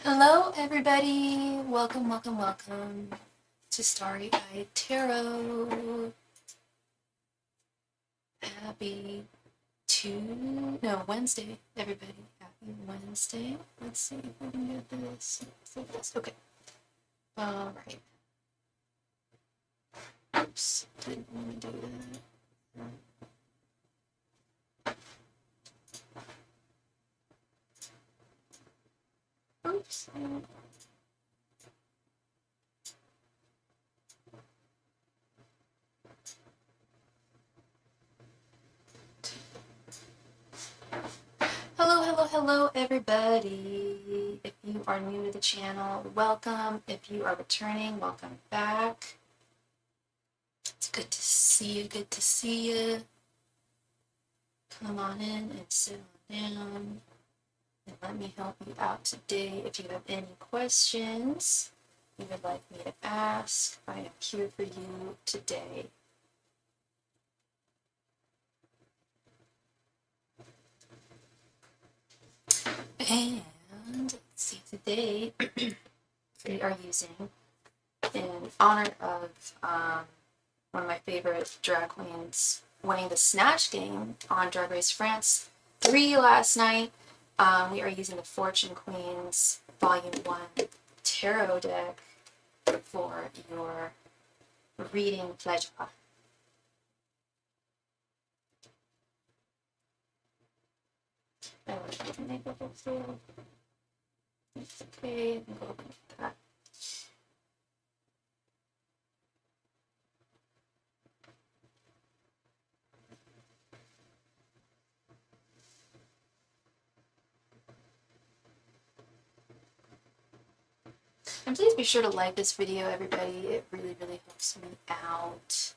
Hello, everybody. Welcome to Starry Tarot. Happy Wednesday, everybody. Happy Wednesday. Let's see if we can get this. Okay. All right. Oops, didn't want to do that. Oops. Hello, everybody. If you are new to the channel, welcome. If you are returning, welcome back. It's good to see you. Come on in and sit down and let me help you out today. If you have any questions you would like me to ask, I am here for you today. And let's see, today we are using, in honor of one of my favorite drag queens winning the Snatch game on Drag Race France 3 last night, we are using the Fortune Queens Volume 1 Tarot deck for your reading pleasure. It's okay, I can go open that. And please be sure to like this video, everybody. It really helps me out.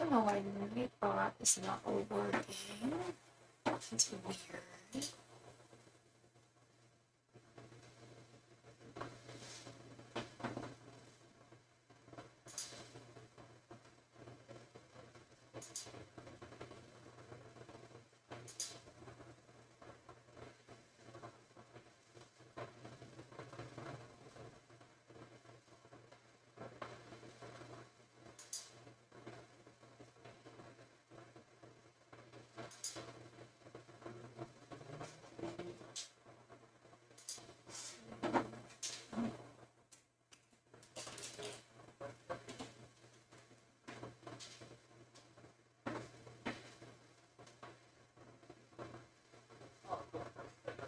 don't know why my bot is not working. It's weird.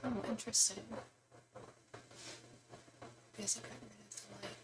Oh, interesting. Guess I got rid of the like.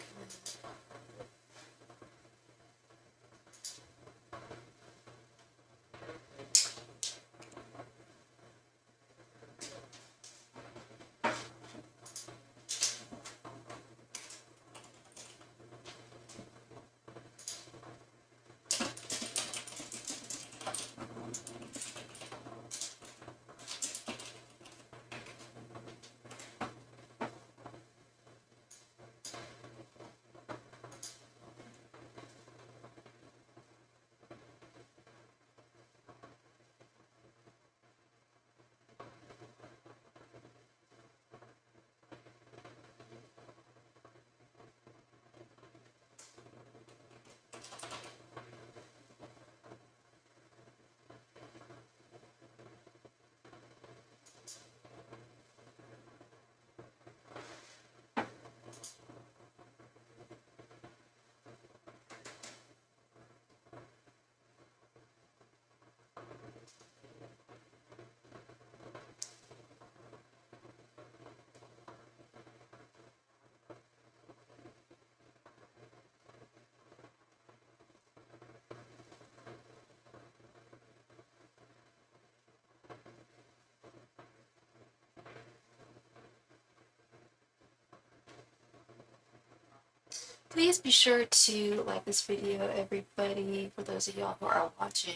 Please be sure to like this video, everybody, for those of y'all who are watching.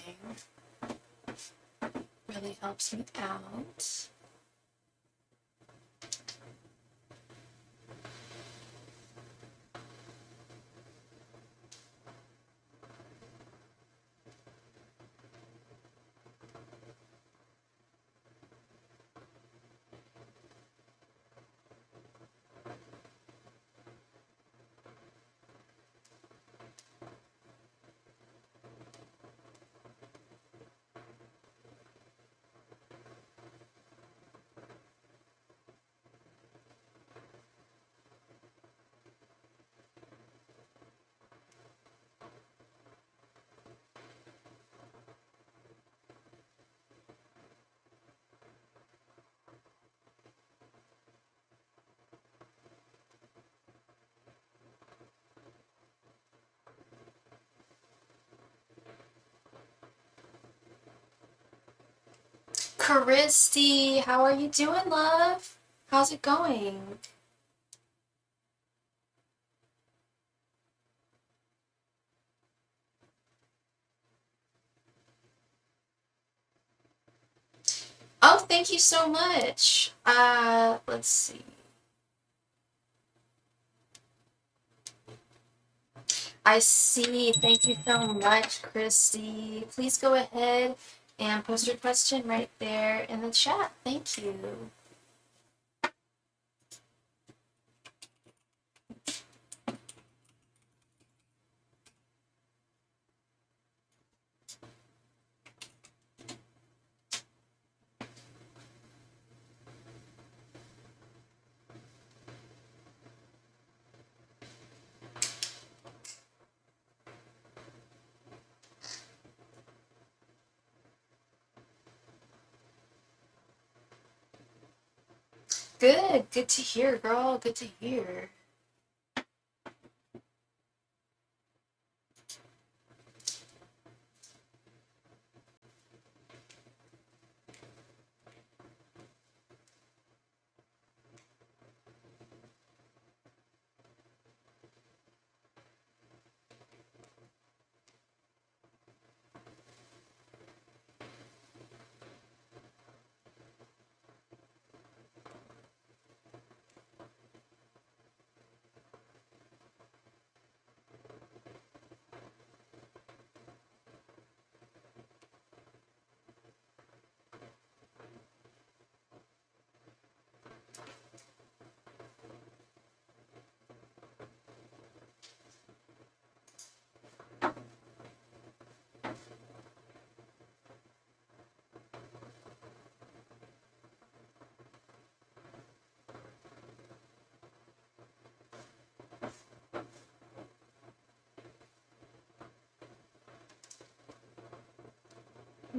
Really helps me out. Christy, how are you doing, love? How's it going? Oh, thank you so much. Let's see. I see. Thank you so much, Christy. Please go ahead and post your question right there in the chat. Thank you. Good. Good to hear, girl. Good to hear.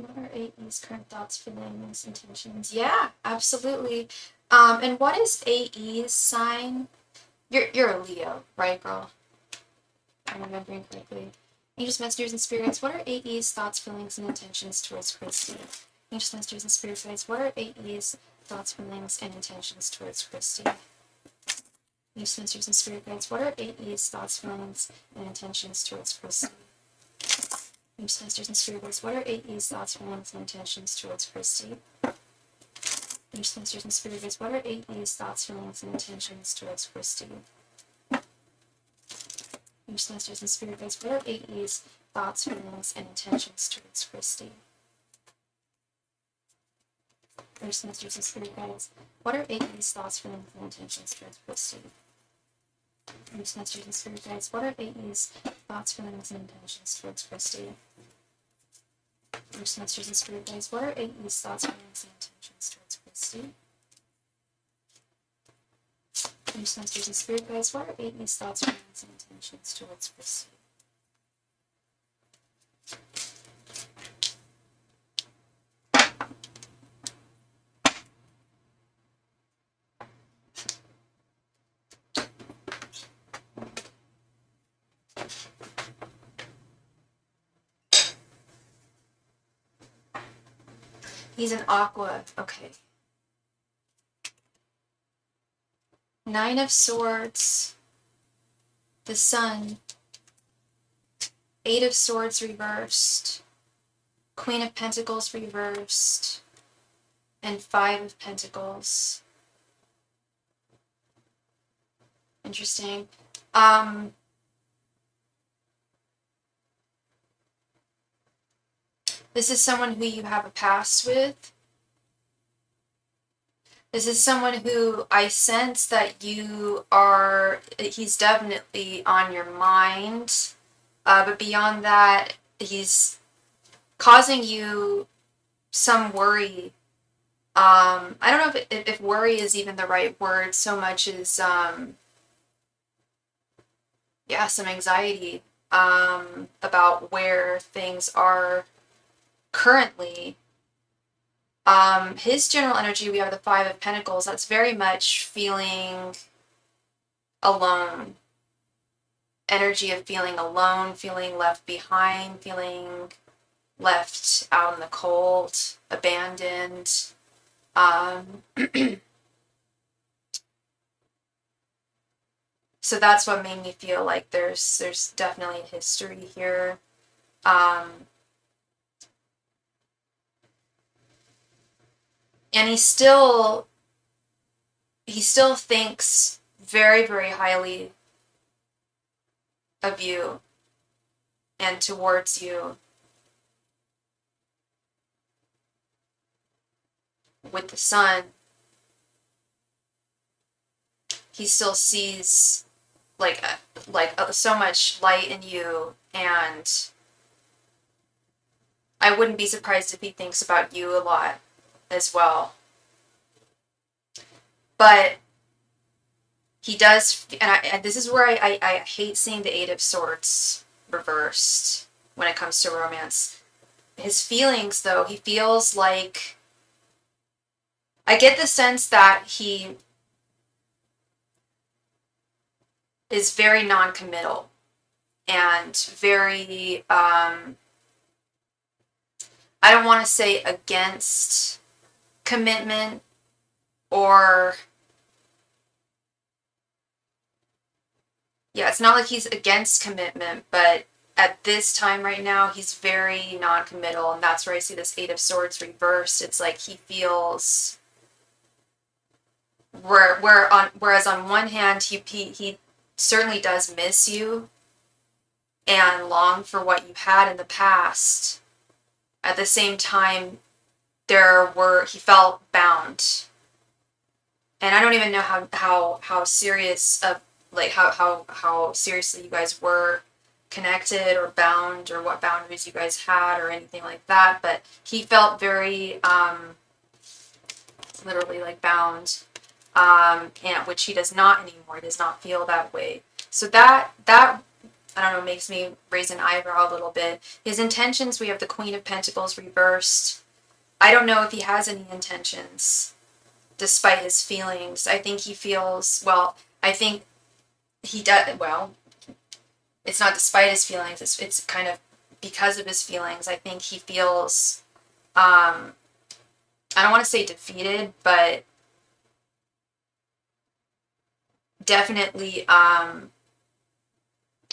What are AE's current thoughts, feelings, intentions? Yeah, absolutely. And what is AE's sign? You're a Leo, right, girl? I'm remembering correctly. Angels, messengers, and spirit guides. What are AE's thoughts, feelings, and intentions towards Christy? Angels, messengers, and spirit guides. What are AE's thoughts, feelings, and intentions towards Christy? Angels, messengers, and spirit guides. What are AE's thoughts, feelings, and intentions towards Christy? Angels, messengers, and spirit guides. What are AE's thoughts, feelings, and intentions towards Christy? Angels, messengers, and spirit guides. What are AE's thoughts, feelings, and intentions towards Christy? Angels, messengers, and spirit guides. What are AE's thoughts, feelings, and intentions towards Christy? Angels, messengers, and spirit guides. What are AE's thoughts, feelings, and intentions towards Christy? Angels, messengers, and spirit guides. What are AE's thoughts, feelings, and intentions towards Christy? Angels, messengers, and spirit guides. What are AE's thoughts, feelings, and intentions towards Christy? Angels, messengers, and spirit guides. What are AE's thoughts, feelings, and intentions towards Christy? He's an aqua. Okay. Nine of Swords, the Sun, Eight of Swords reversed, Queen of Pentacles reversed, and Five of Pentacles. Interesting. This is someone who you have a past with. This is someone who I sense that he's definitely on your mind. But beyond that, he's causing you some worry. I don't know if worry is even the right word so much as, some anxiety about where things are currently. His general energy, we have the Five of Pentacles. That's very much feeling alone. Energy of feeling alone, feeling left behind, feeling left out in the cold, abandoned. So that's what made me feel like there's definitely a history here. And he still thinks very, very highly of you and towards you. With the Sun, he still sees so much light in you, and I wouldn't be surprised if he thinks about you a lot as well. But he does, and this is where I hate seeing the Eight of Swords reversed when it comes to romance. His feelings, though, he feels like, I get the sense that he is very non-committal and very, I don't want to say against commitment, or, it's not like he's against commitment, but at this time right now, he's very non-committal, and that's where I see this Eight of Swords reversed. It's like he feels, whereas on one hand, he certainly does miss you and long for what you had in the past. At the same time, he felt bound. And I don't even know how serious of, like, how seriously you guys were connected or bound, or what boundaries you guys had or anything like that, but he felt very literally like bound, and which he does not anymore. He does not feel that way. So that I don't know, makes me raise an eyebrow a little bit. His intentions, we have the Queen of Pentacles reversed. I don't know if he has any intentions, despite his feelings. I think he feels, well, I think he does, well, it's not despite his feelings, it's kind of because of his feelings. I think he feels, I don't want to say defeated, but definitely,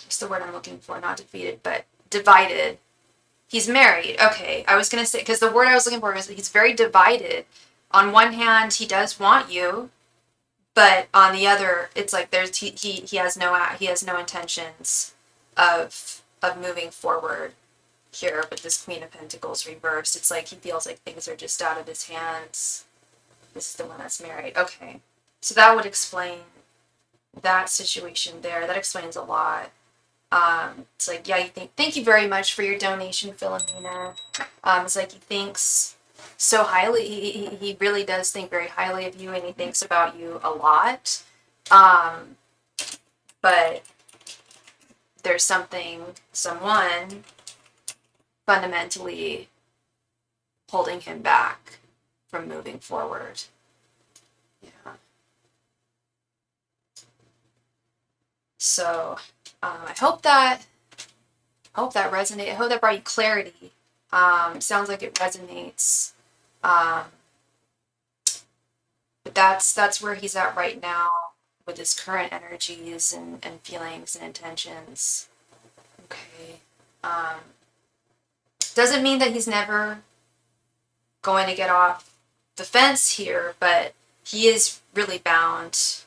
what's the word I'm looking for? Not defeated, but divided. He's married. Okay, I was going to say, because the word I was looking for was he's very divided. On one hand, he does want you, but on the other, it's like there's he has no intentions of moving forward here with this Queen of Pentacles reversed. It's like he feels like things are just out of his hands. This is the one that's married. Okay, so that would explain that situation there. That explains a lot. It's like, yeah, thank you very much for your donation, Philomena. It's like he thinks so highly, he really does think very highly of you, and he thinks about you a lot. But there's someone fundamentally holding him back from moving forward. Yeah. So, I hope that resonates. I hope that brought you clarity. Sounds like it resonates. But that's where he's at right now with his current energies and feelings and intentions. Okay. Doesn't mean that he's never going to get off the fence here, but he is really bound.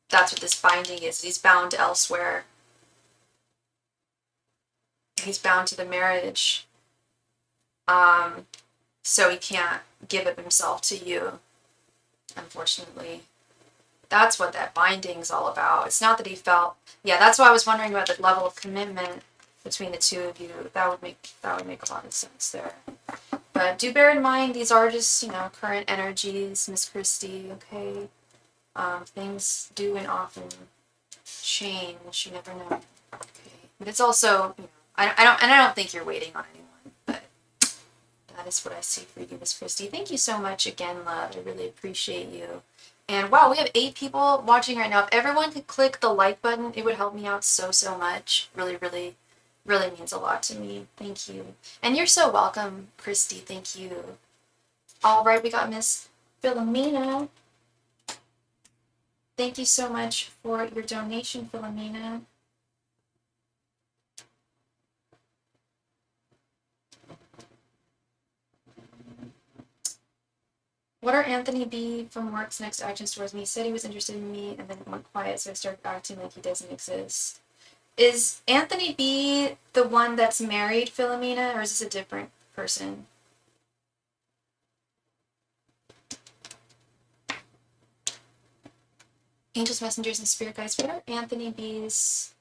That's what this binding is. He's bound elsewhere. He's bound to the marriage. So he can't give up himself to you, unfortunately. That's what that binding's all about. It's not that he felt, yeah, that's why I was wondering about the level of commitment between the two of you. That would make a lot of sense there. But do bear in mind, these are just, current energies, Miss Christie, okay? Things do and often change. You never know. Okay. But it's also, I don't think you're waiting on anyone, but that is what I see for you, Miss Christie. Thank you so much again, love. I really appreciate you. And wow, we have 8 people watching right now. If everyone could click the like button, it would help me out so much. Really, really, really means a lot to me. Thank you. And you're so welcome, Christy. Thank you. All right, we got Miss Philomena. Thank you so much for your donation, Philomena. What are Anthony B. from work's next actions towards me? He said he was interested in me and then went quiet, so I started acting like he doesn't exist. Is Anthony B. the one that's married, Philomena, or is this a different person? Angels, messengers, and spirit guides. What are Anthony B.'s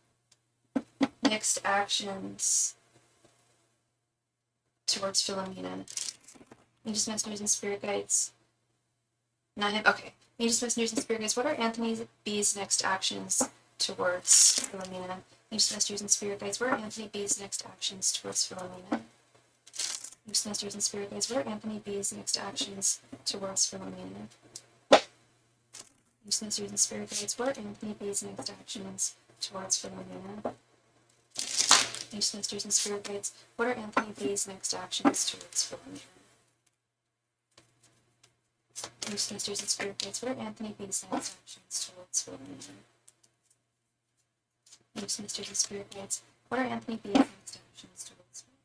next actions towards Philomena? Angels, messengers, and spirit guides. Not him. Okay. Angels, messengers, and spirit guides. What are Anthony B.'s next actions towards Philomena? Angels, messengers, and spirit guides. What are Anthony B.'s next actions towards Philomena? Angels, messengers, and spirit guides. What are Anthony B.'s next actions towards Philomena? Angels, messengers, and spirit guides. What are Anthony B.'s next actions towards Philomena? Angels, messengers, and spirit guides. What are Anthony B.'s next actions towards Philomena? Angels, messengers, and spirit guides. What are Anthony B.'s next actions towards Philomena? Angels, messengers, and spirit guides. What are Anthony B.'s next actions towards Philomena?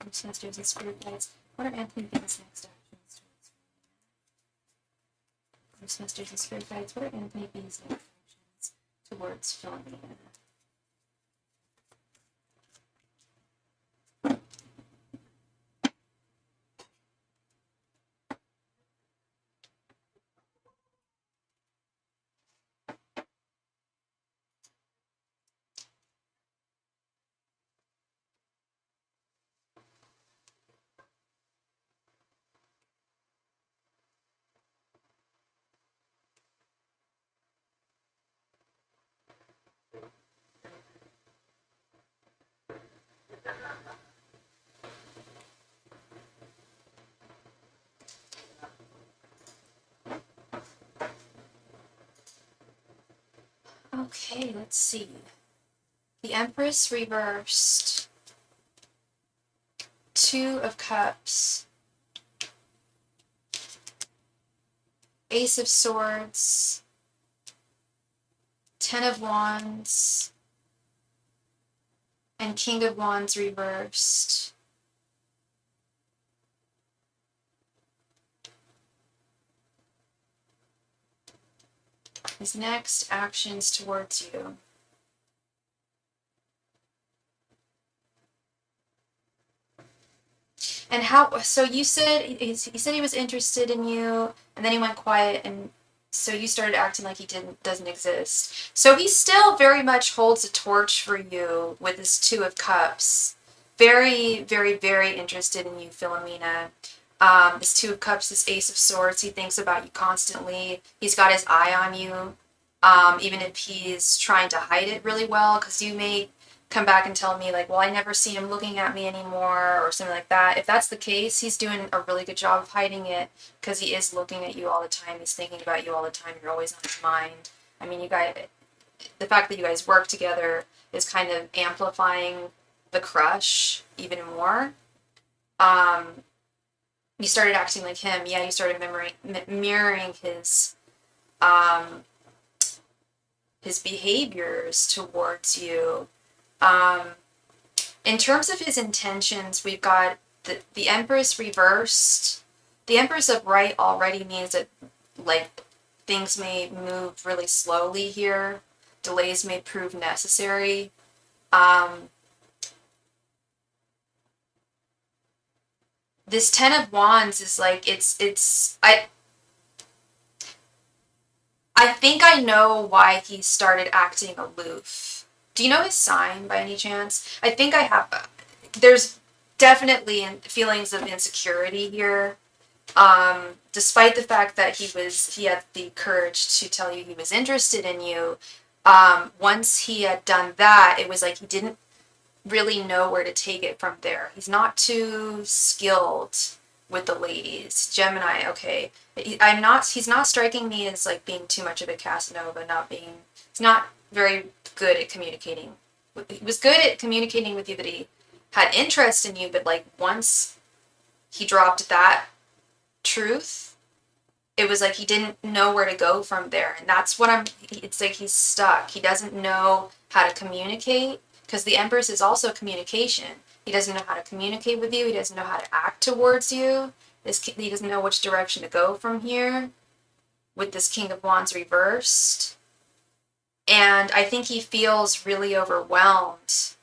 Angels, messengers, and spirit guides. What are Anthony B.'s next actions towards Philomena? Angels, messengers, and spirit guides. What are Anthony B.'s next actions towards Philomena? Okay, let's see. The Empress reversed. Two of Cups. Ace of Swords. Ten of Wands. And King of Wands reversed. His next actions towards you. And how, so you said, he said he was interested in you, and then he went quiet, and so you started acting like he doesn't exist. So he still very much holds a torch for you with his Two of Cups. Very, very, very interested in you, Philomena. This Two of Cups, this Ace of Swords, he thinks about you constantly. He's got his eye on you, even if he's trying to hide it really well, because you may come back and tell me like, well, I never see him looking at me anymore or something like that. If that's the case, he's doing a really good job of hiding it, because he is looking at you all the time. He's thinking about you all the time. You're always on his mind. I mean, you guys, the fact that you guys work together is kind of amplifying the crush even more. You started acting like him. Yeah, you started mirroring his behaviors towards you. In terms of his intentions, we've got the Empress reversed. The Empress upright already means that, like, things may move really slowly here. Delays may prove necessary. This Ten of Wands is like, I think I know why he started acting aloof. Do you know his sign by any chance? I think I have. There's definitely feelings of insecurity here. Despite the fact that he had the courage to tell you he was interested in you, once he had done that, it was like he didn't really know where to take it from there. He's not too skilled with the ladies. Gemini, okay. He's not striking me as like being too much of a Casanova, he's not very good at communicating. He was good at communicating with you that he had interest in you, but like once he dropped that truth, it was like he didn't know where to go from there. And that's what it's like he's stuck. He doesn't know how to communicate, because the Empress is also communication. He doesn't know how to communicate with you. He doesn't know how to act towards you. He doesn't know which direction to go from here with this King of Wands reversed. And I think he feels really overwhelmed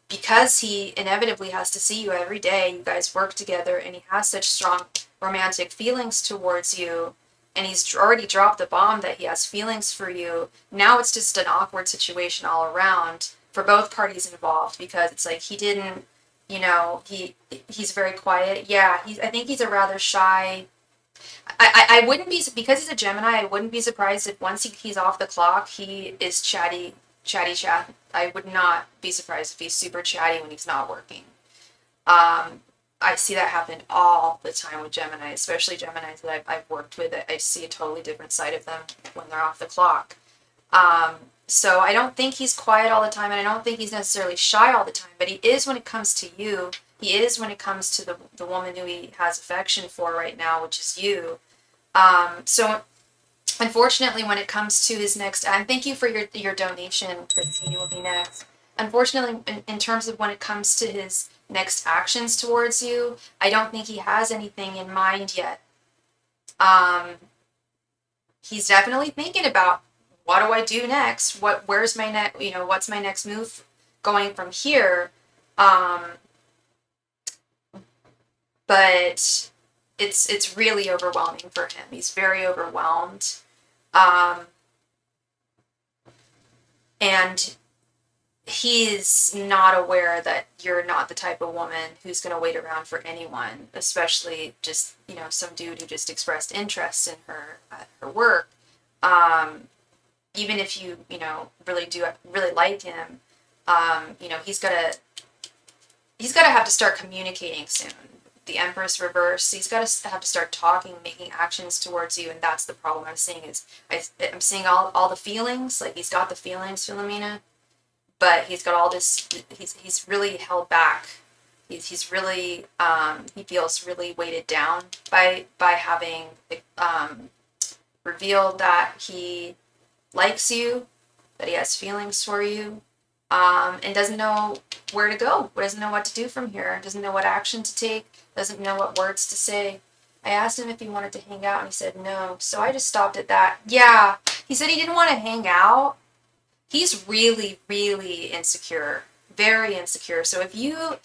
because he inevitably has to see you every day. You guys work together, and he has such strong romantic feelings towards you. And he's already dropped the bomb that he has feelings for you. Now it's just an awkward situation all around for both parties involved, because it's like he didn't, he's very quiet. Yeah, I think he's a rather shy. I wouldn't be, because he's a Gemini, I wouldn't be surprised if once he's off the clock, he is chatty. I would not be surprised if he's super chatty when he's not working. I see that happen all the time with Gemini, especially Geminis that I've worked with. I see a totally different side of them when they're off the clock. So I don't think he's quiet all the time, and I don't think he's necessarily shy all the time, but he is when it comes to you. He is when it comes to the woman who he has affection for right now, which is you. So unfortunately, when it comes to his next, and thank you for your donation, Christine, you will be next. Unfortunately, in terms of when it comes to his next actions towards you, I don't think he has anything in mind yet. He's definitely thinking about, what do I do next? Where's my next, what's my next move going from here? But it's really overwhelming for him. He's very overwhelmed. And he's not aware that you're not the type of woman who's going to wait around for anyone, especially just, some dude who just expressed interest in her work. Even if you, really like him, he's got to have to start communicating soon. the Empress reverse. He's got to have to start talking, making actions towards you, and that's the problem I'm seeing. Is I'm seeing all the feelings, like he's got the feelings, Philomena, but he's got all this. He's really held back. He's really he feels really weighted down by having revealed that he likes you, that he has feelings for you, and doesn't know where to go, doesn't know what to do from here, doesn't know what action to take, doesn't know what words to say. I asked him if he wanted to hang out, and he said no, so I just stopped at that. Yeah, he said he didn't want to hang out. He's really, really insecure, very insecure. So if you,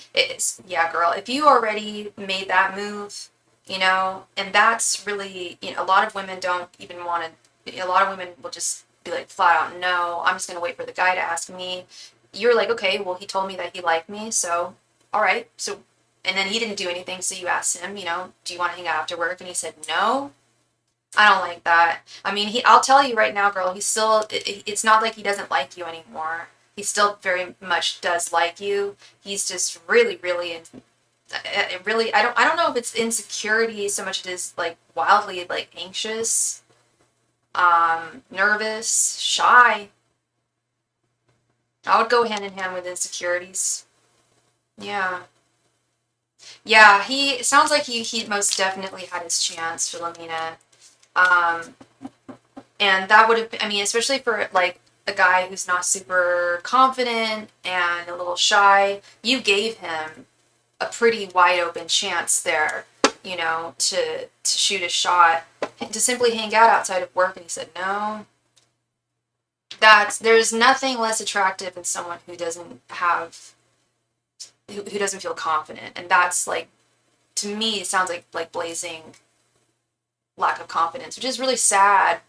yeah, girl, if you already made that move, you know, and that's really, you know, a lot of women don't even want to, a lot of women will just be like flat out, no, I'm just going to wait for the guy to ask me. You're like, okay, well, he told me that he liked me, so, all right, so, and then he didn't do anything, so you asked him, you know, do you want to hang out after work? And he said, no, I don't like that. I mean, I'll tell you right now, girl, he's still, it's not like he doesn't like you anymore. He still very much does like you. He's just really, really, really, I don't know if it's insecurity so much as it is like wildly like anxious, nervous, shy. I would go hand in hand with insecurities. Yeah. Yeah, he sounds like he most definitely had his chance, Philomena. Um, and that would have been, I mean, especially for like a guy who's not super confident and a little shy, you gave him a pretty wide open chance there, you know, to shoot a shot, to simply hang out outside of work. And he said no. There's nothing less attractive than someone who doesn't feel confident, and that's like, to me, it sounds like blazing lack of confidence, which is really sad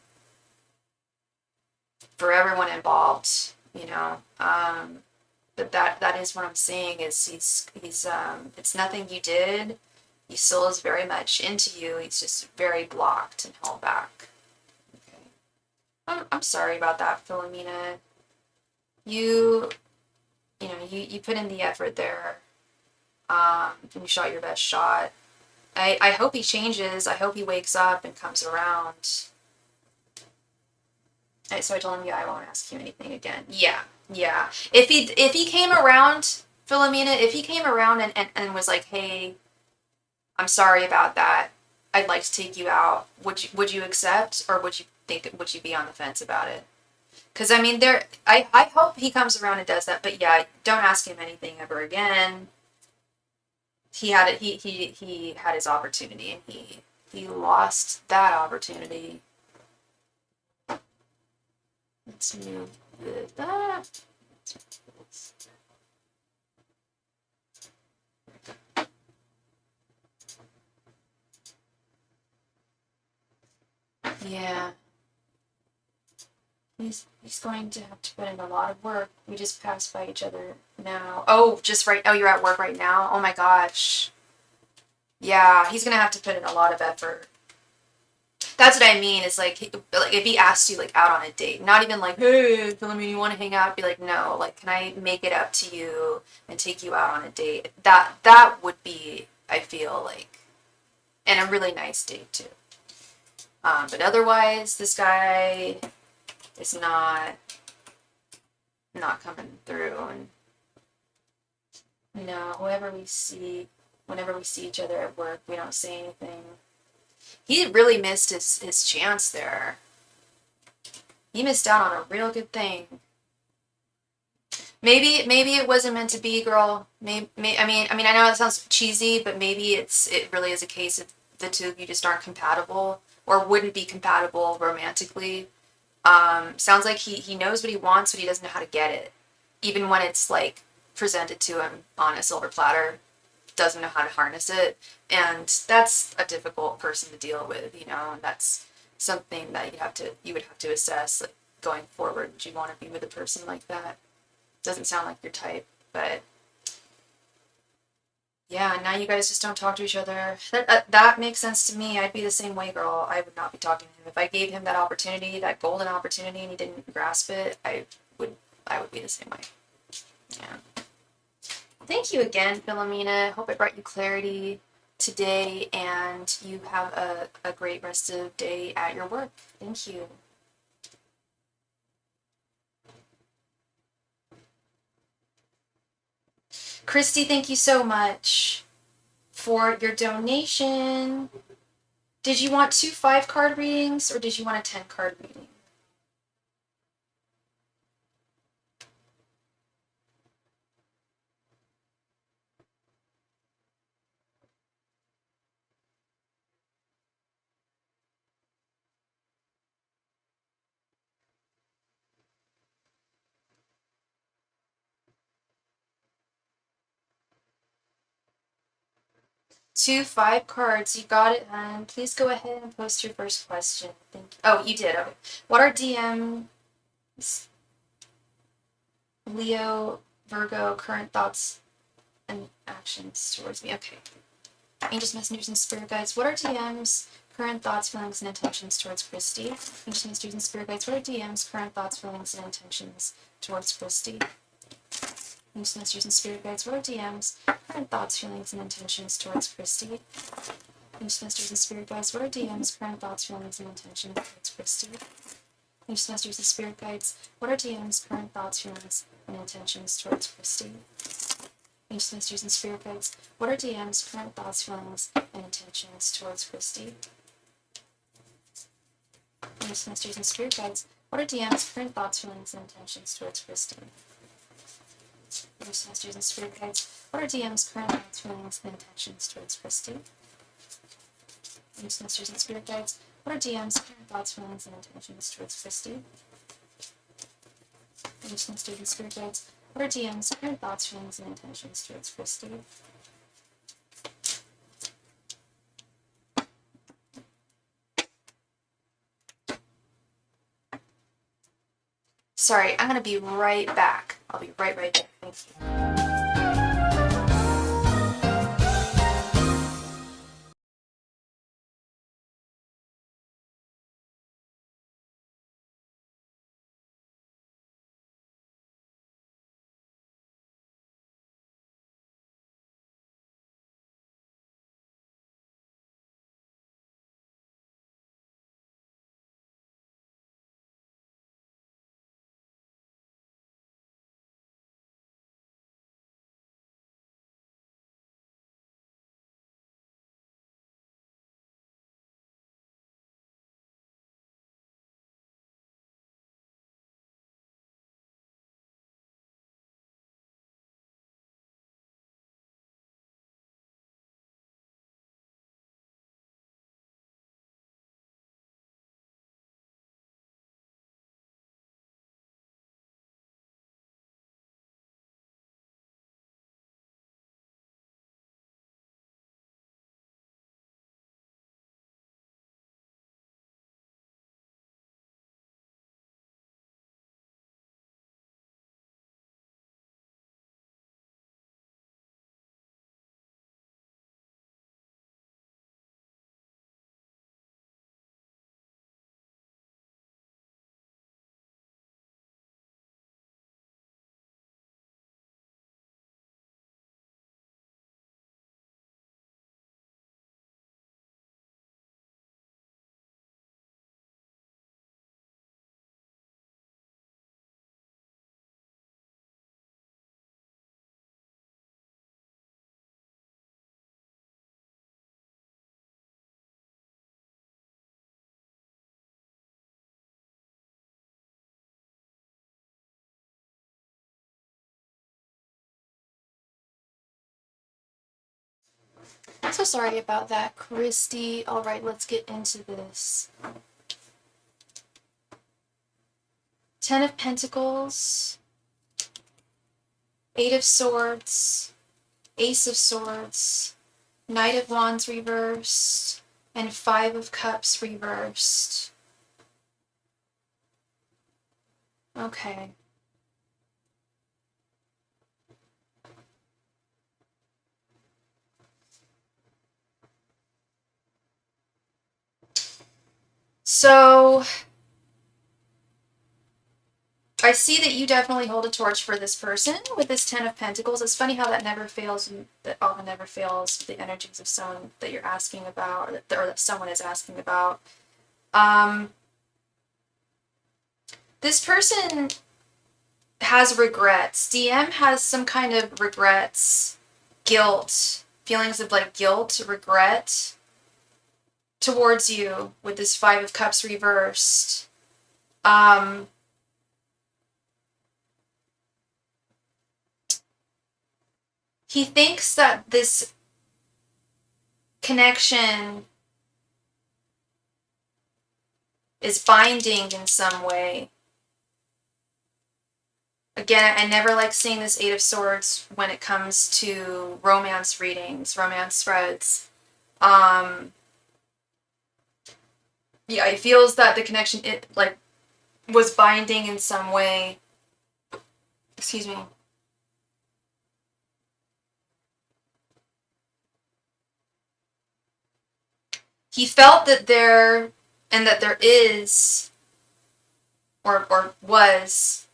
for everyone involved, you know. But that is what I'm seeing, is he's it's nothing you did. He still is very much into you. He's just very blocked and held back. Okay. I'm sorry about that, Philomena. You know, you put in the effort there. And you shot your best shot. I hope he changes. I hope he wakes up and comes around. So I told him, yeah, I won't ask you anything again. Yeah. If he came around, Philomena, if he came around and was like, hey, I'm sorry about that, I'd like to take you out, would you accept, or would you be on the fence about it? Because I mean, I hope he comes around and does that, but yeah, don't ask him anything ever again. He had it. He had his opportunity, and he lost that opportunity. Let's move that. Yeah. He's going to have to put in a lot of work. We just passed by each other now. Oh, you're at work right now? Oh my gosh. Yeah, he's gonna have to put in a lot of effort. That's what I mean. It's like if he asked you like out on a date, not even like, hey, Philomena, you want to hang out? Be like, no. Like, can I make it up to you and take you out on a date? That would be, I feel like, and a really nice date too. But otherwise, this guy is not coming through. And no, whenever we see each other at work, we don't say anything. He really missed his chance there. He missed out on a real good thing. Maybe it wasn't meant to be, girl. I mean, I know it sounds cheesy, but maybe it really is a case of the two of you just aren't compatible, or wouldn't be compatible romantically. Sounds like he knows what he wants, but he doesn't know how to get it. Even when it's like presented to him on a silver platter, doesn't know how to harness it. And that's a difficult person to deal with, you know, and that's something that you would have to assess, like, going forward. Would you want to be with a person like that? Doesn't sound like your type, but yeah, now you guys just don't talk to each other. That makes sense to me. I'd be the same way, girl. I would not be talking to him. If I gave him that opportunity, that golden opportunity, and he didn't grasp it, I would be the same way. Yeah. Thank you again, Philomena. Hope it brought you clarity. today, and you have a great rest of day at your work. Thank you. Christy, thank you so much for your donation. Did you want 2 5-card readings or did you want a 10-card reading? Two 5 cards. You got it, and please go ahead and post your first question. Thank you. Oh, you did. Okay. What are DMs, Leo, Virgo, current thoughts and actions towards me? Okay. Angels, messengers, and spirit guides. What are DMs, current thoughts, feelings, and intentions towards Christy? Angels, messengers, and spirit guides. What are DMs, current thoughts, feelings, and intentions towards Christy? Angels, messengers, and spirit guides. What are DMs, current thoughts, feelings, and intentions towards Christy? Angels, messengers, and spirit guides. What are DMs, current thoughts, feelings, and intentions towards Christy? Angels, messengers, and spirit guides. What are DMs, current thoughts, feelings, and intentions towards Christy? Angels, messengers, and spirit guides. What are DMs, current thoughts, feelings, and intentions towards Christy? Angels, messengers, and spirit guides. What are DMs, current thoughts, feelings, and intentions towards Christy? Angels, messengers, and spirit guides. What are DMs, current thoughts, feelings, and intentions towards Christy? Angels, messengers, and spirit guides. What are DMs, current thoughts, feelings, and intentions towards Christy? Angels, messengers, and spirit guides. What are DMs, current thoughts, feelings, and intentions towards Christy? Sorry, I'm gonna be right back. I'll be right back. Thank you. So sorry about that, Christy. All right, let's get into this. 10 of Pentacles, 8 of Swords, Ace of Swords, Knight of Wands reversed, and 5 of Cups reversed. Okay. So I see that you definitely hold a torch for this person with this Ten of Pentacles. It's funny how that never fails, and that often never fails the energies of someone that you're asking about, or that someone is asking about. This person has regrets. DM has some kind of regrets, guilt, feelings of like guilt, regret towards you with this Five of Cups reversed. He thinks that this connection is binding in some way. Again, I never like seeing this Eight of Swords when it comes to romance readings, romance spreads. Yeah, he feels that the connection was binding in some way. Excuse me. He felt that there is or was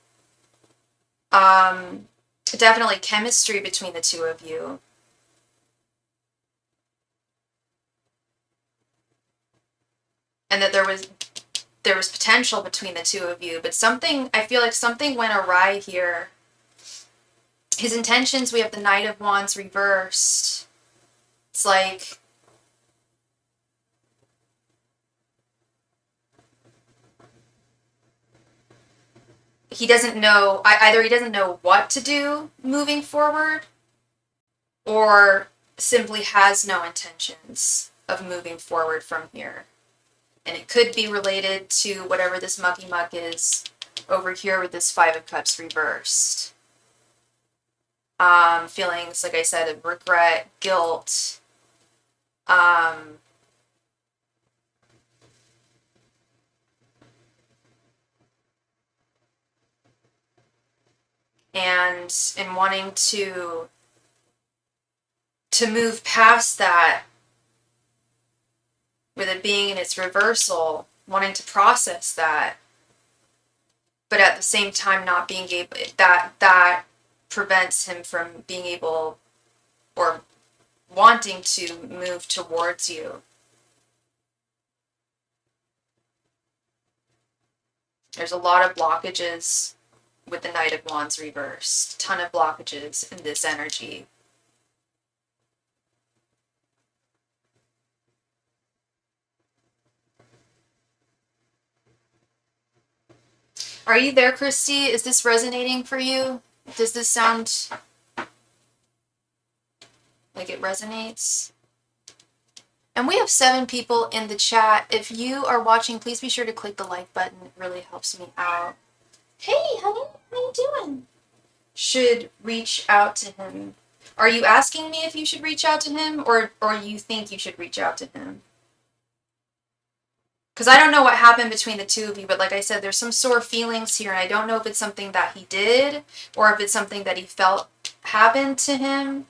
definitely chemistry between the two of you. And that there was potential between the two of you, but I feel like something went awry here. His intentions, we have the Knight of Wands reversed. It's like he doesn't know, either he doesn't know what to do moving forward, or simply has no intentions of moving forward from here. And it could be related to whatever this mucky muck is over here with this Five of Cups reversed. Feelings, like I said, of regret, guilt, and in wanting to move past that, with it being in its reversal, wanting to process that, but at the same time not being able, that prevents him from being able or wanting to move towards you. There's a lot of blockages with the Knight of Wands reversed. A ton of blockages in this energy. Are you there, Christy? Is this resonating for you? Does this sound like it resonates? And we have 7 people in the chat. If you are watching, please be sure to click the like button. It really helps me out. Hey, honey, how you doing? Should reach out to him. Are you asking me if you should reach out to him, or you think you should reach out to him? Because I don't know what happened between the two of you, but like I said, there's some sore feelings here, and I don't know if it's something that he did, or if it's something that he felt happened to him.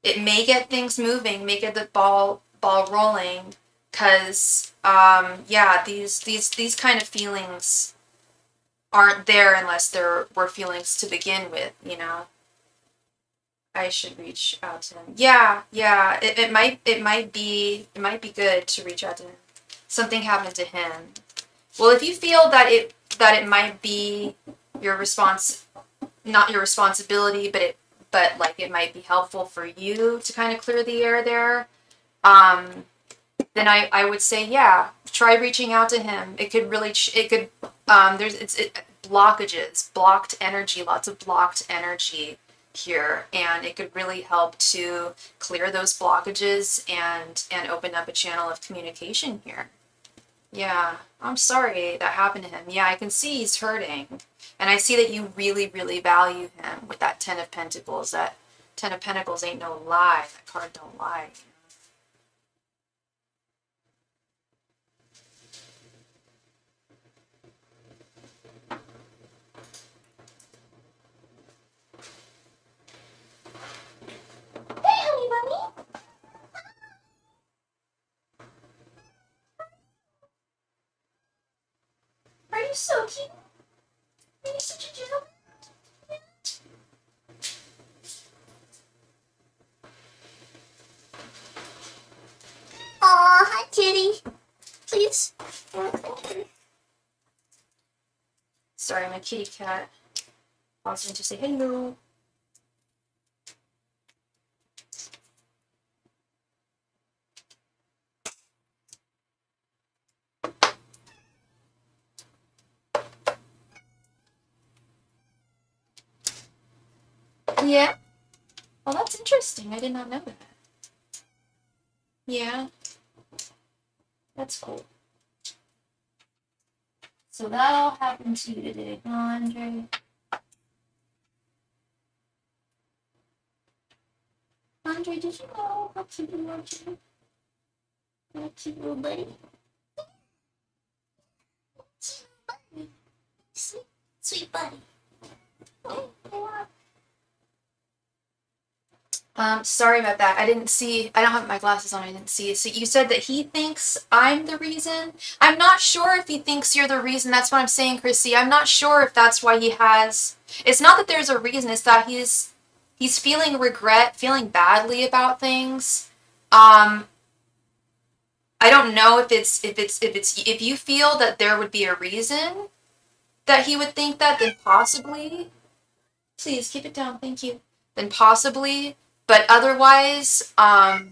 It may get things moving, may get the ball rolling, because yeah, these kind of feelings aren't there unless there were feelings to begin with, you know. I should reach out to him. Yeah, it might be good to reach out to him. Something happened to him. Well, if you feel that it might be your not your responsibility, but like it might be helpful for you to kind of clear the air there, then I would say, yeah, try reaching out to him. It could really there's blockages, blocked energy, lots of blocked energy here, and it could really help to clear those blockages and open up a channel of communication here. Yeah, I'm sorry that happened to him. Yeah, I can see he's hurting, and I see that you really, really value him with that Ten of Pentacles. That Ten of Pentacles ain't no lie. That card don't lie. Hey, honey bunny. you're so cute. You're such a gentleman. Aw, hi, kitty. Please. Sorry, my kitty cat pausing to say hello. Yeah. Well, that's interesting. I did not know that. Yeah. That's cool. So that all happened to you today, Andre. Andre, did you know how cute you are today? You're a cute little buddy. Sweet, sweet buddy. Sorry about that. I don't have my glasses on. I didn't see it. So you said that he thinks I'm the reason. I'm not sure if he thinks you're the reason. That's what I'm saying, Chrissy. I'm not sure if that's why he has. It's not that there's a reason. It's that he's feeling regret, feeling badly about things. I don't know if you feel that there would be a reason that he would think that, then possibly. Please keep it down. Thank you. Then possibly. But otherwise, like,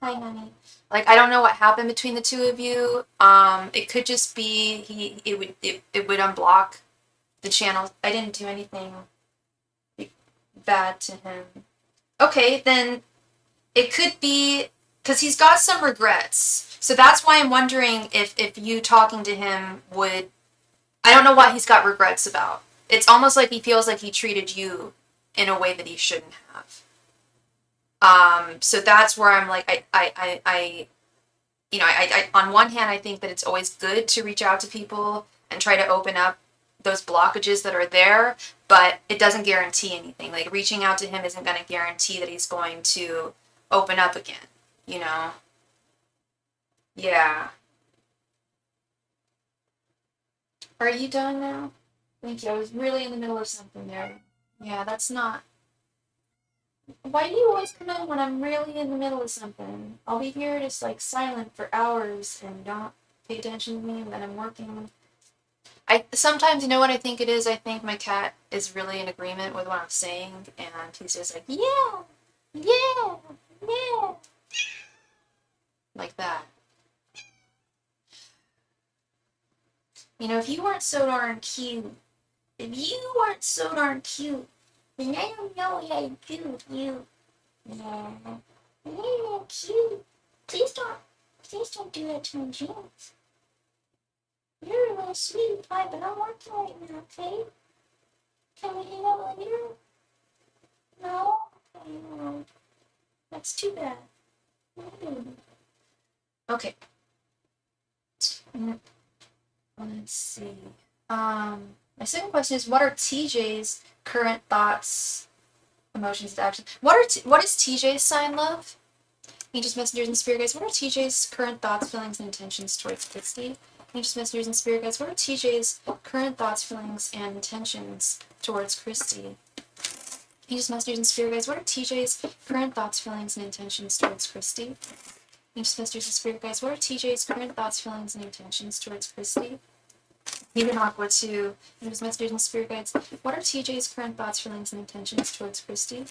hi, honey. Like, I don't know what happened between the two of you. It could just be it would unblock the channel. I didn't do anything bad to him. Okay, then it could be because he's got some regrets. So that's why I'm wondering if you talking to him would. I don't know what he's got regrets about. It's almost like he feels like he treated you in a way that he shouldn't have. So that's where I'm like, on one hand, I think that it's always good to reach out to people and try to open up those blockages that are there, but it doesn't guarantee anything. Like, reaching out to him isn't going to guarantee that he's going to open up again, you know? Yeah. Are you done now? Thank you. I was really in the middle of something there. Yeah, that's not. Why do you always come in when I'm really in the middle of something? I'll be here just like silent for hours and don't pay attention to me when I'm working. I sometimes, you know what I think it is? I think my cat is really in agreement with what I'm saying, and he's just like, yeah, yeah, yeah, like that. You know, if you weren't so darn cute, then I don't know how to do you. Yeah, you're cute. Please don't do that to my jeans. You're a really sweet pie, but I'm working right now, okay? Can we hang out later? No? Okay, no. That's too bad. Okay. Let's see. My second question is, what are TJ's current thoughts, emotions, and actions? What is TJ's sign, love? Angels, messengers, and spirit guides. What are TJ's current thoughts, feelings, and intentions towards Christy? Angels, messengers, and spirit guides. What are TJ's current thoughts, feelings, and intentions towards Christy? Angels, messengers, and spirit guides. What are TJ's current thoughts, feelings, and intentions towards Christy? Angels, messengers, and spirit guides. What are TJ's current thoughts, feelings, and intentions towards Christy? Even Aqua too. Angels, messengers, and spirit guides. What are TJ's current thoughts, feelings, and intentions towards Christy?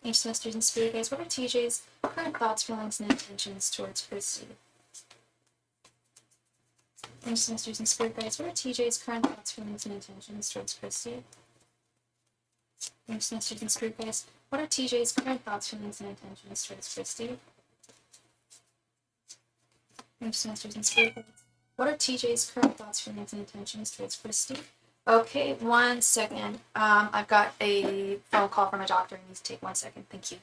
Angels, messengers, and spirit guides. What are TJ's current thoughts, feelings, and intentions towards Christy? Angels, messengers, and spirit guides. What are TJ's current thoughts, feelings, and intentions towards Christy? Angels, messengers, and spirit guides. What are TJ's current thoughts, feelings, and intentions towards Christy? Angels, messengers, and spirit guides. What are TJ's current thoughts, feelings, and intentions towards Christy? Okay, 1 second. I've got a phone call from a doctor. I need to take 1 second. Thank you.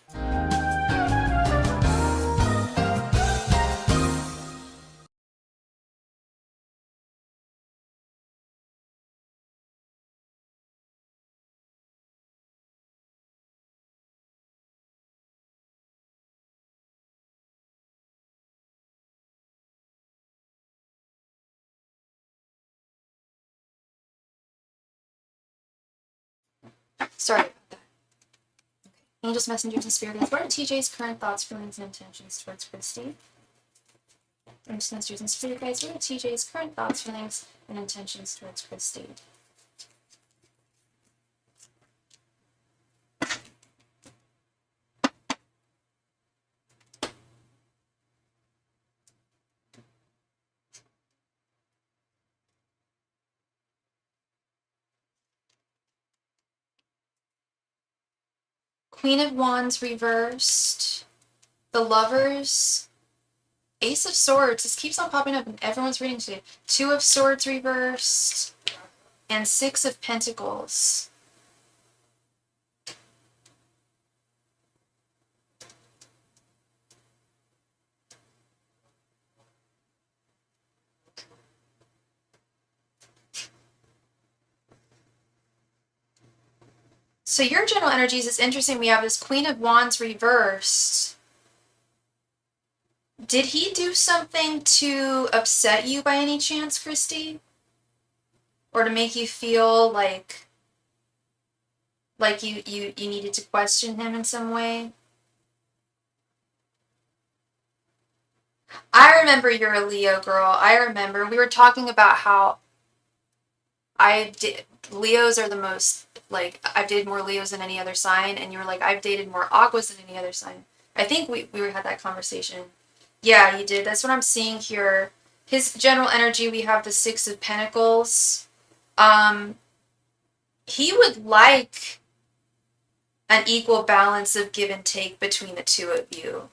Sorry about that. Okay. Angels, messengers, and spirit guides. What are TJ's current thoughts, feelings, and intentions towards Christy? Angels, messengers, and spirit guides. What are TJ's current thoughts, feelings, and intentions towards Christy? Queen of Wands reversed. The Lovers. Ace of Swords. This keeps on popping up in everyone's reading today. Two of Swords reversed. And Six of Pentacles. So your general energies, it's interesting. We have this Queen of Wands reversed. Did he do something to upset you by any chance, Christy? Or to make you feel like you needed to question him in some way? I remember you're a Leo girl. I remember we were talking about how Leos are the most, like, I've dated more Leos than any other sign, and you were like, I've dated more Aquas than any other sign. I think we had that conversation. Yeah, you did. That's what I'm seeing here. His general energy, we have the Six of Pentacles. He would like an equal balance of give and take between the two of you.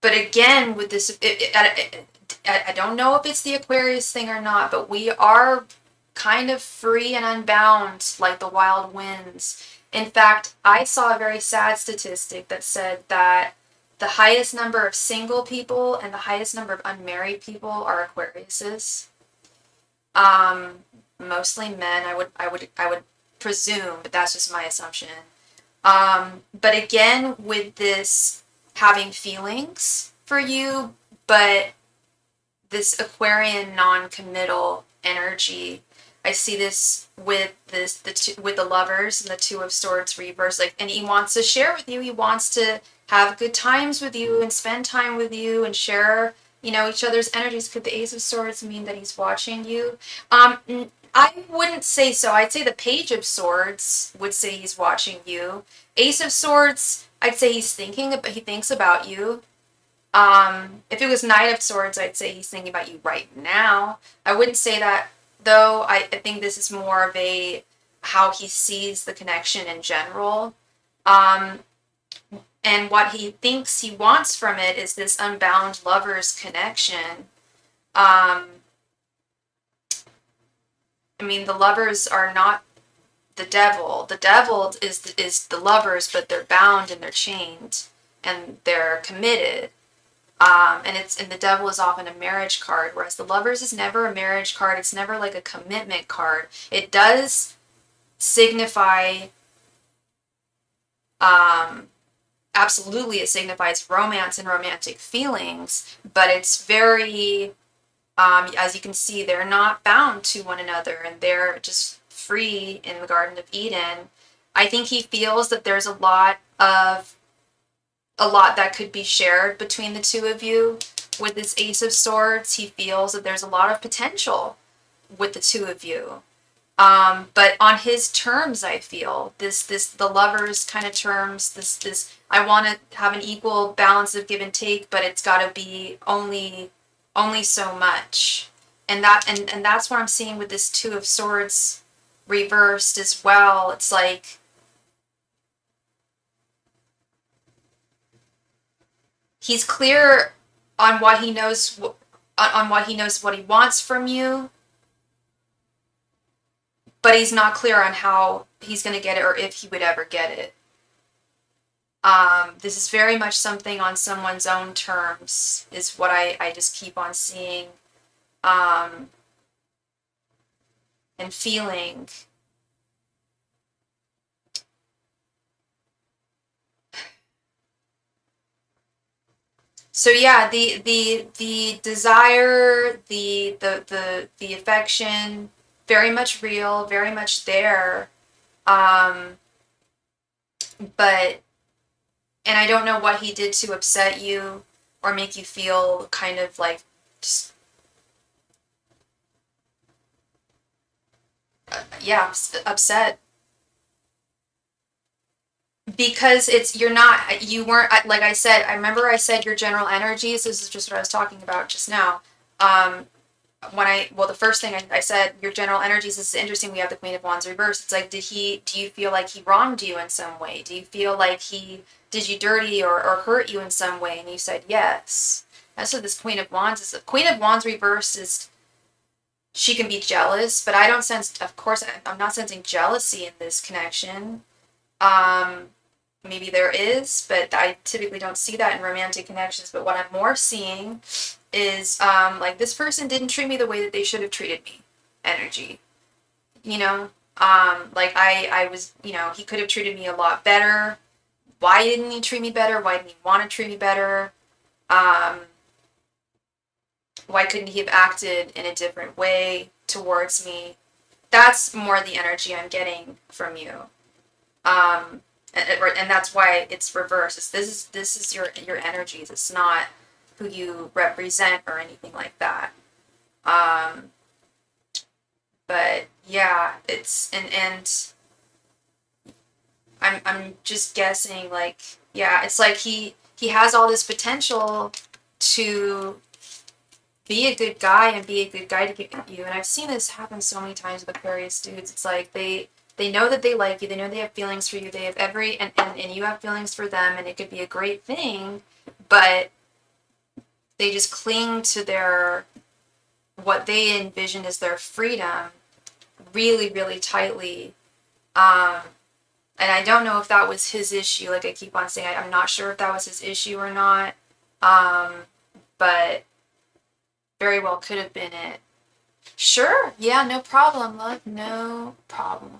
But again, with this, I don't know if it's the Aquarius thing or not, but we are kind of free and unbound like the wild winds. In fact, I saw a very sad statistic that said that the highest number of single people and the highest number of unmarried people are Aquariuses. Mostly men, I would presume, but that's just my assumption. But again, with this having feelings for you, but this Aquarian non-committal energy, I see this with with the Lovers and the Two of Swords reverse. Like, and he wants to share with you. He wants to have good times with you and spend time with you and share, each other's energies. Could the Ace of Swords mean that he's watching you? I wouldn't say so. I'd say the Page of Swords would say he's watching you. Ace of Swords, I'd say he thinks about you. If it was Knight of Swords, I'd say he's thinking about you right now. I wouldn't say that, though. I think this is more of how he sees the connection in general. And what he thinks he wants from it is this unbound lovers connection. The Lovers are not the devil. The devil is the Lovers, but they're bound and they're chained and they're committed. And the devil is often a marriage card, whereas the Lovers is never a marriage card. It's never like a commitment card. It does signify, absolutely it signifies romance and romantic feelings, but it's very, as you can see, they're not bound to one another and they're just free in the Garden of Eden. I think he feels that there's a lot that could be shared between the two of you. With this Ace of Swords, he feels that there's a lot of potential with the two of you. But on his terms, I feel the Lovers kind of terms, this I want to have an equal balance of give and take, but it's got to be only so much. And that's what I'm seeing with this Two of Swords reversed as well. It's like he's clear on what he knows what he wants from you, but he's not clear on how he's going to get it or if he would ever get it. This is very much something on someone's own terms, is what I just keep on seeing and feeling. So yeah, the desire, the affection, very much real, very much there. But, and I don't know what he did to upset you or make you feel kind of like just, yeah, upset. Because you're not, you weren't, like I said, I remember I said your general energies, this is just what I was talking about just now. The first thing I said, your general energies, this is interesting, we have the Queen of Wands reversed. It's like, do you feel like he wronged you in some way? Do you feel like he did you dirty or hurt you in some way? And you said yes. That's what this Queen of Wands is. The Queen of Wands reversed is, she can be jealous, but I don't sense, of course, I'm not sensing jealousy in this connection. Maybe there is, but I typically don't see that in romantic connections. But what I'm more seeing is like, this person didn't treat me the way that they should have treated me energy. You know, like I was, he could have treated me a lot better. Why didn't he treat me better? Why didn't he want to treat me better? Why couldn't he have acted in a different way towards me? That's more the energy I'm getting from you. And that's why it's reversed. This is your energies. It's not who you represent or anything like that. But yeah, it's and I'm just guessing, like, yeah, it's like he has all this potential to be a good guy and be a good guy to you. And I've seen this happen so many times with Aquarius dudes. It's like they know that they like you, they know they have feelings for you, they have and you have feelings for them, and it could be a great thing, but they just cling to their, what they envision as their freedom really, really tightly. And I don't know if that was his issue, like I keep on saying, I'm not sure if that was his issue or not, but very well could have been it. Sure, yeah, no problem, love, no problem.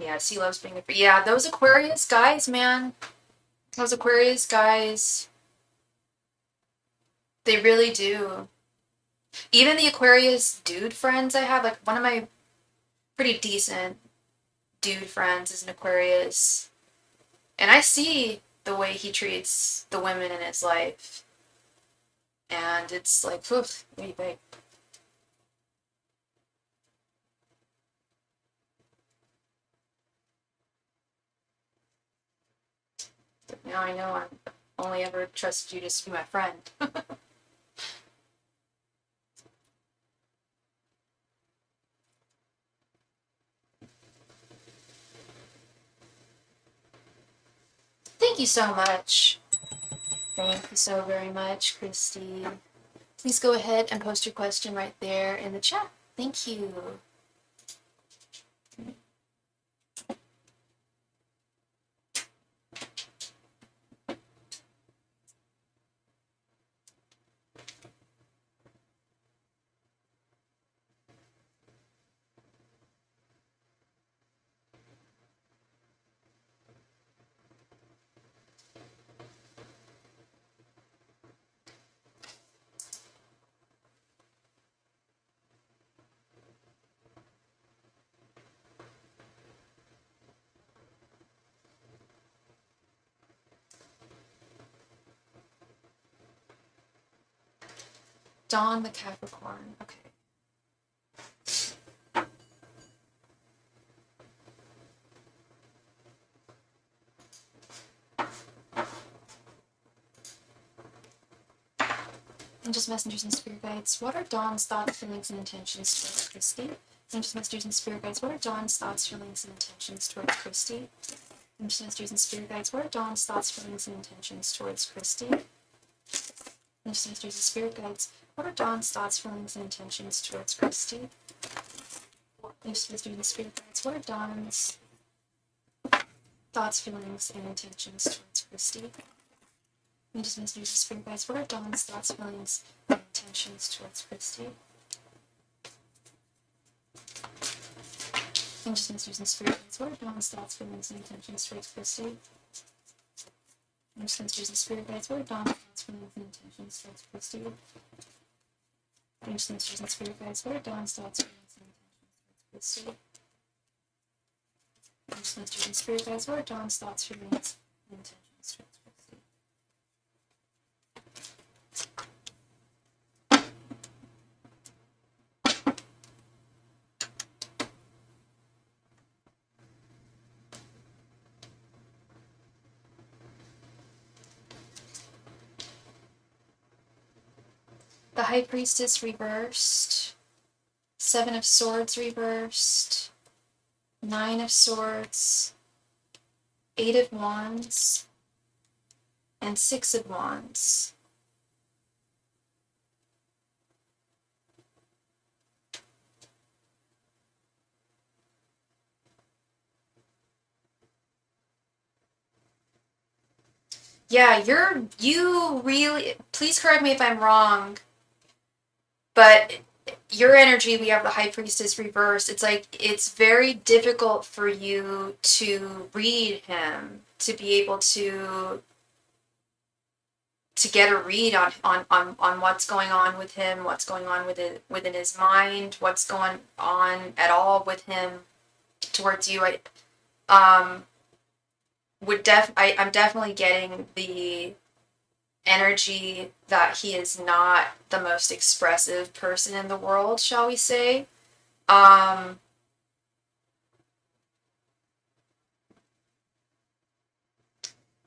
Yeah, she loves being a free. Yeah, those Aquarius guys, man. Those Aquarius guys, they really do. Even the Aquarius dude friends I have, like one of my pretty decent dude friends is an Aquarius. And I see the way he treats the women in his life. And it's like, oof, wait, wait. But now I know I'm only ever trusted you just to be my friend. Thank you so much. Thank you so very much, Christy. Please go ahead and post your question right there in the chat. Thank you. Dawn the Capricorn. Okay. Angels, messengers, and spirit guides. What are Dawn's thoughts, feelings, and intentions towards Christy? Angels, messengers, and spirit guides. What are Dawn's thoughts, feelings, and intentions towards Christy? Angels, messengers, and spirit guides. What are Dawn's thoughts, feelings, and intentions towards Christy? Angels, messengers, and spirit guides. What are Dawn's thoughts, feelings, and intentions towards Christy? Angels, messengers, and spirit guides. What are Dawn's thoughts, feelings, and intentions towards Christy? Angels, messengers, and spirit guides. What are Dawn's thoughts, feelings, and intentions towards Christy? Changes, mysteries, and spirit guides. What are Dawn's thoughts, feelings, and intentions towards Christy? Changes, mysteries, and spirit guides. What are Dawn's thoughts, feelings, and intentions towards Christy? Changes, mysteries, and spirit guides. What are Dawn's thoughts, feelings, and intentions towards Christy? Changes, mysteries, and spirit guides. What are Dawn's thoughts, feelings, and intentions towards Christy? The High Priestess reversed. 7 of Swords reversed. 9 of Swords. 8 of Wands. And 6 of Wands. Yeah, you really, please correct me if I'm wrong, but your energy, we have the High Priestess reversed. It's like, it's very difficult for you to read him, to be able to get a read on what's going on with him, what's going on within his mind, what's going on at all with him towards you. I'm definitely getting the energy that he is not the most expressive person in the world, shall we say.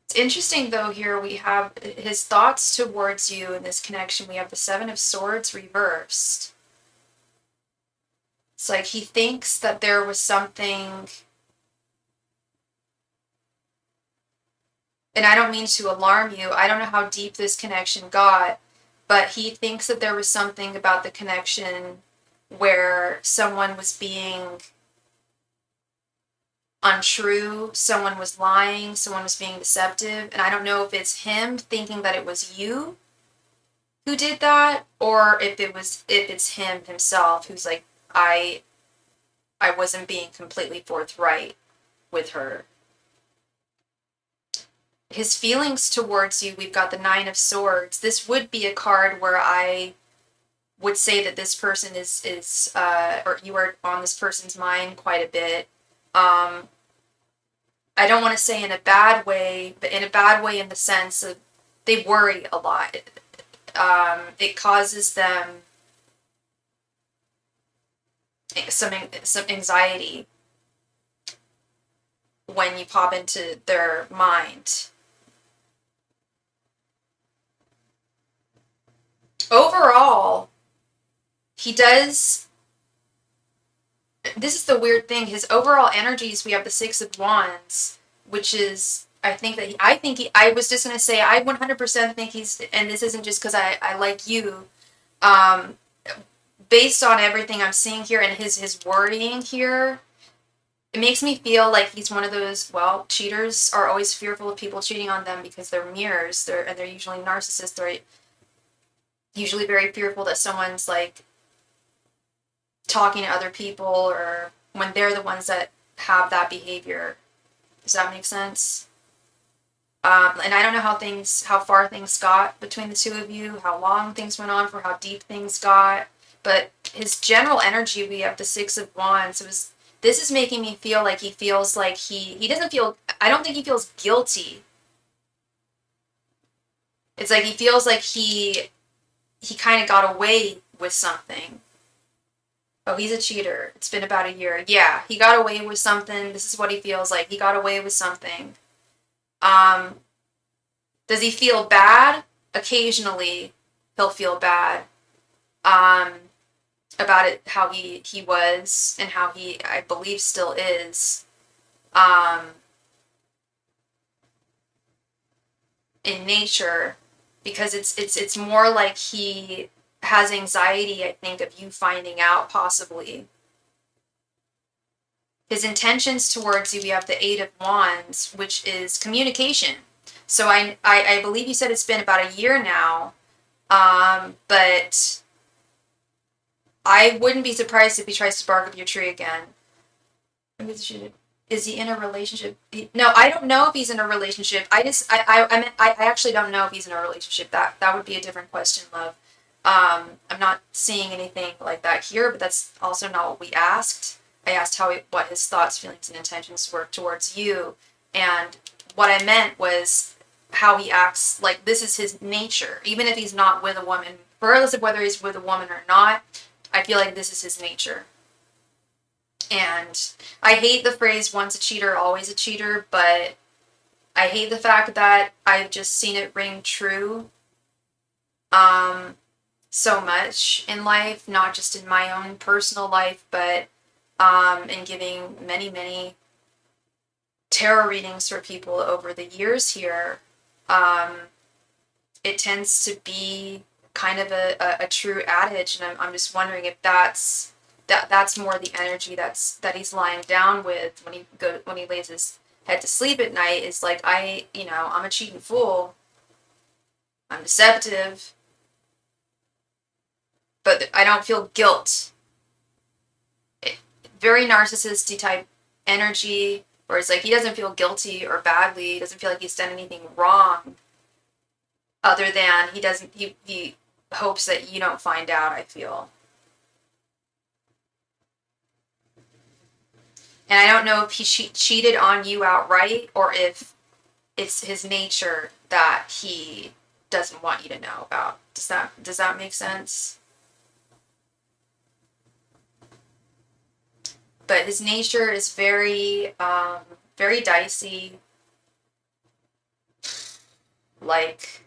It's interesting though, here we have his thoughts towards you in this connection. We have the 7 of Swords reversed. It's like he thinks that there was something, and I don't mean to alarm you, I don't know how deep this connection got, but he thinks that there was something about the connection where someone was being untrue, someone was lying, someone was being deceptive, and I don't know if it's him thinking that it was you who did that, or if it's him himself who's like, I wasn't being completely forthright with her. His feelings towards you, we've got the 9 of Swords. This would be a card where I would say that this person is or you are on this person's mind quite a bit. I don't want to say in a bad way, but in a bad way in the sense of they worry a lot. It causes them some anxiety when you pop into their mind. Overall, he does, this is the weird thing, his overall energies, we have the 6 of Wands, which is, I was just going to say, I 100% think he's, and this isn't just because I like you, based on everything I'm seeing here and his worrying here, it makes me feel like he's one of those, well, cheaters are always fearful of people cheating on them because they're mirrors, they're usually narcissists, they're usually very fearful that someone's like talking to other people, or when they're the ones that have that behavior. Does that make sense? And I don't know how far things got between the two of you, how long things went on for, how deep things got, but his general energy, we have the 6 of Wands. This is making me feel like he feels like he doesn't feel, I don't think he feels guilty. It's like he feels like he kind of got away with something. Oh, he's a cheater. It's been about a year. Yeah, he got away with something. This is what he feels like. He got away with something. Does he feel bad? Occasionally, he'll feel bad about it, how he was, and how he, I believe, still is. In nature, because it's more like he has anxiety, I think, of you finding out, possibly. His intentions towards you, we have the 8 of Wands, which is communication. So I believe you said it's been about a year now, but I wouldn't be surprised if he tries to bark up your tree again. Is he in a relationship? No, I don't know if he's in a relationship. I actually don't know if he's in a relationship. That would be a different question, love. I'm not seeing anything like that here, but that's also not what we asked. I asked what his thoughts, feelings, and intentions were towards you, and what I meant was how he acts. Like, this is his nature, even if he's not with a woman, regardless of whether he's with a woman or not. I feel like this is his nature. And I hate the phrase once a cheater, always a cheater, but I hate the fact that I've just seen it ring true so much in life, not just in my own personal life, but in giving many, many tarot readings for people over the years here. It tends to be kind of a true adage, and I'm just wondering if that's more the energy that he's lying down with when he lays his head to sleep at night, is like, I'm a cheating fool, I'm deceptive, but I don't feel guilt. Very narcissistic type energy, where it's like he doesn't feel guilty or badly, he doesn't feel like he's done anything wrong, other than he hopes that you don't find out, I feel. And I don't know if he cheated on you outright, or if it's his nature that he doesn't want you to know about. Does that make sense? But his nature is very, very dicey. Like,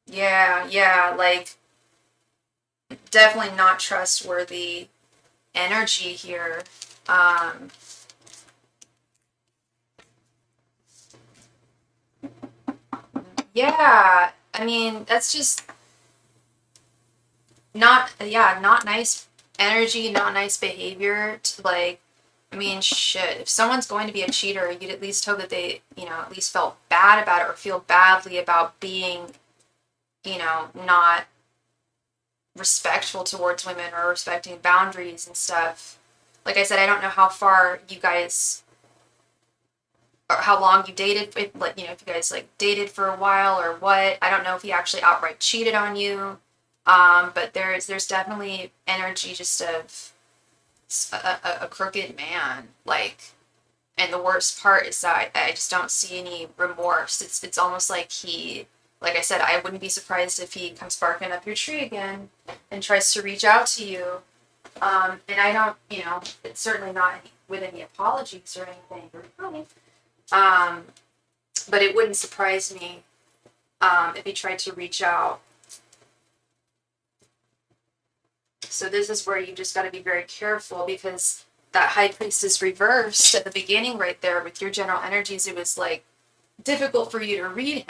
yeah, like, definitely not trustworthy energy here. Yeah, I mean, that's just not nice energy, not nice behavior to, like, I mean, shit, if someone's going to be a cheater, you'd at least hope that they, at least felt bad about it, or feel badly about being, not respectful towards women, or respecting boundaries and stuff. Like I said, I don't know how far you guys, or how long you dated, if you guys, like, dated for a while or what. I don't know if he actually outright cheated on you. But there's definitely energy just of a crooked man, like, and the worst part is that I just don't see any remorse. It's almost like like I said, I wouldn't be surprised if he comes barking up your tree again and tries to reach out to you. And I don't, it's certainly not with any apologies or anything. But it wouldn't surprise me if he tried to reach out. So this is where you just got to be very careful, because that High Priestess reversed at the beginning right there with your general energies. It was like difficult for you to read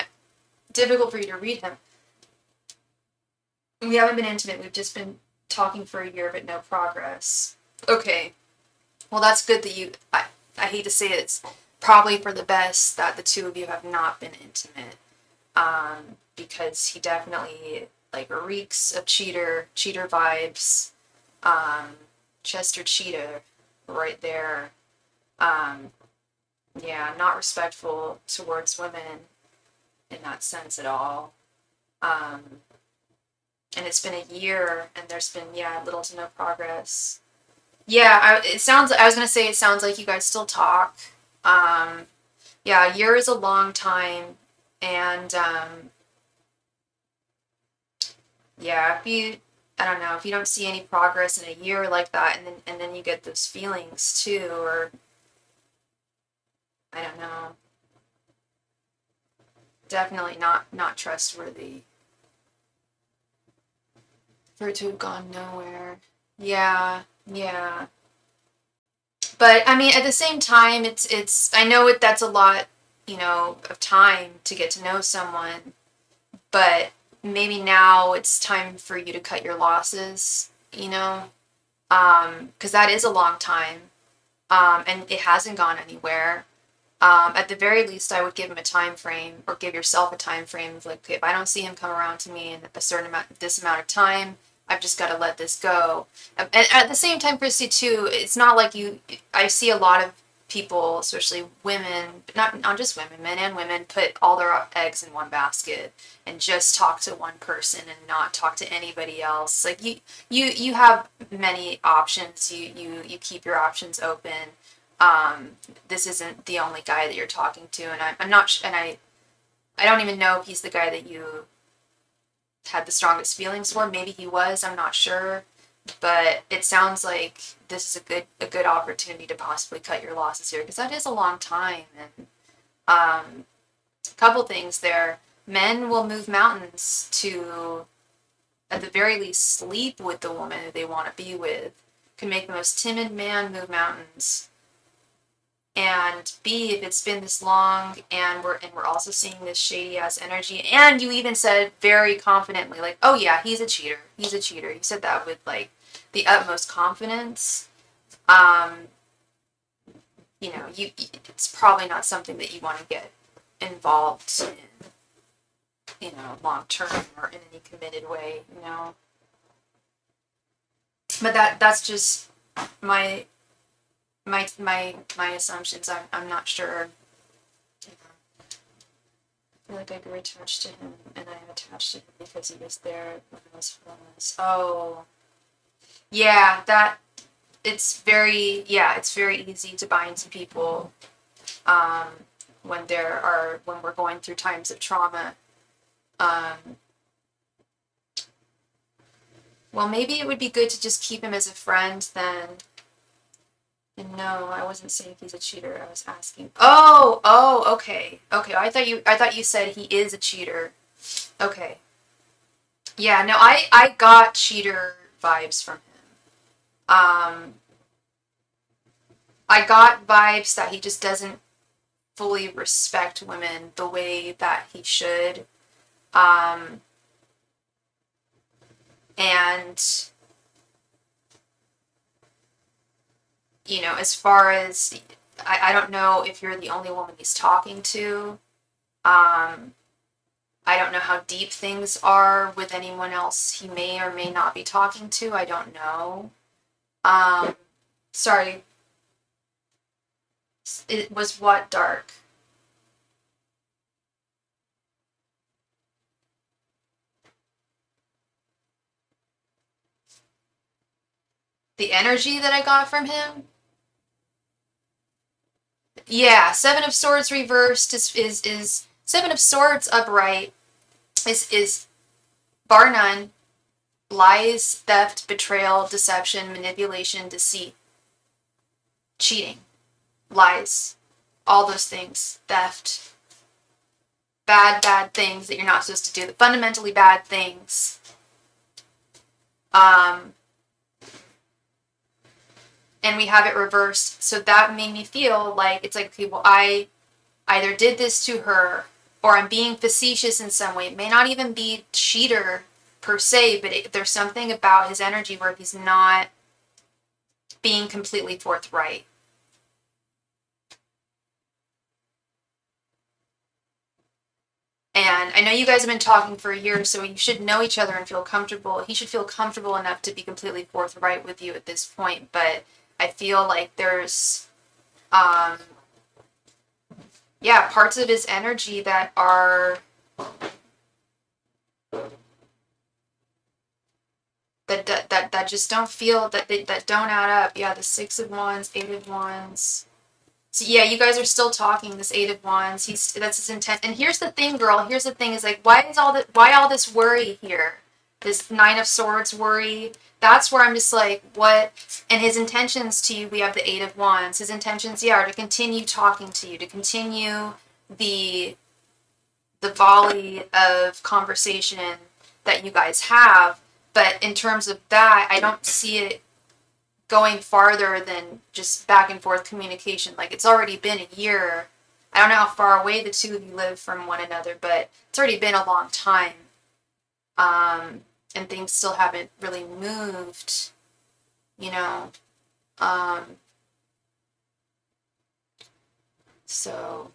him. We haven't been intimate. We've just been talking for a year, but no progress. Okay. Well, that's good that I hate to say it, it's probably for the best that the two of you have not been intimate. Because he definitely, like, reeks of cheater vibes. Chester Cheetah right there. Yeah, not respectful towards women in that sense at all. And it's been a year, and there's been, little to no progress. Yeah, I was gonna say, it sounds like you guys still talk. Yeah, a year is a long time, and, yeah, I don't know, if you don't see any progress in a year like that, and then you get those feelings too, or, I don't know, definitely not trustworthy for it to have gone nowhere. Yeah. But I mean, at the same time, I know that's a lot, of time to get to know someone, but maybe now it's time for you to cut your losses, because that is a long time, and it hasn't gone anywhere. At the very least, I would give him a time frame, or give yourself a time frame of, like, okay, if I don't see him come around to me in this amount of time, I've just got to let this go. And at the same time, Christy, too, it's not like I see a lot of people, especially women, but not just women, men and women, put all their eggs in one basket and just talk to one person and not talk to anybody else. Like you have many options. You keep your options open. This isn't the only guy that you're talking to, and I'm not, and I don't even know if he's the guy that you had the strongest feelings for. Maybe he was, I'm not sure. But it sounds like this is a good opportunity to possibly cut your losses here, because that is a long time. And a couple things there. Men will move mountains to, at the very least, sleep with the woman that they want to be with. Can make the most timid man move mountains. And B, if it's been this long, and we're also seeing this shady ass energy, and you even said very confidently, like, oh yeah, he's a cheater. He's a cheater. You said that with like the utmost confidence. You know, it's probably not something that you want to get involved in, you know, long term or in any committed way, you know. But that's just my assumptions. I'm not sure. I feel like I grew attached to him, and I'm attached to him because he was there when I was homeless. Oh, yeah, it's very easy to buy into people when we're going through times of trauma. Well, maybe it would be good to just keep him as a friend then. And no, I wasn't saying he's a cheater. I was asking. Oh, okay. I thought you said he is a cheater. Okay. Yeah, no, I got cheater vibes from him. I got vibes that he just doesn't fully respect women the way that he should. And you know, as far as, I don't know if you're the only woman he's talking to. I don't know how deep things are with anyone else he may or may not be talking to. I don't know. Sorry. It was what dark? The energy that I got from him? Yeah, Seven of Swords reversed is Seven of Swords upright is bar none lies, theft, betrayal, deception, manipulation, deceit, cheating, lies, all those things, theft, bad things that you're not supposed to do, the fundamentally bad things. And we have it reversed. So that made me feel like, it's like, okay, well, I either did this to her, or I'm being facetious in some way. It may not even be cheater per se, but there's something about his energy where he's not being completely forthright. And I know you guys have been talking for a year, so you should know each other and feel comfortable. He should feel comfortable enough to be completely forthright with you at this point, but I feel like there's, parts of his energy that are, that just don't feel, that don't add up. Yeah, the Six of Wands, Eight of Wands. So yeah, you guys are still talking. This Eight of Wands, that's his intent. And here's the thing, girl. Here's the thing: is like, why all this worry here? This Nine of Swords worry. That's where I'm just like, what? And his intentions to you, we have the Eight of Wands. His intentions, are to continue talking to you, to continue the volley of conversation that you guys have. But in terms of that, I don't see it going farther than just back and forth communication. Like, it's already been a year. I don't know how far away the two of you live from one another, but it's already been a long time. And things still haven't really moved, you know. So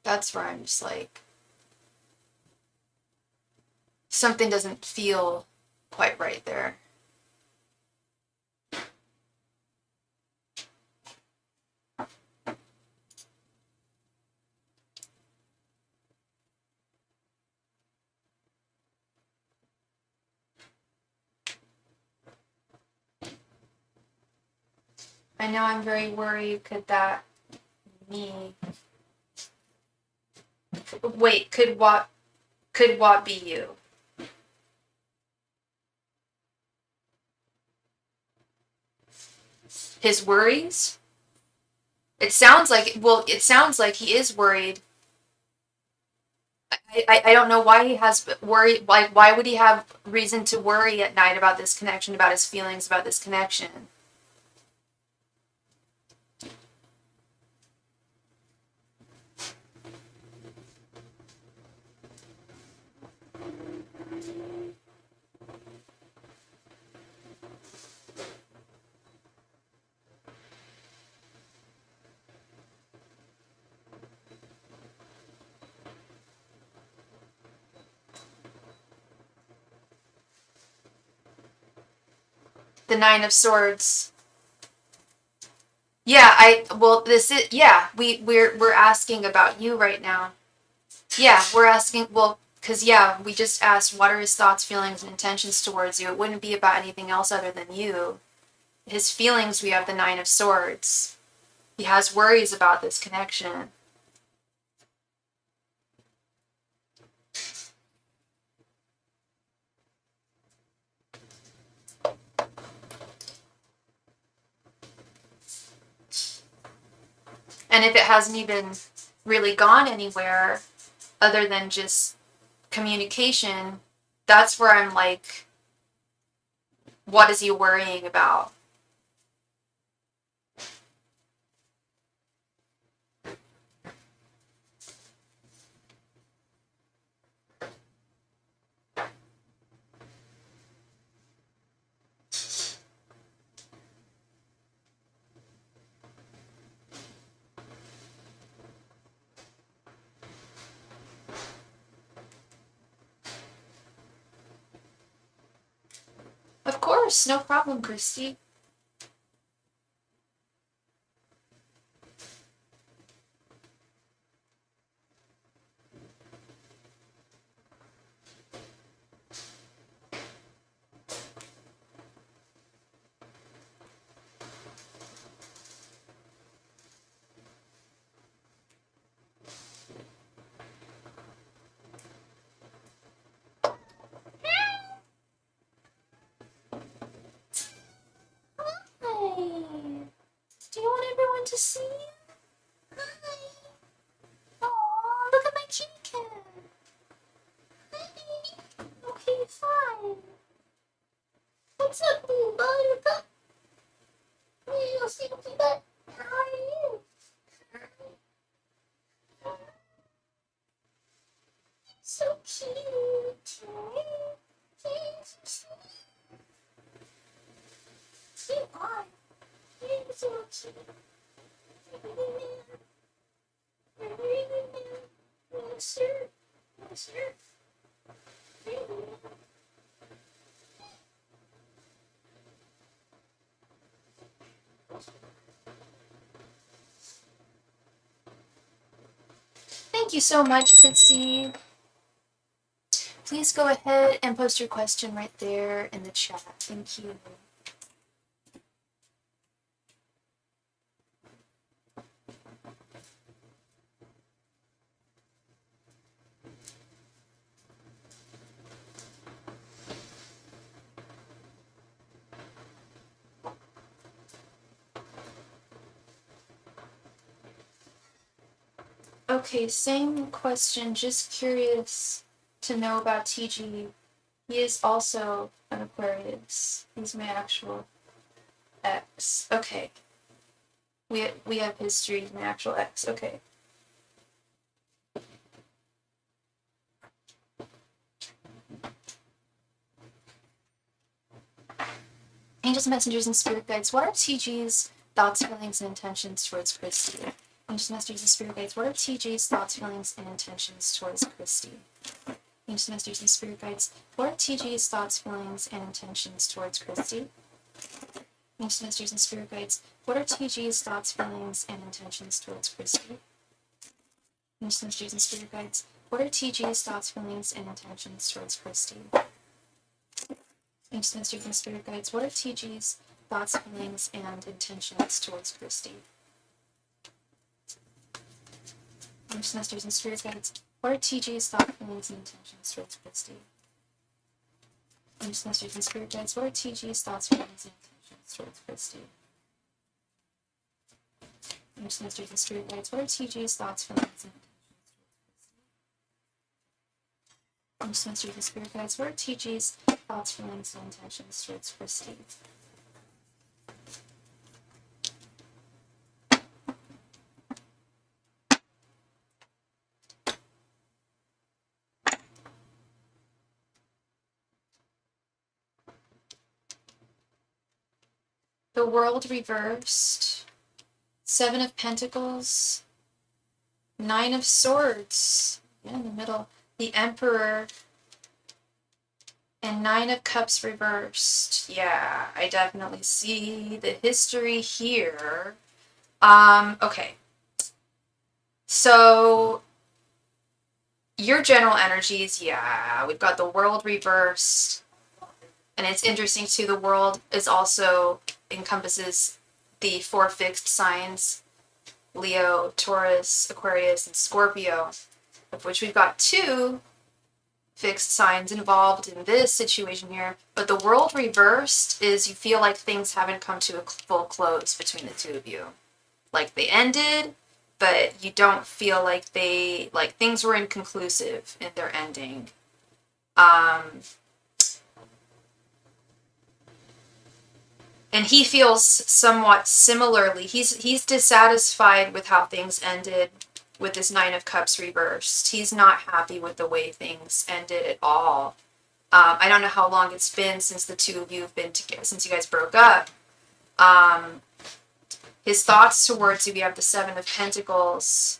that's where I'm just like, something doesn't feel quite right there. I know I'm very worried. Could that me? Wait, could what be you? His worries? It sounds like, well, it sounds like he is worried. I don't know why he has worry. Like, why would he have reason to worry at night about this connection, about his feelings about this connection? The Nine of Swords. Yeah, this is, yeah, we're asking about you right now. Yeah, we're asking, well, because, yeah, we just asked what are his thoughts, feelings, and intentions towards you. It wouldn't be about anything else other than you. His feelings, we have the Nine of Swords. He has worries about this connection. And if it hasn't even really gone anywhere other than just communication, that's where I'm like, what is he worrying about? Of course, no problem, Christy. Do you want everyone to see you? Hi. Oh, look at my kitty cat. Hi. Okay, fine. What's up, little buttercup? Hey, you'll see that. How are you? So cute. So cute. You're so cute. Yes, sir. Yes, sir. Thank you so much, Fritzy. Please go ahead and post your question right there in the chat. Thank you. Okay, same question. Just curious to know about TG. He is also an Aquarius. He's my actual ex. Okay. We have history. He's my actual ex. Okay. Angels, messengers, and spirit guides. What are TG's thoughts, feelings, and intentions towards Christy? Angels, messengers, and spirit guides. What are TG's thoughts, feelings, and intentions towards Christy? Angels, Masters, and Spirit Guides, what are TG's thoughts, feelings, and intentions towards Christy? Angels, Masters, and Spirit Guides, what are TG's thoughts, feelings, and intentions towards Christy? Angels, Masters, and Spirit Guides, what are TG's thoughts, feelings, and intentions towards Christy? Angels, Masters, and Spirit Guides, what are TG's thoughts, feelings, and intentions towards Christy? Angels, Masters, and Spirit Guides, what are TG's thoughts, feelings, and intentions towards Christy? Angels, Masters, and Spirit Guides, what are TG's thoughts, feelings, and intentions towards Christy? Angels, Masters, and Spirit Guides, what are TG's thoughts, feelings, and intentions towards Christy? Angels, Masters, and Spirit Guides, what are TG's thoughts, feelings, and intentions towards Christy? The World reversed, 7 of Pentacles, 9 of Swords, in the middle, the Emperor, and 9 of Cups reversed. Yeah, I definitely see the history here. Okay. So, your general energies, yeah, we've got the World reversed. And it's interesting too, the World is also encompasses the 4 fixed signs, Leo, Taurus, Aquarius, and Scorpio, of which we've got 2 fixed signs involved in this situation here. But the World reversed is you feel like things haven't come to a full close between the 2 of you. Like they ended, but you don't feel like things were inconclusive in their ending. And he feels somewhat similarly. He's dissatisfied with how things ended with this 9 of Cups reversed. He's not happy with the way things ended at all. I don't know how long it's been since the 2 of you have been together, since you guys broke up. His thoughts towards you, we have the 7 of Pentacles.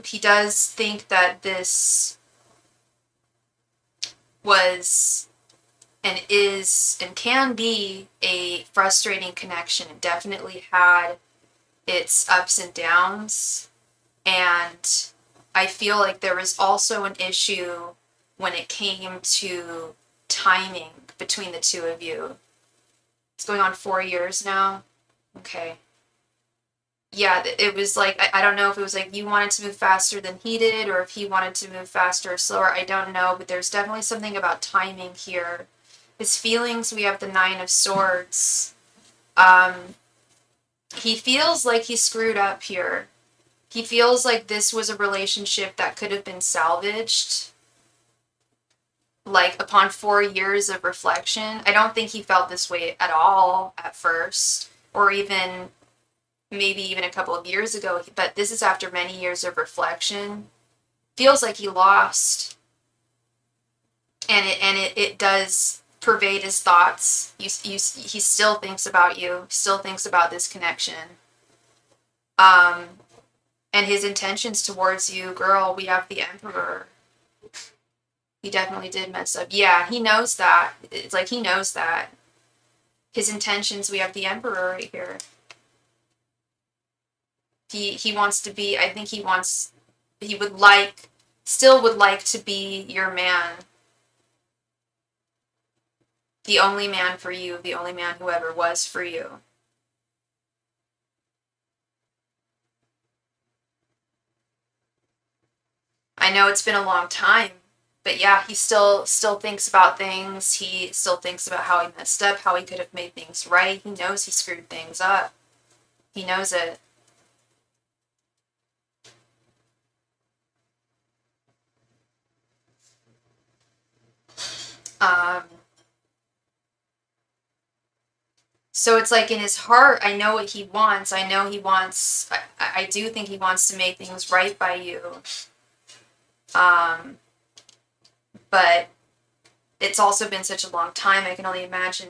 He does think that this was and is and can be a frustrating connection. It definitely had its ups and downs. And I feel like there was also an issue when it came to timing between the 2 of you. It's going on 4 years now. Okay. Yeah, it was like, I don't know if it was like you wanted to move faster than he did, or if he wanted to move faster or slower. I don't know, but there's definitely something about timing here. His feelings, we have the 9 of Swords. He feels like he screwed up here. He feels like this was a relationship that could have been salvaged, like upon 4 years of reflection. I don't think he felt this way at all at first, or even maybe even a couple of years ago, but this is after many years of reflection. Feels like he lost. And it does pervade his thoughts. He still thinks about you, still thinks about this connection. And his intentions towards you, girl, we have the Emperor. He definitely did mess up. Yeah, he knows that. It's like he knows that. His intentions, we have the Emperor right here. He wants to be, I think he would like, still would like to be your man. The only man for you, the only man who ever was for you. I know it's been a long time, but yeah, he still thinks about things. He still thinks about how he messed up, how he could have made things right. He knows he screwed things up. He knows it. So it's like in his heart, I know what he wants. I know he wants, I do think he wants to make things right by you. But it's also been such a long time. I can only imagine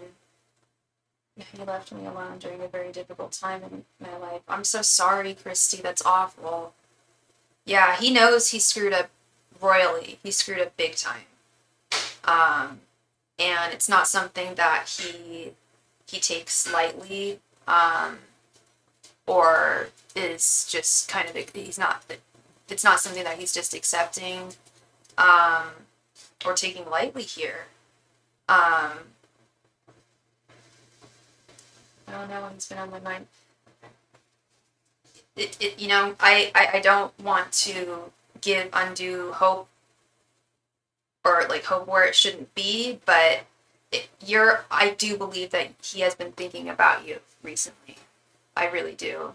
he left me alone during a very difficult time in my life. I'm so sorry, Christy. That's awful. Yeah, he knows he screwed up royally. He screwed up big time. And it's not something that he takes lightly, or is just kind of, it's not something that he's just accepting, or taking lightly here. I don't know, he's been on my mind. I don't want to give undue hope, or like hope where it shouldn't be, but I do believe that he has been thinking about you recently. I really do.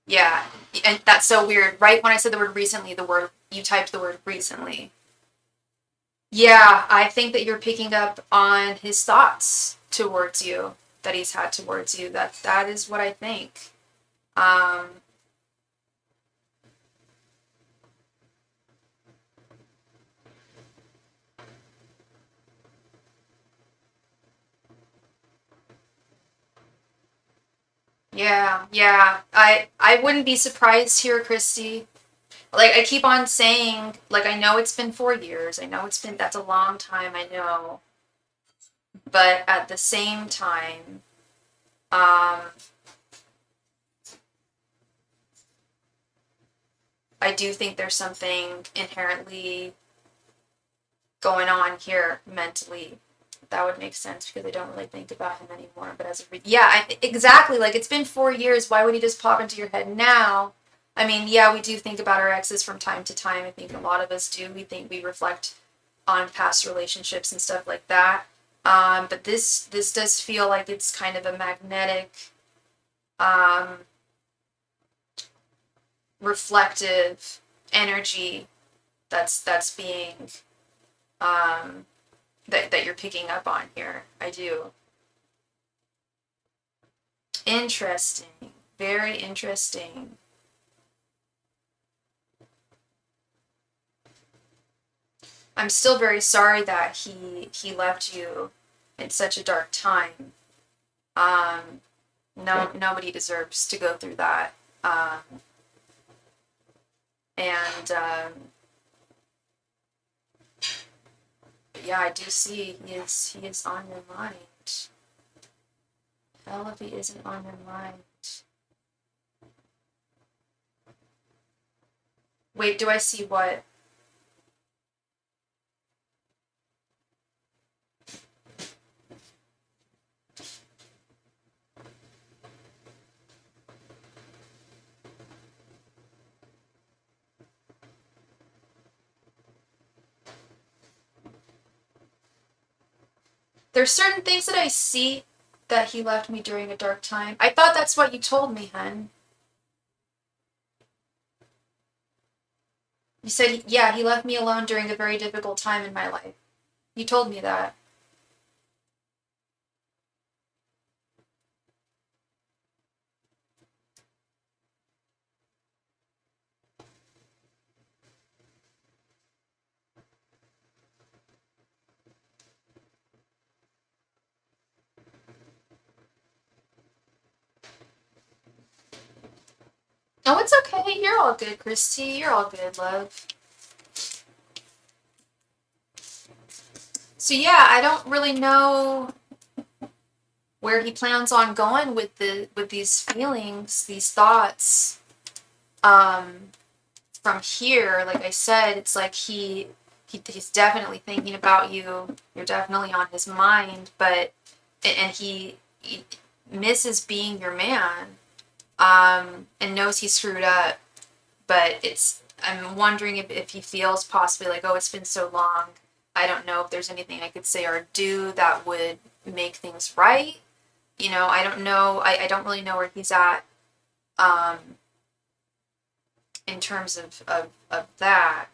Yeah, and that's so weird. Right when I said the word recently, you typed the word recently. Yeah, I think that you're picking up on his thoughts towards you, that he's had towards you. That is what I think. Um, yeah. I wouldn't be surprised here, Christy. Like, I keep on saying, like, I know it's been 4 years. I know that's a long time, I know. But at the same time, I do think there's something inherently going on here mentally. That would make sense because I don't really think about him anymore. But exactly. Like, it's been 4 years. Why would he just pop into your head now? I mean, yeah, we do think about our exes from time to time. I think a lot of us do. We reflect on past relationships and stuff like that. But this does feel like it's kind of a magnetic, reflective energy that's being, that you're picking up on here. I do. Interesting. Very interesting. I'm still very sorry that he left you in such a dark time. Nobody deserves to go through that. And yeah, I do see he is on your mind. Hell if he isn't on your mind. Wait, do I see what? There's certain things that I see that he left me during a dark time. I thought that's what you told me, hun. You said, yeah, he left me alone during a very difficult time in my life. You told me that. Oh, it's okay. You're all good, Christy. You're all good, love. So yeah, I don't really know where he plans on going with these feelings, these thoughts. From here, like I said, it's like he's definitely thinking about you. You're definitely on his mind, and he misses being your man, and knows he screwed up. But I'm wondering if he feels possibly like, oh, it's been so long. I don't know if there's anything I could say or do that would make things right. I don't know. I don't really know where he's at, in terms of that.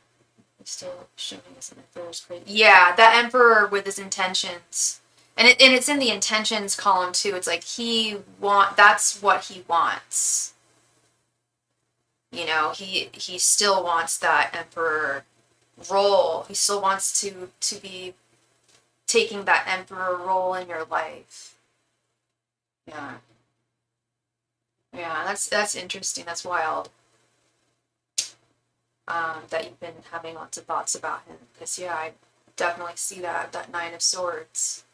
He's still showing us an emperor's crazy. Yeah, that emperor with his intentions. And it's in the intentions column too. It's like that's what he wants. He still wants that emperor role. He still wants to be taking that emperor role in your life. Yeah. Yeah, that's interesting. That's wild. that you've been having lots of thoughts about him. Because, yeah, I definitely see that Nine of Swords.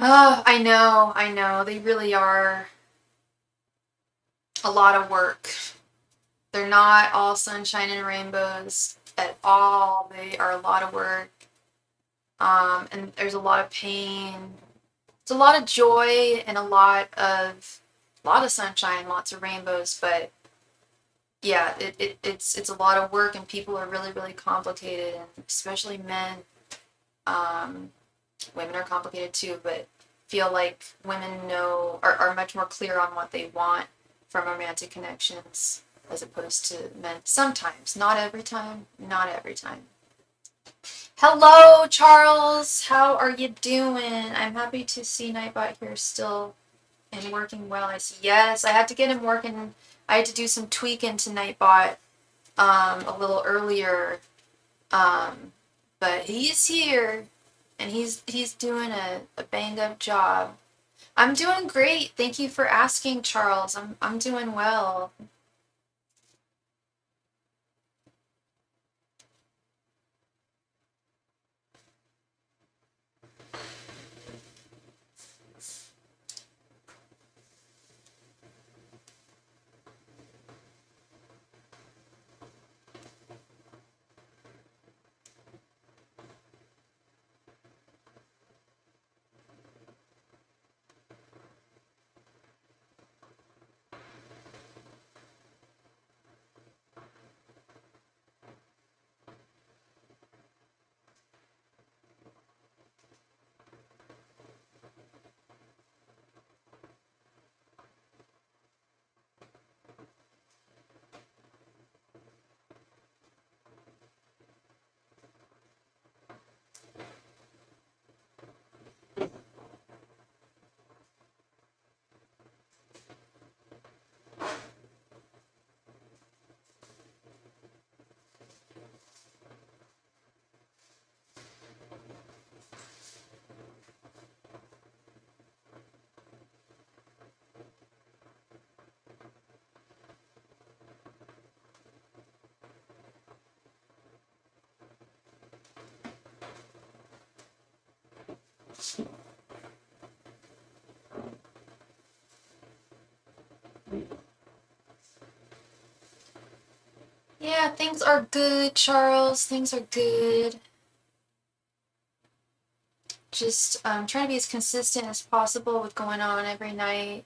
Oh, I know. They really are a lot of work. They're not all sunshine and rainbows at all. They are a lot of work. And there's a lot of pain. It's a lot of joy and a lot of sunshine, lots of rainbows, but yeah, it's a lot of work, and people are really, really complicated, and especially men. Um, Women are complicated too, but feel like women are much more clear on what they want from romantic connections as opposed to men. Sometimes, not every time, not every time. Hello, Charles. How are you doing? I'm happy to see Nightbot here still and working well. I see. Yes, I had to get him working. I had to do some tweaking to Nightbot a little earlier, but he's here and he's doing a bang up job. I'm doing great. Thank you for asking, Charles. I'm doing well. Yeah, things are good, Charles. Things are good. Just trying to be as consistent as possible with going on every night.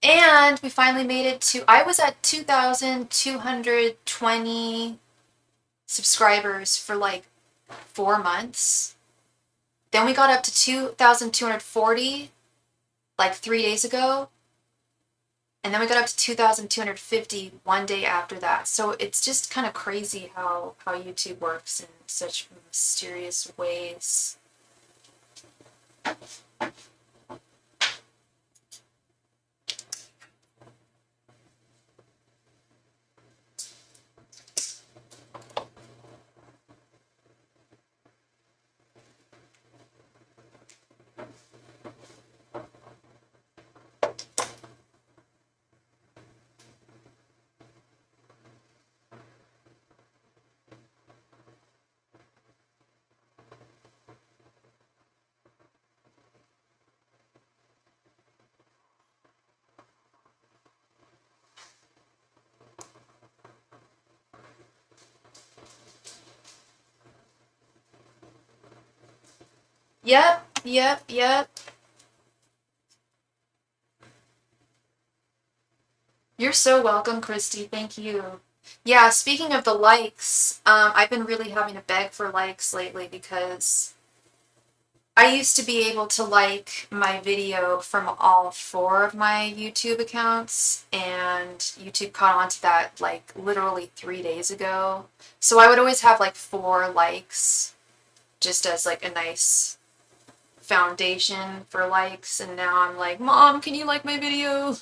And we finally made it to, I was at 2,220 subscribers for like 4 months. Then we got up to 2,240 like 3 days ago. And then we got up to 2,250 one day after that. So it's just kind of crazy how YouTube works in such mysterious ways. Yep. You're so welcome, Christy. Thank you. Yeah, speaking of the likes, I've been really having to beg for likes lately because I used to be able to like my video from all 4 of my YouTube accounts, and YouTube caught on to that like literally 3 days ago. So I would always have like 4 likes just as like a nice foundation for likes, and now I'm like, Mom, can you like my video?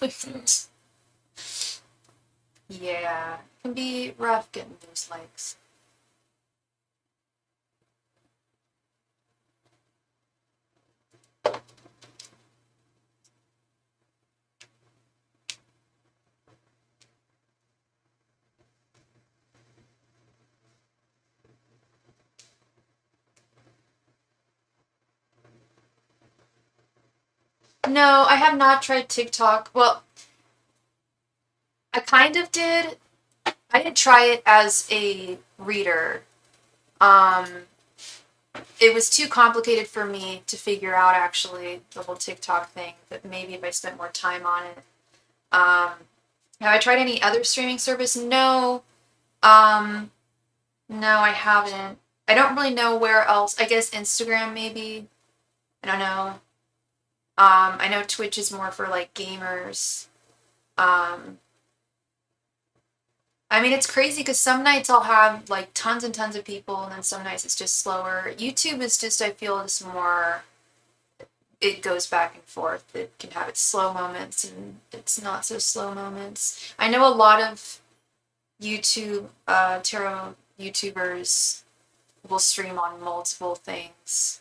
Yeah, it can be rough getting those likes. No, I have not tried TikTok. Well, I kind of did. I did try it as a reader. Um, it was too complicated for me to figure out, actually, the whole TikTok thing, but maybe if I spent more time on it. Um, have I tried any other streaming service? No. Um, no, I haven't. I don't really know where else. I guess Instagram, maybe. I don't know. I know Twitch is more for like gamers. Um, I mean, it's crazy because some nights I'll have like tons and tons of people, and then some nights it's just slower. YouTube is just, I feel, just more, it goes back and forth. It can have its slow moments and it's not so slow moments. I know a lot of YouTube, tarot YouTubers will stream on multiple things.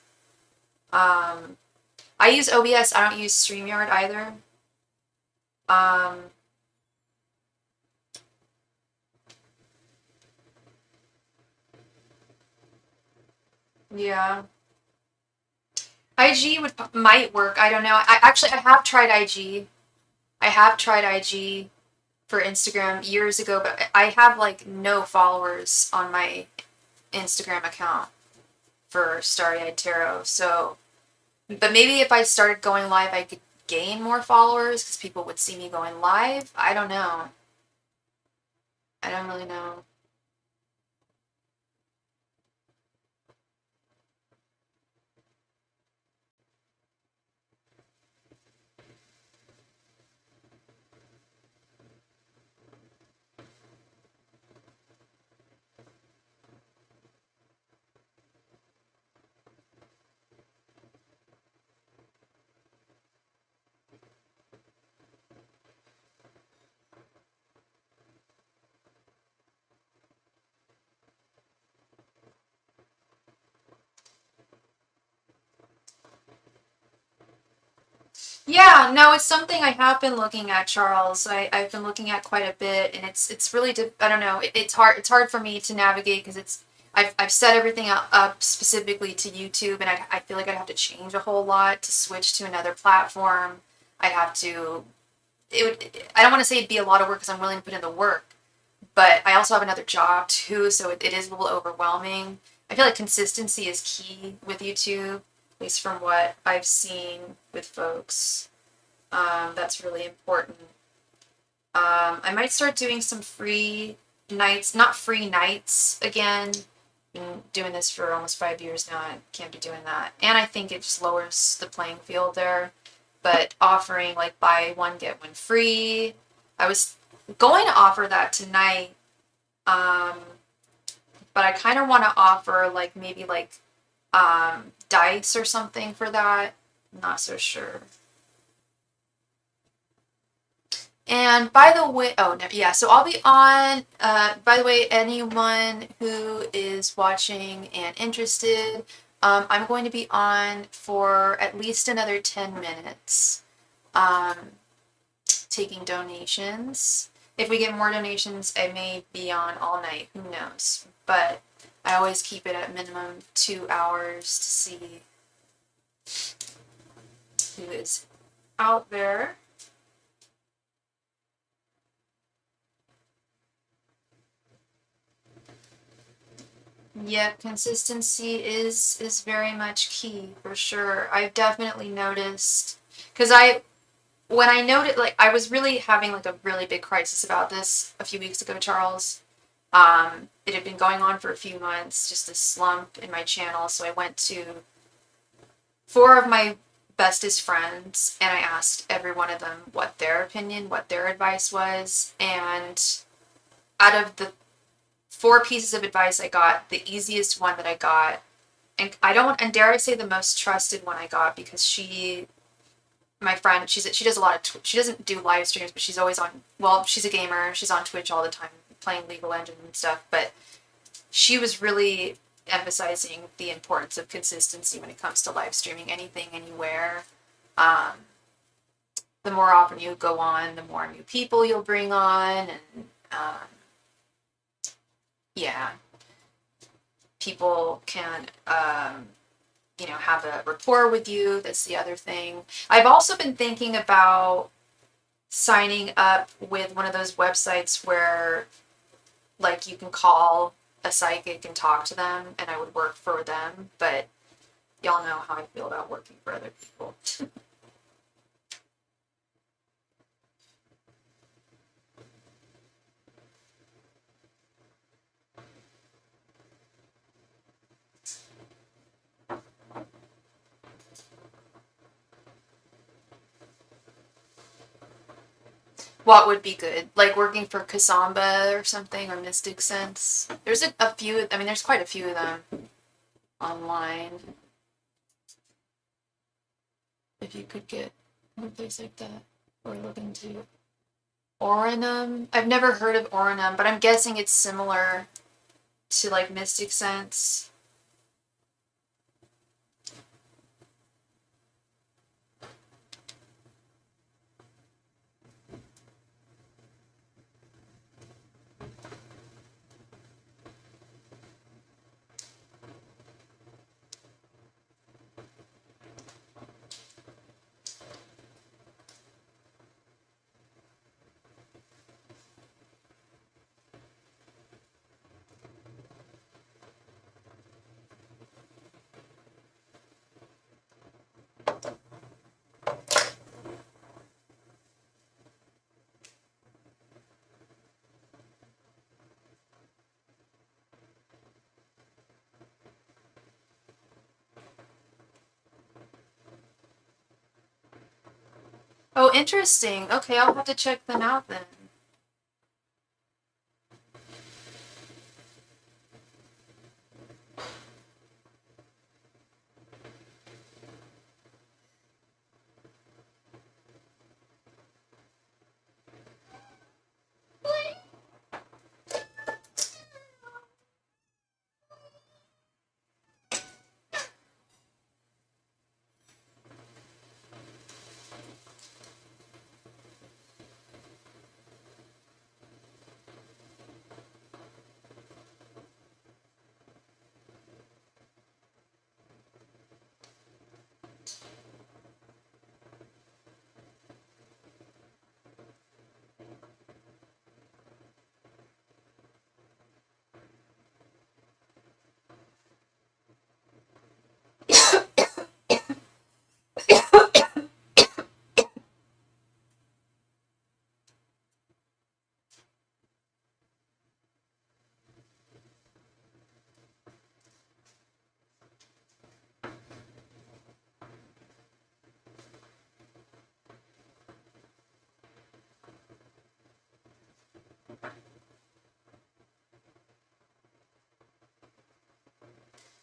I use OBS, I don't use StreamYard either. Um, yeah. IG might work. I don't know. I have tried IG. I have tried IG for Instagram years ago, but I have like no followers on my Instagram account for Starry-Eyed Tarot. So, but maybe if I started going live, I could gain more followers because people would see me going live. I don't know. I don't really know. Yeah, no, it's something I have been looking at, Charles. I've been looking at quite a bit, and it's really, I don't know, it's hard for me to navigate because I've set everything up specifically to YouTube, and I feel like I'd have to change a whole lot to switch to another platform. I'd have to, I don't want to say it'd be a lot of work because I'm willing to put in the work, but I also have another job too, so it is a little overwhelming. I feel like consistency is key with YouTube, at least from what I've seen with folks. That's really important. I might start doing some free nights, not free nights again. Been doing this for almost 5 years now. I can't be doing that. And I think it just lowers the playing field there. But offering like buy one, get one free. I was going to offer that tonight, um, but I kind of want to offer like maybe like dice or something for that. I'm not so sure. And by the way, oh no, yeah, so I'll be on, by the way, anyone who is watching and interested, I'm going to be on for at least another 10 minutes, um, taking donations. If we get more donations, I may be on all night, who knows? But I always keep it at minimum 2 hours to see who is out there. Yep, consistency is very much key for sure. I've definitely noticed because when I noted like I was really having like a really big crisis about this a few weeks ago, Charles. It had been going on for a few months, just a slump in my channel, so I went to 4 of my bestest friends, and I asked every one of them what their opinion, what their advice was, and out of the 4 pieces of advice I got, the easiest one that I got, and dare I say the most trusted one I got, because my friend, she does a lot of, she doesn't do live streams, but she's always on, well, she's a gamer, she's on Twitch all the time, playing League of Legends and stuff, but she was really emphasizing the importance of consistency when it comes to live streaming anything, anywhere. The more often you go on, the more new people you'll bring on, and yeah, people can have a rapport with you. That's the other thing. I've also been thinking about signing up with one of those websites where, like, you can call a psychic and talk to them, and I would work for them, but y'all know how I feel about working for other people. What would be good? Like working for Kasamba or something, or Mystic Sense? There's a few, I mean, there's quite a few of them online. If you could get a place like that, or look into Oranum. I've never heard of Oranum, but I'm guessing it's similar to like Mystic Sense. Oh, interesting. Okay, I'll have to check them out then.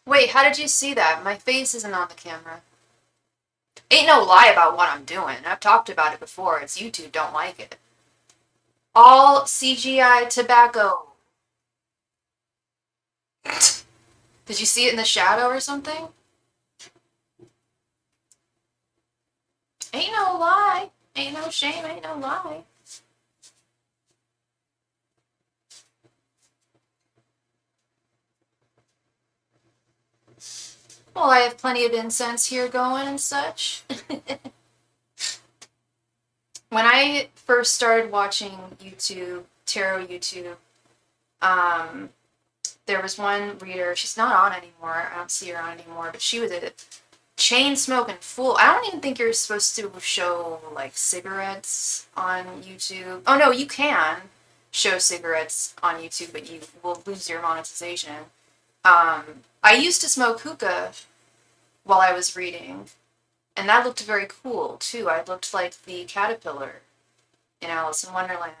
Wait, how did you see that? My face isn't on the camera. Ain't no lie about what I'm doing. I've talked about it before. It's YouTube don't like it. All CGI tobacco. Did you see it in the shadow or something? Ain't no lie. Ain't no shame. Ain't no lie. Well, I have plenty of incense here going and such. When I first started watching YouTube, tarot YouTube, there was one reader, she's not on anymore, I don't see her on anymore, but she was a chain smoking fool. I don't even think you're supposed to show like cigarettes on YouTube. Oh no, you can show cigarettes on YouTube, but you will lose your monetization. I used to smoke hookah while I was reading. And that looked very cool too. I looked like the caterpillar in Alice in Wonderland.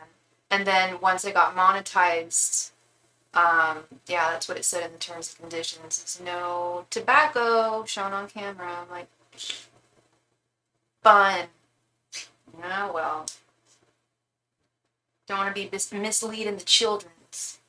And then once I got monetized, yeah, that's what it said in the terms and conditions. It's no tobacco shown on camera. I'm like, fun. Oh, well. Don't want to be misleading the children's.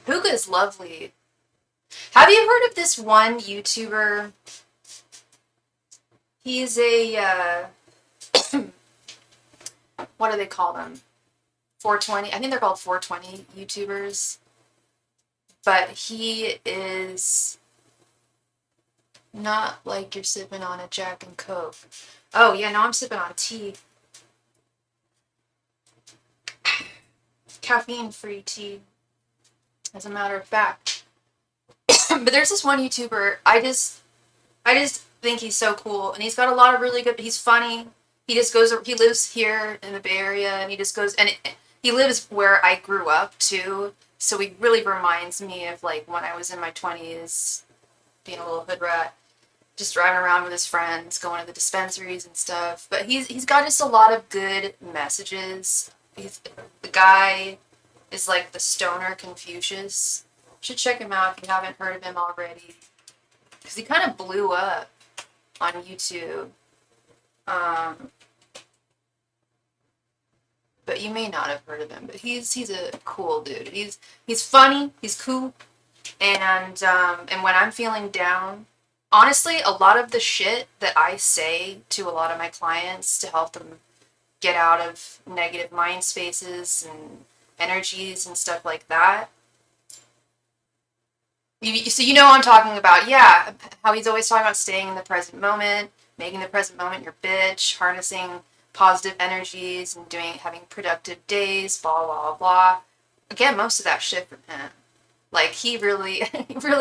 Hookah is lovely. Have you heard of this one YouTuber? He's a, what do they call them? 420? I think they're called 420 YouTubers. But he is not like you're sipping on a Jack and Coke. Oh, yeah, no, I'm sipping on tea. Caffeine-free tea, as a matter of fact. But there's this one YouTuber, I just think he's so cool, and he's got a lot of really good, he's funny. He lives here in the Bay Area, and he just goes, and he lives where I grew up, too, so he really reminds me of, like, when I was in my 20s, being a little hood rat, just driving around with his friends, going to the dispensaries and stuff. But he's got just a lot of good messages. The guy is like the stoner Confucius. You should check him out if you haven't heard of him already, because he kind of blew up on YouTube. But you may not have heard of him. But he's a cool dude. He's funny. He's cool. And when I'm feeling down, honestly, a lot of the shit that I say to a lot of my clients to help them get out of negative mind spaces and energies and stuff like that. So you know what I'm talking about. Yeah, how he's always talking about staying in the present moment, making the present moment your bitch, harnessing positive energies and having productive days, blah, blah, blah. Again, most of that shit from him. Like, he really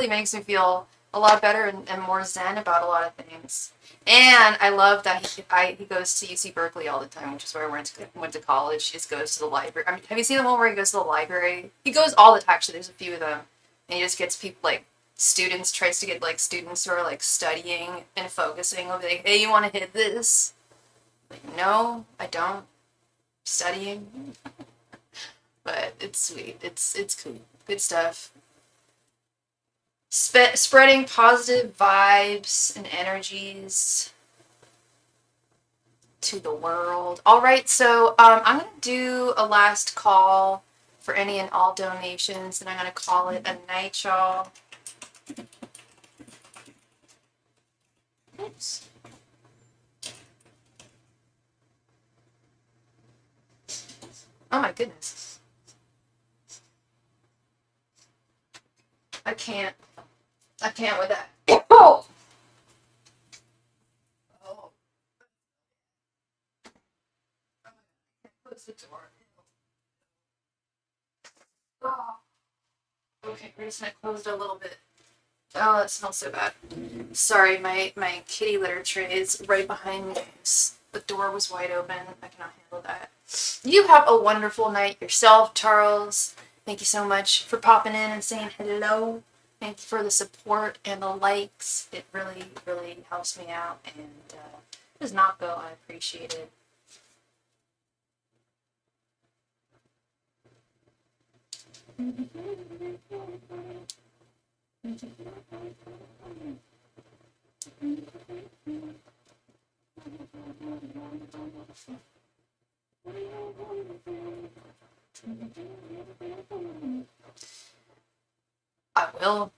makes me feel a lot better and more zen about a lot of things. And I love that he goes to UC Berkeley all the time, which is where I went to college. He just goes to the library. I mean, have you seen the one where he goes to the library? He goes all the time. Actually, there's a few of them. And he just gets people, like, tries to get, like, students who are, like, studying and focusing. Will be like, hey, you want to hit this? Like, no, I don't. Studying. But it's sweet. It's cool. Good stuff. Spreading positive vibes and energies to the world. All right, so I'm going to do a last call for any and all donations, and I'm going to call it a night, y'all. Oops. Oh my goodness. I can't with that. Oh! Oh. Close the door. Oh. Okay, we're just gonna close it a little bit. Oh, that smells so bad. Sorry, my kitty litter tray is right behind me. The door was wide open. I cannot handle that. You have a wonderful night yourself, Charles. Thank you so much for popping in and saying hello. Thank you for the support and the likes. It really, really helps me out. And it does not go unappreciated.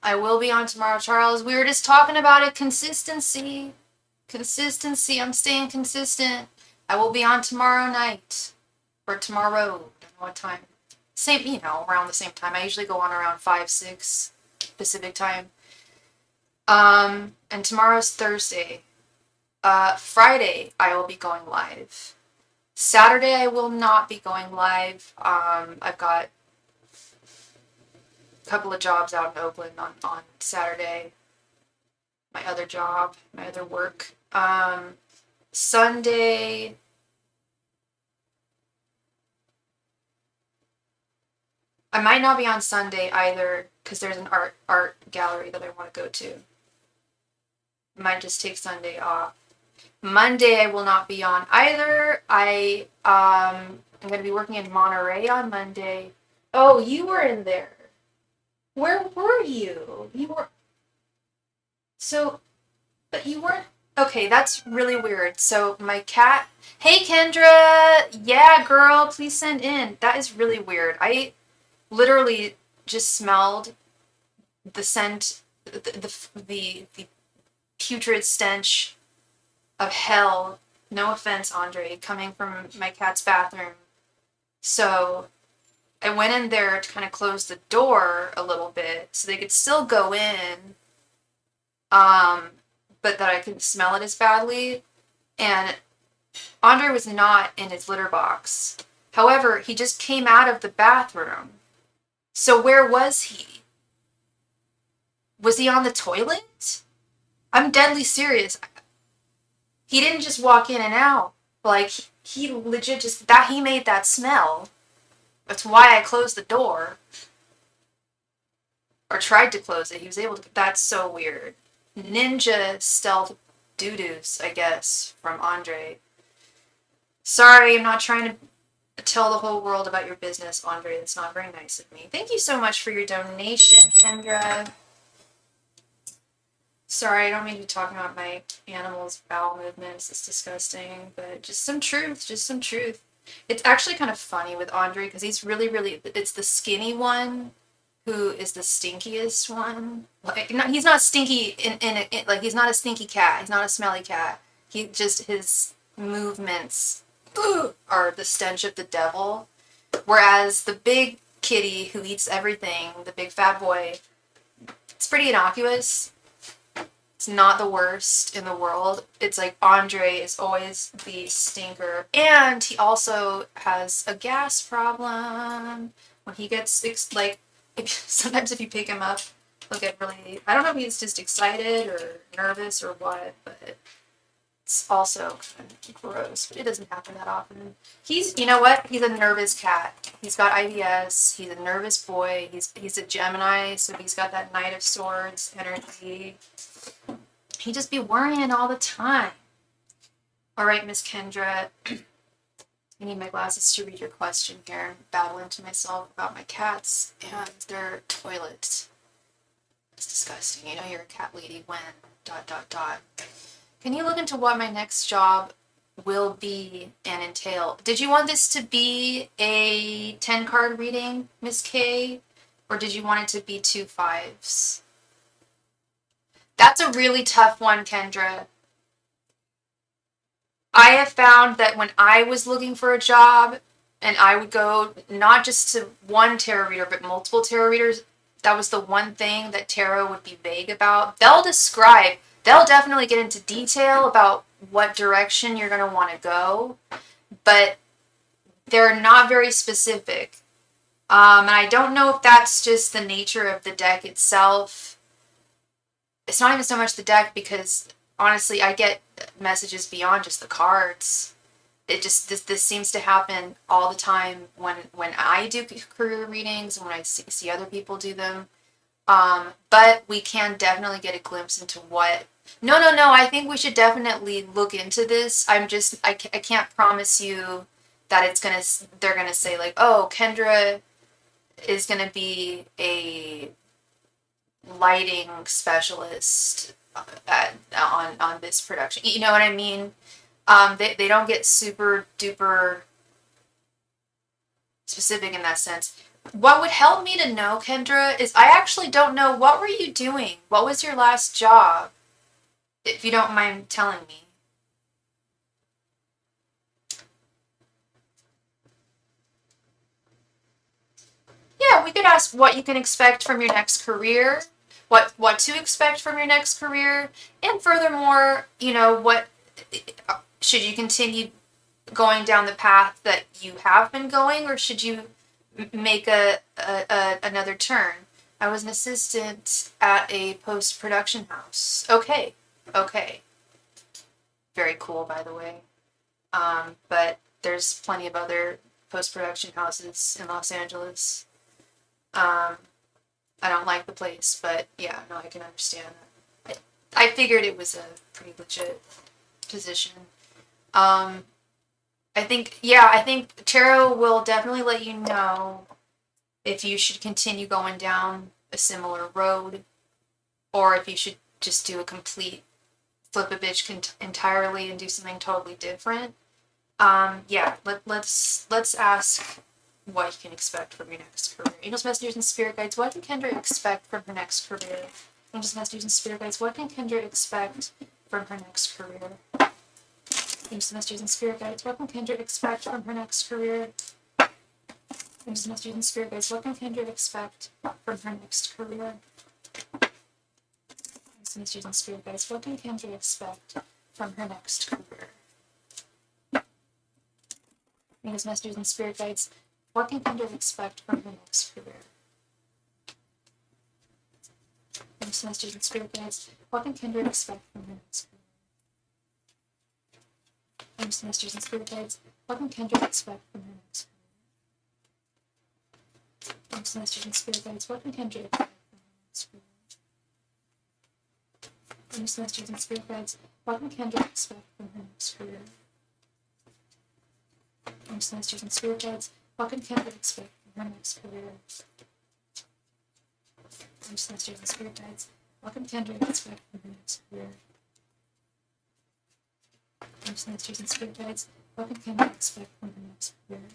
I will be on tomorrow, Charles. We were just talking about it. Consistency. I'm staying consistent. I will be on tomorrow night. Or tomorrow. I don't know what time. Same, around the same time. I usually go on around 5, 6 Pacific time. And tomorrow's Thursday. Friday, I will be going live. Saturday, I will not be going live. I've got couple of jobs out in Oakland on Saturday. My other job, my other work. Sunday, I might not be on Sunday either because there's an art gallery that I want to go to. Might just take Sunday off. Monday I will not be on either. I'm going to be working in Monterey on Monday. Oh, you were in there. Where were you? You were so, but you weren't. Okay, that's really weird. So my cat. Hey Kendra, yeah, girl, please send in. That is really weird. I literally just smelled the scent, the putrid stench of hell, no offense, Andre, coming from my cat's bathroom. So I went in there to kind of close the door a little bit so they could still go in, but that I couldn't smell it as badly. And Andre was not in his litter box. However, he just came out of the bathroom. So where was he? Was he on the toilet? I'm deadly serious. He didn't just walk in and out. Like, he legit just, he made that smell. That's why I closed the door. Or tried to close it. He was able to, that's so weird. Ninja stealth doo-doos, I guess, from Andre. Sorry, I'm not trying to tell the whole world about your business, Andre. It's not very nice of me. Thank you so much for your donation, Kendra. Sorry, I don't mean to be talking about my animals' bowel movements. It's disgusting, but just some truth, just some truth. It's actually kind of funny with Andre because he's really, it's the skinny one who is the stinkiest one. Like, no, he's not stinky like, he's not a stinky cat. He's not a smelly cat. He just, his movements are the stench of the devil. Whereas the big kitty who eats everything, the big fat boy, it's pretty innocuous. It's not the worst in the world. It's like Andre is always the stinker. And he also has a gas problem. When he gets, like, sometimes if you pick him up, he'll get really, I don't know if he's just excited or nervous or what, but it's also kind of gross. But it doesn't happen that often. He's, you know what? He's a nervous cat. He's got IBS. He's a nervous boy. He's a Gemini, so he's got that Knight of Swords energy. He just be worrying all the time. All right, Miss Kendra. I need my glasses to read your question here. I'm babbling to myself about my cats and their toilet. It's disgusting. You know you're a cat lady when ... Can you look into what my next job will be and entail? Did you want this to be a 10-card reading, Miss K? Or did you want it to be 2 5s? That's a really tough one, Kendra. I have found that when I was looking for a job and I would go not just to one tarot reader, but multiple tarot readers, that was the one thing that tarot would be vague about. They'll definitely get into detail about what direction you're going to want to go, but they're not very specific. And I don't know if that's just the nature of the deck itself. It's not even so much the deck because, honestly, I get messages beyond just the cards. It just, this seems to happen all the time when I do career readings and when I see other people do them. But we can definitely get a glimpse into what... No, I think we should definitely look into this. I can't promise you that they're gonna say like, oh, Kendra is gonna be a lighting specialist on this production. You know what I mean? They don't get super duper specific in that sense. What would help me to know, Kendra, is I actually don't know. What were you doing? What was your last job? If you don't mind telling me. Yeah, we could ask what you can expect from your next career, what to expect from your next career, and furthermore, you know, what should you continue going down the path that you have been going, or should you make another turn? I was an assistant at a post-production house. Okay. Very cool, by the way. But there's plenty of other post-production houses in Los Angeles. I don't like the place, but yeah, no, I can understand that. I figured it was a pretty legit position. I think tarot will definitely let you know if you should continue going down a similar road, or if you should just do a complete flip a bitch entirely and do something totally different. Let's ask what you can expect from your next career. Angels, messengers, and spirit guides, what can Kendra expect from her next career? Angels, messengers, and spirit guides, what can Kendra expect from her next career? Angels, messengers, and spirit guides, what can Kendra expect from her next career? Angels, messengers, and spirit guides, what can Kendra expect from her next career? Angels, messengers, and spirit guides, what can Kendra expect from her next career? Angels, messengers, and spirit guides, what can Kendra expect from her next career? Angels, messengers, and spirit guides, what can Kendra expect from her next career? Angels, messengers, and spirit guides, what can Kendra expect from her next career? Angels, messengers, and spirit guides, what can Kendra expect from her next career? Angels, messengers, and spirit guides, what can Kendra expect from her next career? Angels, messengers, and spirit guides, what can Kendra expect from her next career? Angels, messengers, and spirit guides, what can Kendra expect from her next career? Angels, messengers, and spirit guides, what can Kendra expect from her next career?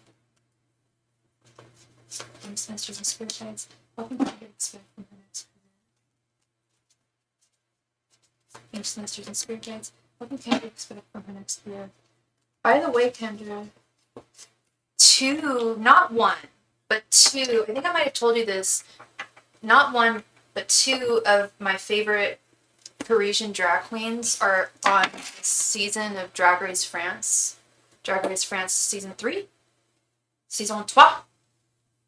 Angels, messengers, and spirit guides, what can Kendra expect from her next career? Angels, messengers, and spirit guides, what can Kendra expect from her next career? By the way, Kendra, not one, but two, I think I might have told you this, not one, but two of my favorite Parisian drag queens are on this season of Drag Race France. Drag Race France season 3? Saison 3?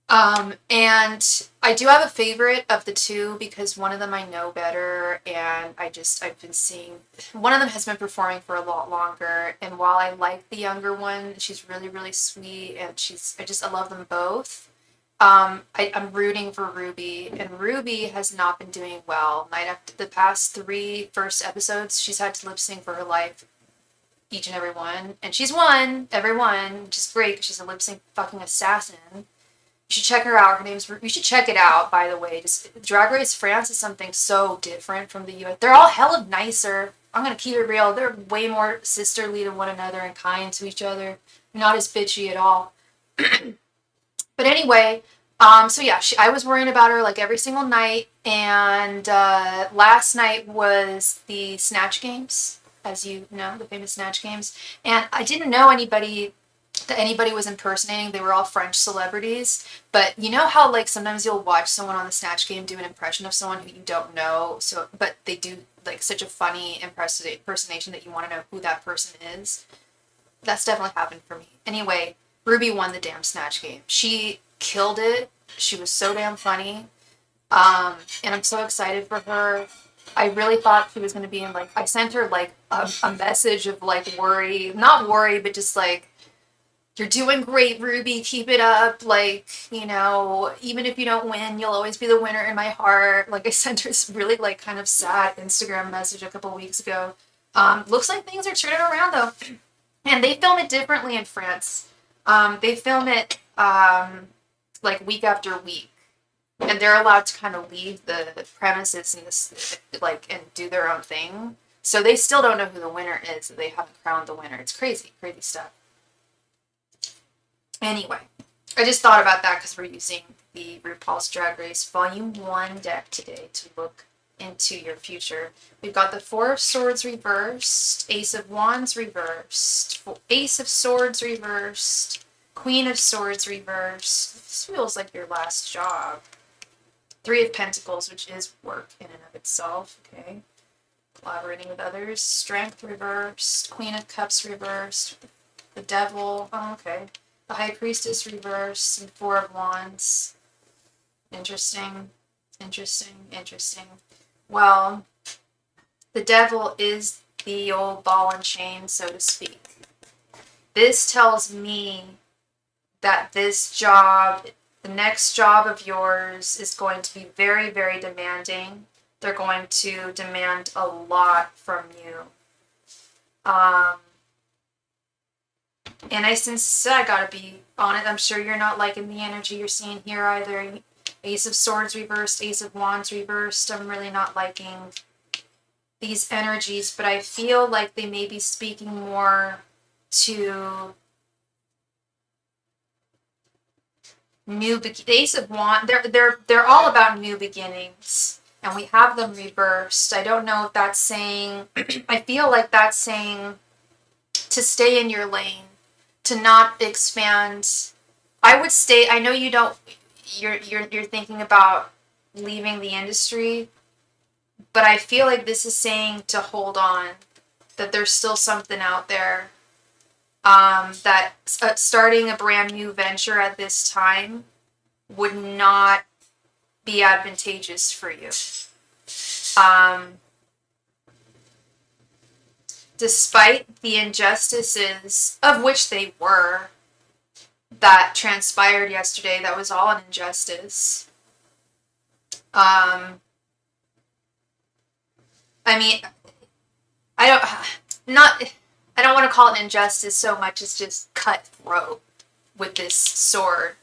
And I do have a favorite of the two because one of them I know better, and I've been seeing, one of them has been performing for a lot longer, and while I like the younger one, she's really, really sweet, and I love them both. I'm rooting for Ruby, and Ruby has not been doing well. Night after the past 3 first episodes, she's had to lip sync for her life, each and every one, and she's won every one, which is great because she's a lip sync fucking assassin. You should check her out. You should check it out, by the way. Just Drag Race France is something so different from the US. They're all hella nicer. I'm gonna keep it real. They're way more sisterly to one another and kind to each other. Not as bitchy at all. But anyway, so yeah, I was worrying about her like every single night, and last night was the Snatch Games, as you know, the famous Snatch Games, and I didn't know that anybody was impersonating. They were all French celebrities, but you know how like sometimes you'll watch someone on the Snatch Game do an impression of someone who you don't know, but they do like such a funny impersonation that you want to know who that person is. That's definitely happened for me. Anyway, Ruby won the damn Snatch Game. She killed it. She was so damn funny. And I'm so excited for her. I really thought she was going to be in like, I sent her like a message of like not worry, but just like, you're doing great, Ruby. Keep it up. Like, even if you don't win, you'll always be the winner in my heart. Like, I sent her this really like kind of sad Instagram message a couple weeks ago. Looks like things are turning around though. And they film it differently in France. They film it like week after week, and they're allowed to kind of leave the premises and this and do their own thing. So they still don't know who the winner is. They haven't crowned the winner. It's crazy, crazy stuff. Anyway, I just thought about that because we're using the RuPaul's Drag Race Volume 1 deck today to look into your future. We've got the Four of Swords reversed, Ace of Wands reversed, Ace of Swords reversed, Queen of Swords reversed. This feels like your last job. Three of Pentacles, which is work in and of itself, okay? Collaborating with others. Strength reversed, Queen of Cups reversed, the Devil, okay. The High Priestess reversed, and Four of Wands. Interesting. Interesting. Well, the devil is the old ball and chain, so to speak. This tells me that this job, the next job of yours, is going to be very, very demanding. They're going to demand a lot from you. And I gotta be honest, I'm sure you're not liking the energy you're seeing here either. Ace of Swords reversed, Ace of Wands reversed. I'm really not liking these energies, but I feel like they may be speaking more to the Ace of Wands. They're all about new beginnings, and we have them reversed. I don't know if that's saying. I feel like that's saying to stay in your lane, to not expand. I would stay. I know you don't. You're thinking about leaving the industry, but I feel like this is saying to hold on, that there's still something out there. That starting a brand new venture at this time would not be advantageous for you. Despite the injustices, of which they were, that transpired yesterday, that was all an injustice. I mean, I don't want to call it an injustice so much as just cutthroat with this sword.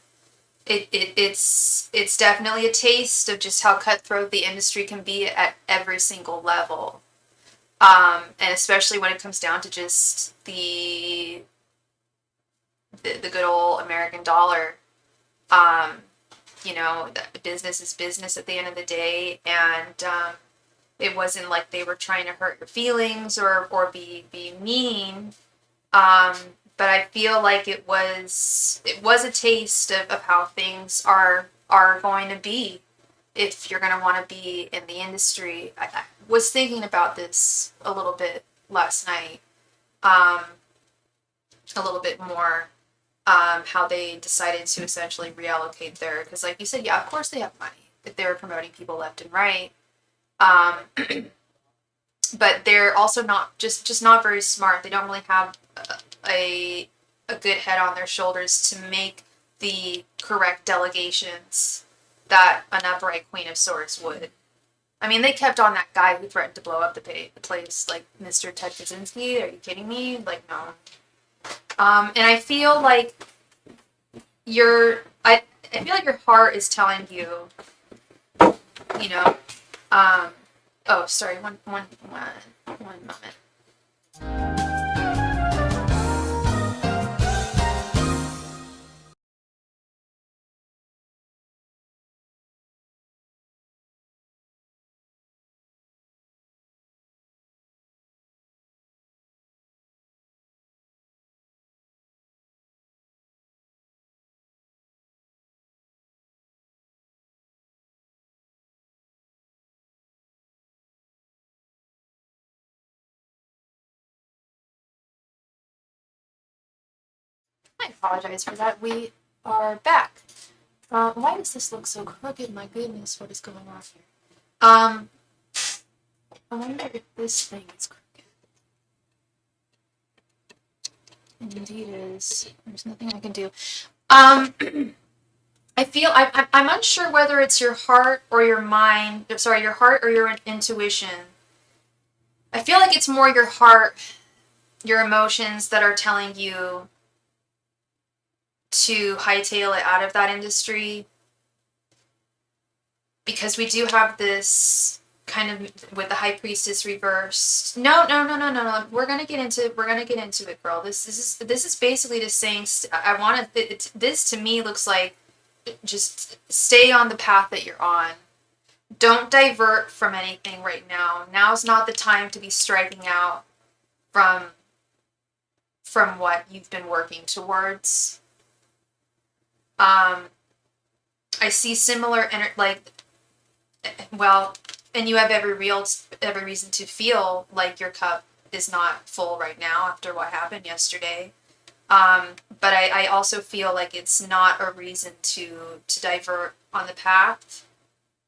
It's definitely a taste of just how cutthroat the industry can be at every single level. And especially when it comes down to just the good old American dollar. Business is business at the end of the day, and it wasn't like they were trying to hurt your feelings or be mean. But I feel like it was a taste of how things are going to be if you're going to want to be in the industry. I was thinking about this a little bit last night, a little bit more, how they decided to essentially reallocate because like you said, yeah, of course they have money if they were promoting people left and right. But they're also not just not very smart. They don't really have a good head on their shoulders to make the correct delegations that an upright Queen of Swords would. I mean, they kept on that guy who threatened to blow up the place, like Mr. Ted Kaczynski. Are you kidding me? Like, no. And I feel like I feel like your heart is telling you, oh, sorry, one moment. I apologize for that. We are back. Why does this look so crooked? My goodness, what is going on here? I wonder if this thing is crooked. Indeed is. There's nothing I can do. I feel I'm unsure whether it's your heart or your mind. Sorry, your heart or your intuition. I feel like it's more your heart, your emotions that are telling you to hightail it out of that industry, because we do have this kind of with the High Priestess reversed. No. We're gonna get into it, girl. This is basically just saying I want to. This to me looks like just stay on the path that you're on. Don't divert from anything right now. Now's not the time to be striking out from what you've been working towards. I see similar and you have every reason to feel like your cup is not full right now after what happened yesterday. But I also feel like it's not a reason to divert on the path.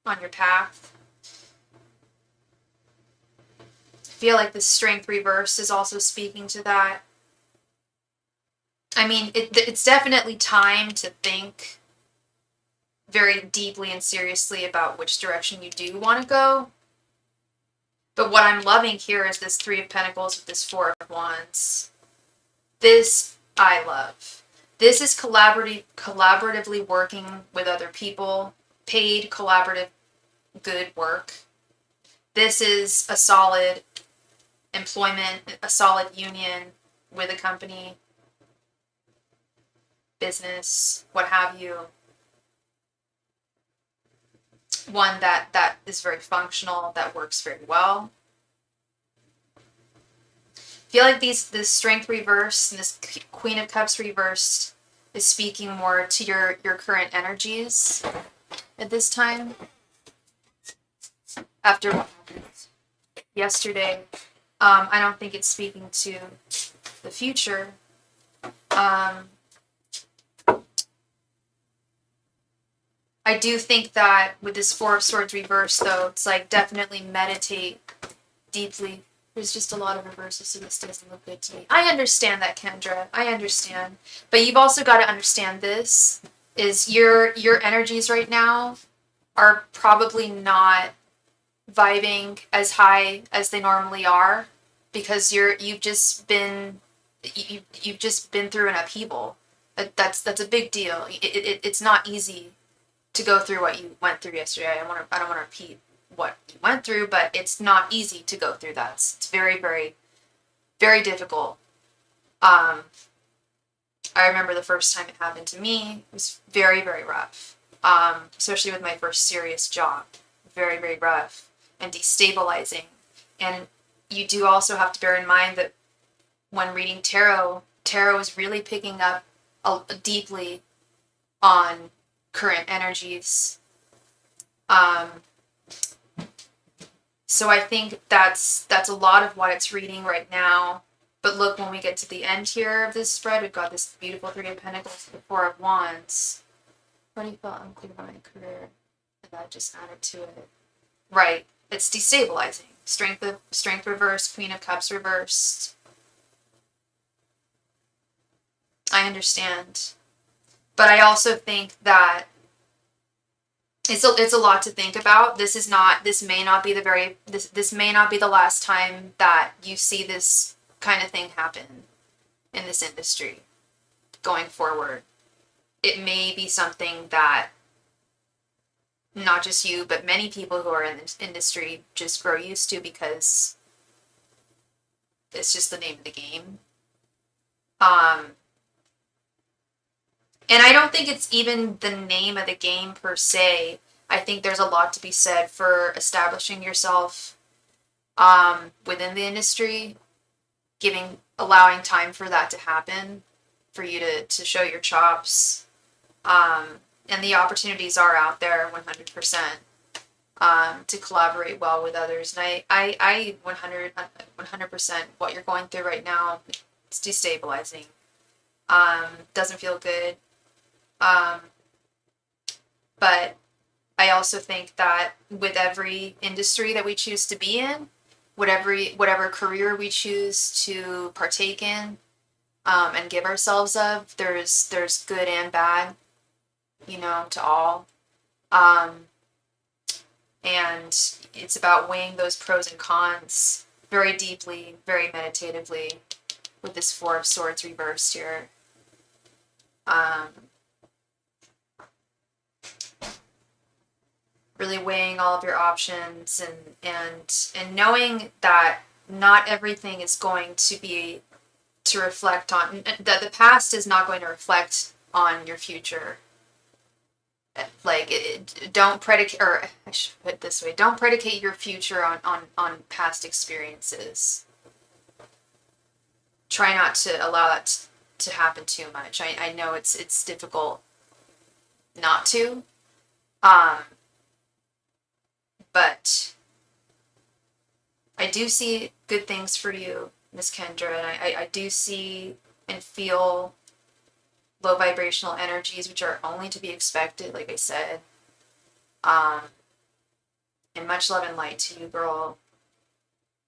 on your path. I feel like the Strength reverse is also speaking to that. I mean, it's definitely time to think very deeply and seriously about which direction you do want to go. But what I'm loving here is this Three of Pentacles with this Four of Wands. This I love. This is collaboratively working with other people, paid collaborative good work. This is a solid employment, a solid union with a company, business, what have you. One that is very functional, that works very well. I feel like this Strength reversed and this Queen of Cups reversed is speaking more to your current energies at this time. After what happened yesterday, I don't think it's speaking to the future. I do think that with this Four of Swords reverse, though, it's like definitely meditate deeply. There's just a lot of reverses, so this doesn't look good to me. I understand that, Kendra. I understand. But you've also got to understand this, is your energies right now are probably not vibing as high as they normally are, because you've just been through an upheaval. That's a big deal. It's not easy to go through what you went through yesterday. I don't want to repeat what you went through, but it's not easy to go through that. It's very, very, very difficult. I remember the first time it happened to me. It was very, very rough. Especially with my first serious job. Very, very rough and destabilizing. And you do also have to bear in mind that when reading tarot is really picking up deeply on current energies. So I think that's a lot of what it's reading right now. But look, when we get to the end here of this spread, we've got this beautiful Three of Pentacles, the Four of Wands. What do you feel unclear about my career? And that just added to it. Right. It's destabilizing. Strength reversed, Queen of Cups reversed. I understand. But I also think that it's a lot to think about. This may not be the last time that you see this kind of thing happen in this industry going forward. It may be something that not just you, but many people who are in this industry just grow used to, because it's just the name of the game. And I don't think it's even the name of the game per se. I think there's a lot to be said for establishing yourself within the industry, allowing time for that to happen, for you to show your chops. And the opportunities are out there 100% to collaborate well with others. And I 100% what you're going through right now, it's destabilizing. Doesn't feel good. But I also think that with every industry that we choose to be in, whatever career we choose to partake in, and give ourselves of, there's good and bad, to all. And it's about weighing those pros and cons very deeply, very meditatively, with this Four of Swords reversed here. Really weighing all of your options and knowing that not everything is going to reflect on, that the past is not going to reflect on your future. Like, don't predicate, or I should put it this way, don't predicate your future on past experiences. Try not to allow that to happen too much. I know it's difficult not to. But I do see good things for you, Miss Kendra, and I do see and feel low vibrational energies, which are only to be expected, like I said. And much love and light to you, girl.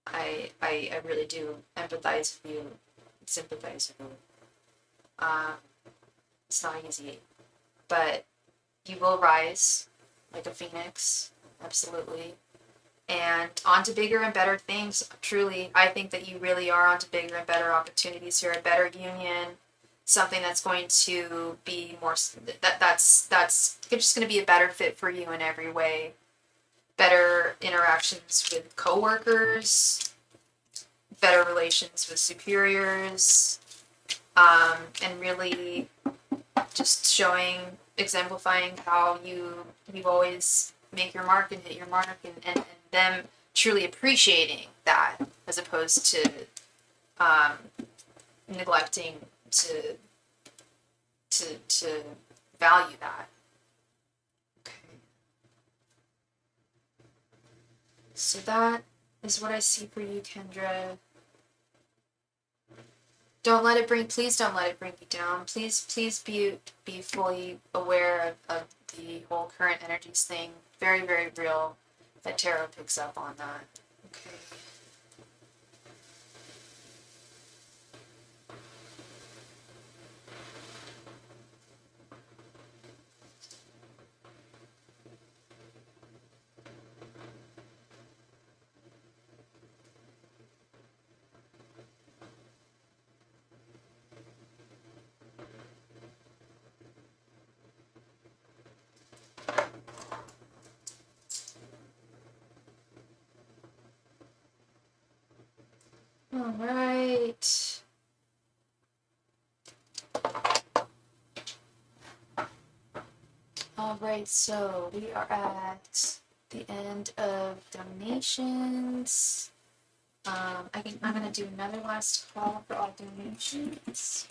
I really do empathize with you, sympathize with you. It's not easy, but you will rise like a phoenix, absolutely. And on to bigger and better things. Truly, I think that you really are on to bigger and better opportunities here, a better union, something that's going to be more, that's just going to be a better fit for you in every way. Better interactions with coworkers, better relations with superiors, and really just showing, exemplifying how you've always make your mark and hit your mark, and them truly appreciating that, as opposed to neglecting to value that. Okay. So that is what I see for you, Kendra. Please don't let it bring you down. Please be fully aware of the whole current energies thing. Very, very real. That tarot picks up on that. Okay. All right. All right, so we are at the end of donations. I'm gonna do another last call for all donations.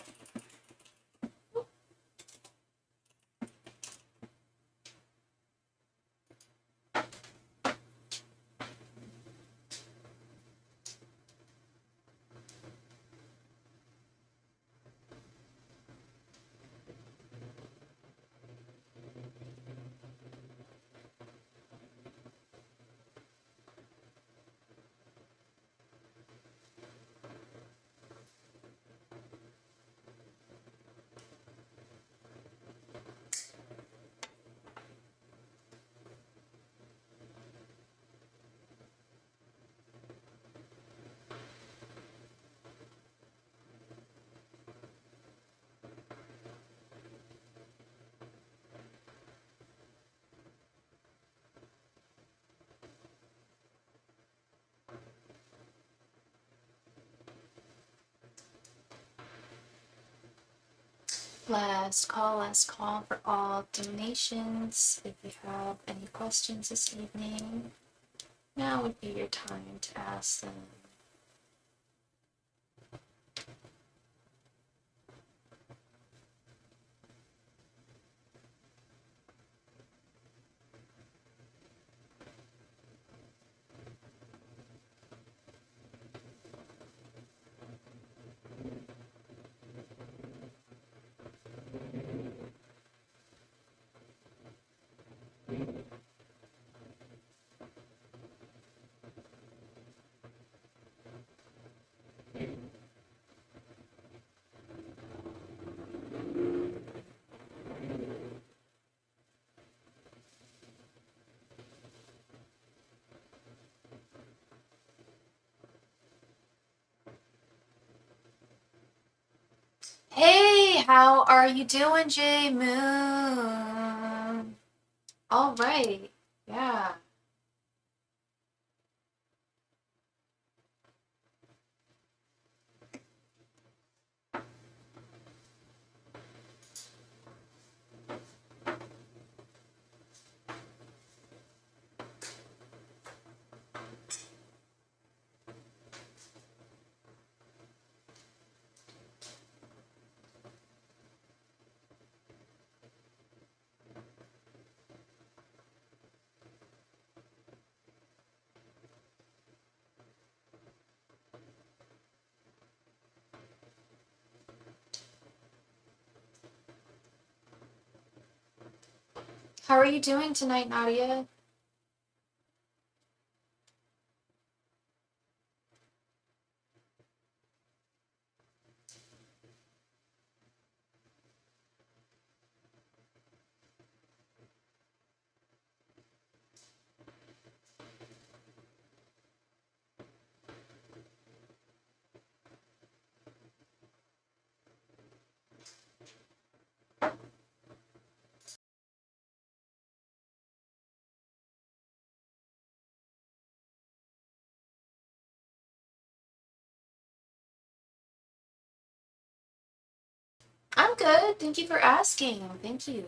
Last call for all donations. If you have any questions this evening, now would be your time to ask them. Hey, how are you doing, J Moon? All right, yeah. How are you doing tonight, Nadia? I'm good. Thank you for asking. Thank you.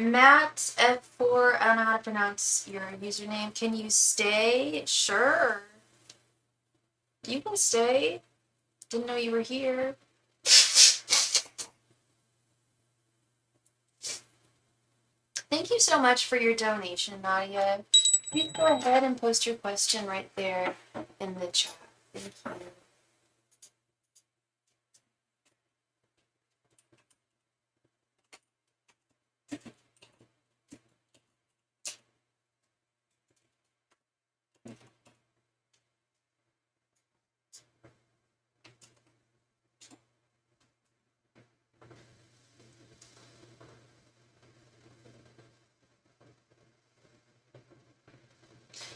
Matt F4, I don't know how to pronounce your username. Can you stay? Sure. You can stay. Didn't know you were here. Thank you so much for your donation, Nadia. Please go ahead and post your question right there in the chat. Thank you.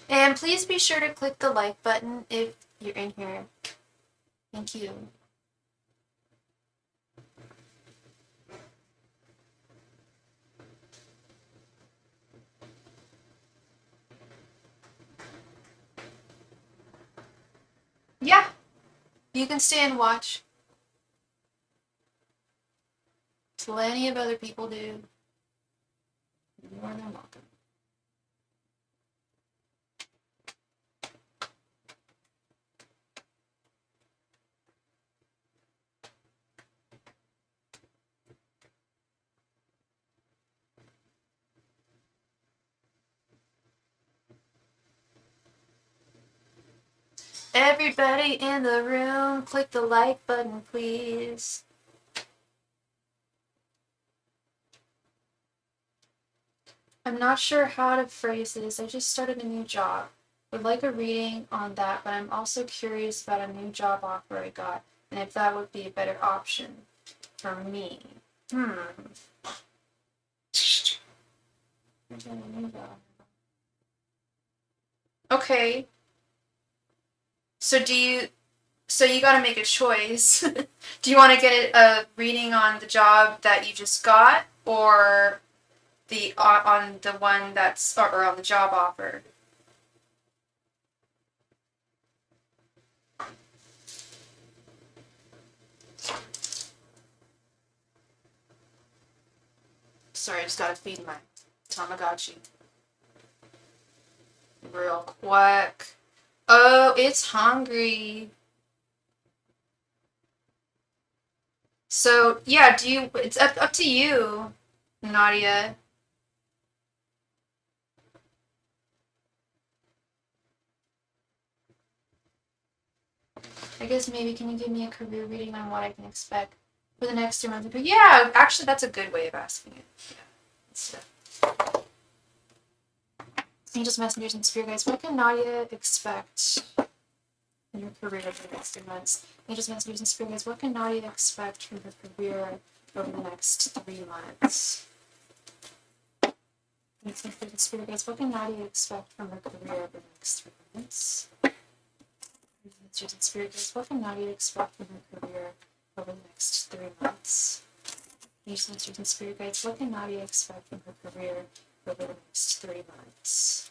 And please be sure to click the like button if you're in here. Thank you. Yeah, you can stay and watch. Plenty of other people do. You're more than welcome. Everybody in the room, click the like button, please. I'm not sure how to phrase this. I just started a new job. Would like a reading on that, but I'm also curious about a new job offer I got, and if that would be a better option for me. Okay. So you got to make a choice. Do you want to get a reading on the job that you just got, or on the one that's or on the job offer? Sorry, I just gotta feed my Tamagotchi real quick. Oh, it's hungry. So yeah, it's up to you, Nadia. I guess maybe can you give me a career reading on what I can expect for the next 3 months? Yeah, actually that's a good way of asking it. Yeah. Angels, messengers, and spirit guides, what can Nadia expect in her career over the next 3 months? Angels, messengers, and spirit guides, what can Nadia expect from her career over the next 3 months? Angels, messengers, and spirit guides, what can Nadia expect from her career over the next 3 months? Messengers and spirit guides, what can Nadia expect from her career over the next 3 months? Angels, messengers, and spirit guides, what can Nadia expect from her career over the next 3 months?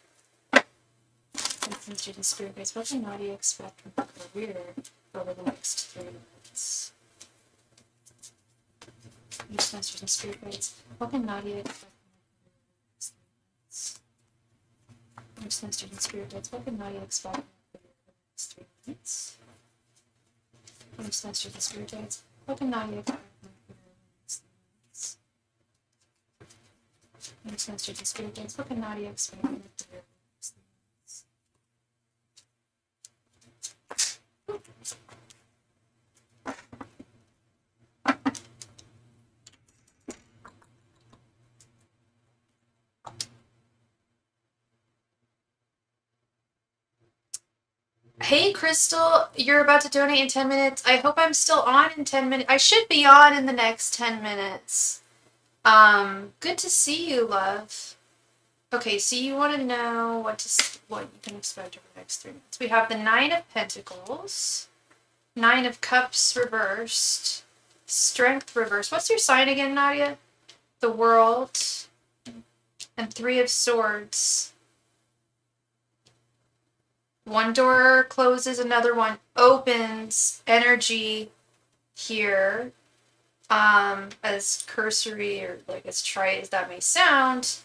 Messengers and spirit guides, what can Nadia expect from her career over the next 3 months? Messengers and spirit guides, what can Nadia expect from her career over the next 3 months? Messengers and spirit guides, what can Nadia expect from her career over the next 3 months? Messengers and spirit guides, what can Nadia expect from her career over the next 3 months? Messengers and spirit guides, what can Nadia expect from her career? Hey, Crystal, you're about to donate in 10 minutes. I hope I'm still on in 10 minutes. I should be on in the next 10 minutes. Good to see you, love. Okay, so you want to know what you can expect over the next 3 minutes. We have the Nine of Pentacles, Nine of Cups reversed, Strength reversed. What's your sign again, Nadia? The World, and Three of Swords. One door closes, another one opens. Energy here, as cursory or like as trite as that may sound,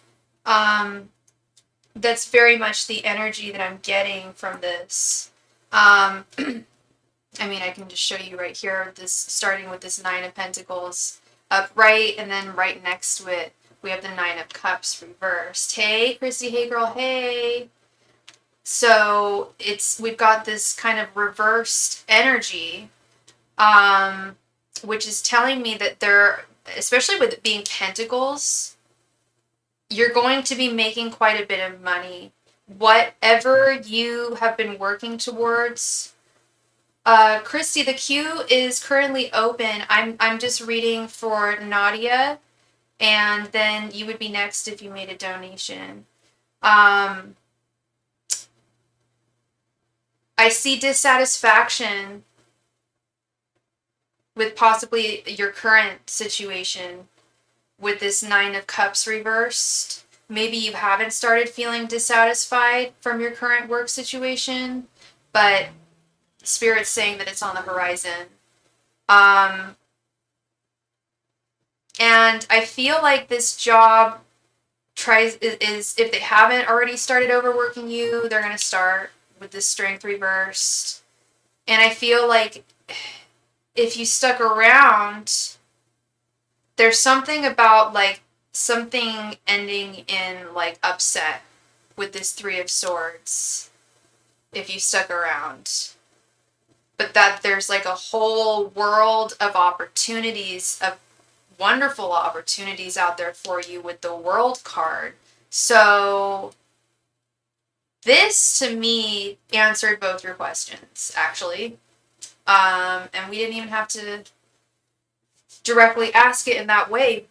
that's very much the energy that I'm getting from this. I mean, I can just show you right here, this starting with this Nine of Pentacles upright, and then right next to it, we have the Nine of Cups reversed. Hey, Christy, hey girl, hey. So we've got this kind of reversed energy, which is telling me that especially with it being Pentacles, you're going to be making quite a bit of money. Whatever you have been working towards. Christy, the queue is currently open. I'm just reading for Nadia, and then you would be next if you made a donation. I see dissatisfaction with possibly your current situation with this Nine of Cups reversed. Maybe you haven't started feeling dissatisfied from your current work situation, but Spirit's saying that it's on the horizon. And I feel like this job is if they haven't already started overworking you, they're going to start with this Strength reversed. And I feel like if you stuck around, there's something about like something ending in like upset with this Three of Swords if you stuck around. But that there's like a whole world of opportunities, of wonderful opportunities out there for you with the World card. So this, to me, answered both your questions, actually. And we didn't even have to directly ask it in that way.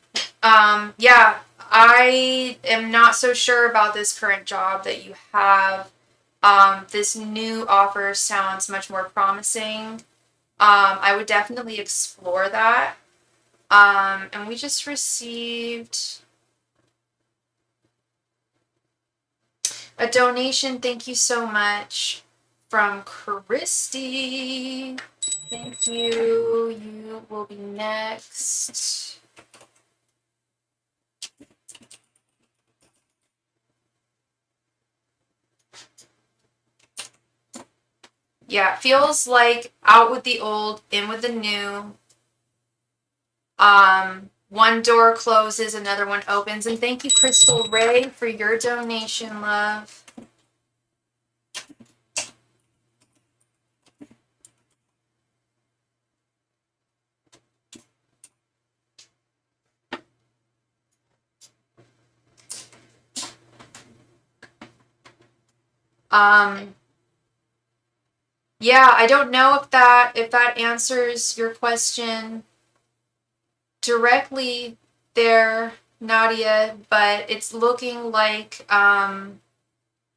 Yeah, I am not so sure about this current job that you have. This new offer sounds much more promising. I would definitely explore that. And we just received a donation. Thank you so much from Christy. Thank you. You will be next. Yeah, it feels like out with the old, in with the new. One door closes, another one opens. And thank you, Crystal Ray, for your donation, love. Yeah, I don't know if that answers your question directly there, Nadia, but it's looking like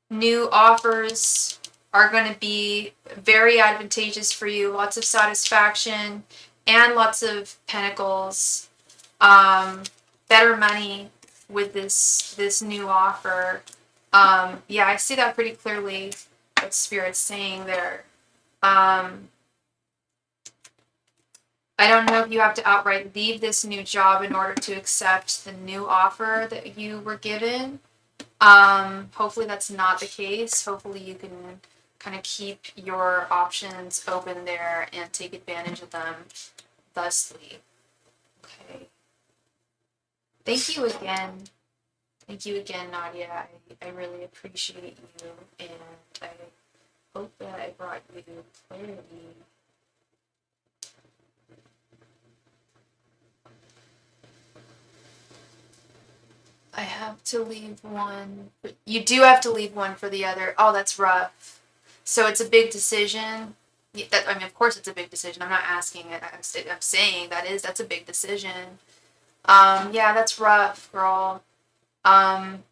new offers are going to be very advantageous for you. Lots of satisfaction and lots of pentacles. Better money with this new offer. Yeah, I see that pretty clearly, what Spirit's saying there. I don't know if you have to outright leave this new job in order to accept the new offer that you were given. Hopefully that's not the case. Hopefully you can kind of keep your options open there and take advantage of them thusly. Okay. Thank you again. Thank you again, Nadia. I really appreciate you, and I hope that I brought you clarity. I have to leave one. You do have to leave one for the other. Oh, that's rough. So it's a big decision. I mean, of course it's a big decision. I'm not asking it. I'm saying that's a big decision. Yeah, that's rough, girl. Um,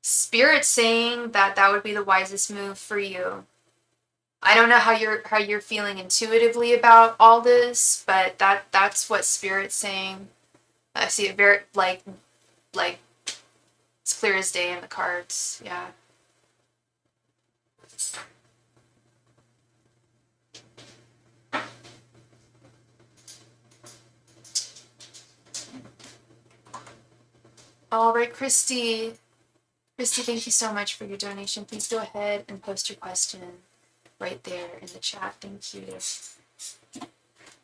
Spirit's saying that that would be the wisest move for you. I don't know how you're feeling intuitively about all this, but that's what Spirit's saying. I see it very like it's clear as day in the cards. Yeah. All right, Christy. Christy, thank you so much for your donation. Please go ahead and post your question right there in the chat. Thank you.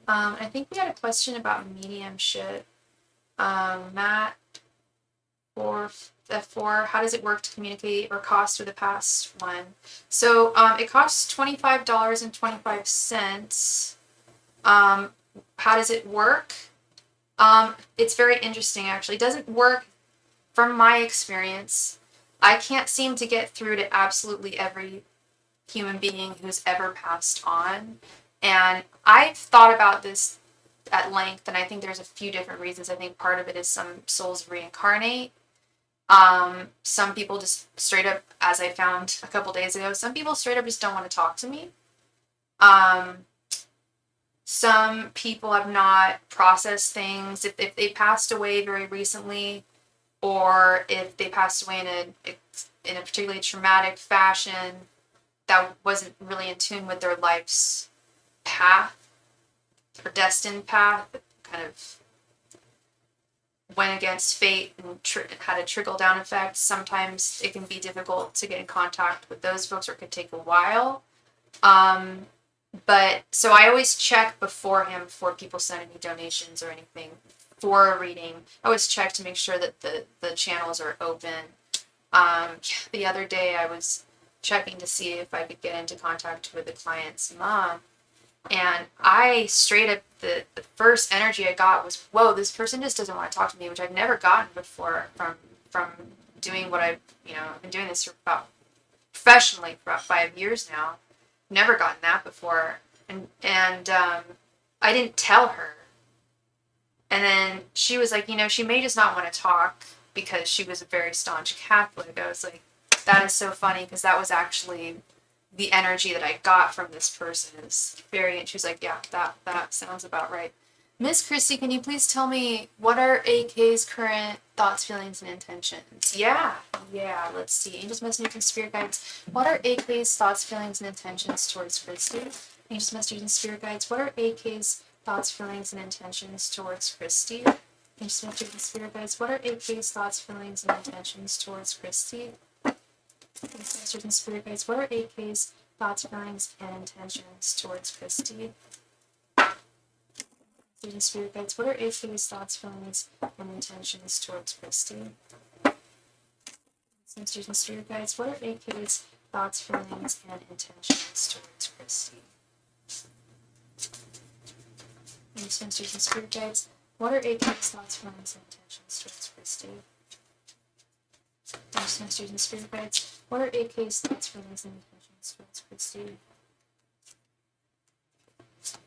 I think we had a question about mediumship. Matt, F4, how does it work to communicate or cost with a past one? So it costs $25.25. How does it work? It's very interesting, actually. It doesn't work from my experience. I can't seem to get through to absolutely every human being who's ever passed on. And I've thought about this at length, and I think there's a few different reasons. I think part of it is some souls reincarnate. Some people just straight up, as I found a couple days ago, some people straight up just don't want to talk to me. Some people have not processed things. If they passed away very recently, or if they passed away in a particularly traumatic fashion that wasn't really in tune with their life's path or destined path, kind of went against fate and had a trickle-down effect. Sometimes it can be difficult to get in contact with those folks, or it could take a while. But so I always check beforehand before people send any donations or anything for a reading. I always check to make sure that the channels are open. The other day I was checking to see if I could get into contact with the client's mom, and I straight up, the first energy I got was, whoa, this person just doesn't want to talk to me, which I've never gotten before from doing what I've been doing this for professionally for about 5 years now. Never gotten that before, and I didn't tell her. And then she was like, she may just not want to talk because she was a very staunch Catholic. I was like, that is so funny, because that was actually the energy that I got from this person. Is very, and she was like, yeah, that sounds about right. Miss Christie, can you please tell me, what are AK's current thoughts, feelings, and intentions? Yeah, let's see. Angels, messengers, and spirit guides. What are AK's thoughts, feelings, and intentions towards Christie? Angels, messengers, and spirit guides. What are AK's thoughts, feelings, and intentions towards Christie? Angels, messengers, and spirit guides. What are AK's thoughts, feelings, and intentions towards Christie? Angels, messengers, and spirit guides. What are AK's thoughts, feelings, and intentions towards Christie? And spirit guides, what are AK's thoughts, feelings, and intentions towards Christie? Masters and spirit guides, what are AK's thoughts, feelings, and intentions towards Christie? Masters and spirit guides, what are AK's thoughts, feelings, and intentions towards Christie? Masters and spirit guides, what are AK's thoughts, feelings, and intentions towards Christie?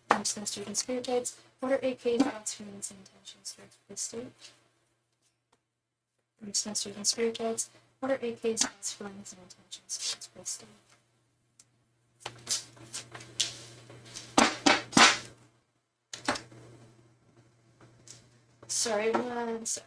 Masters and spirit guides, what are AK's thoughts, feelings, and intentions towards Christie? Masters and spirit guides, what are AK's thoughts, feelings, and intentions towards Christie? Sorry, one sec.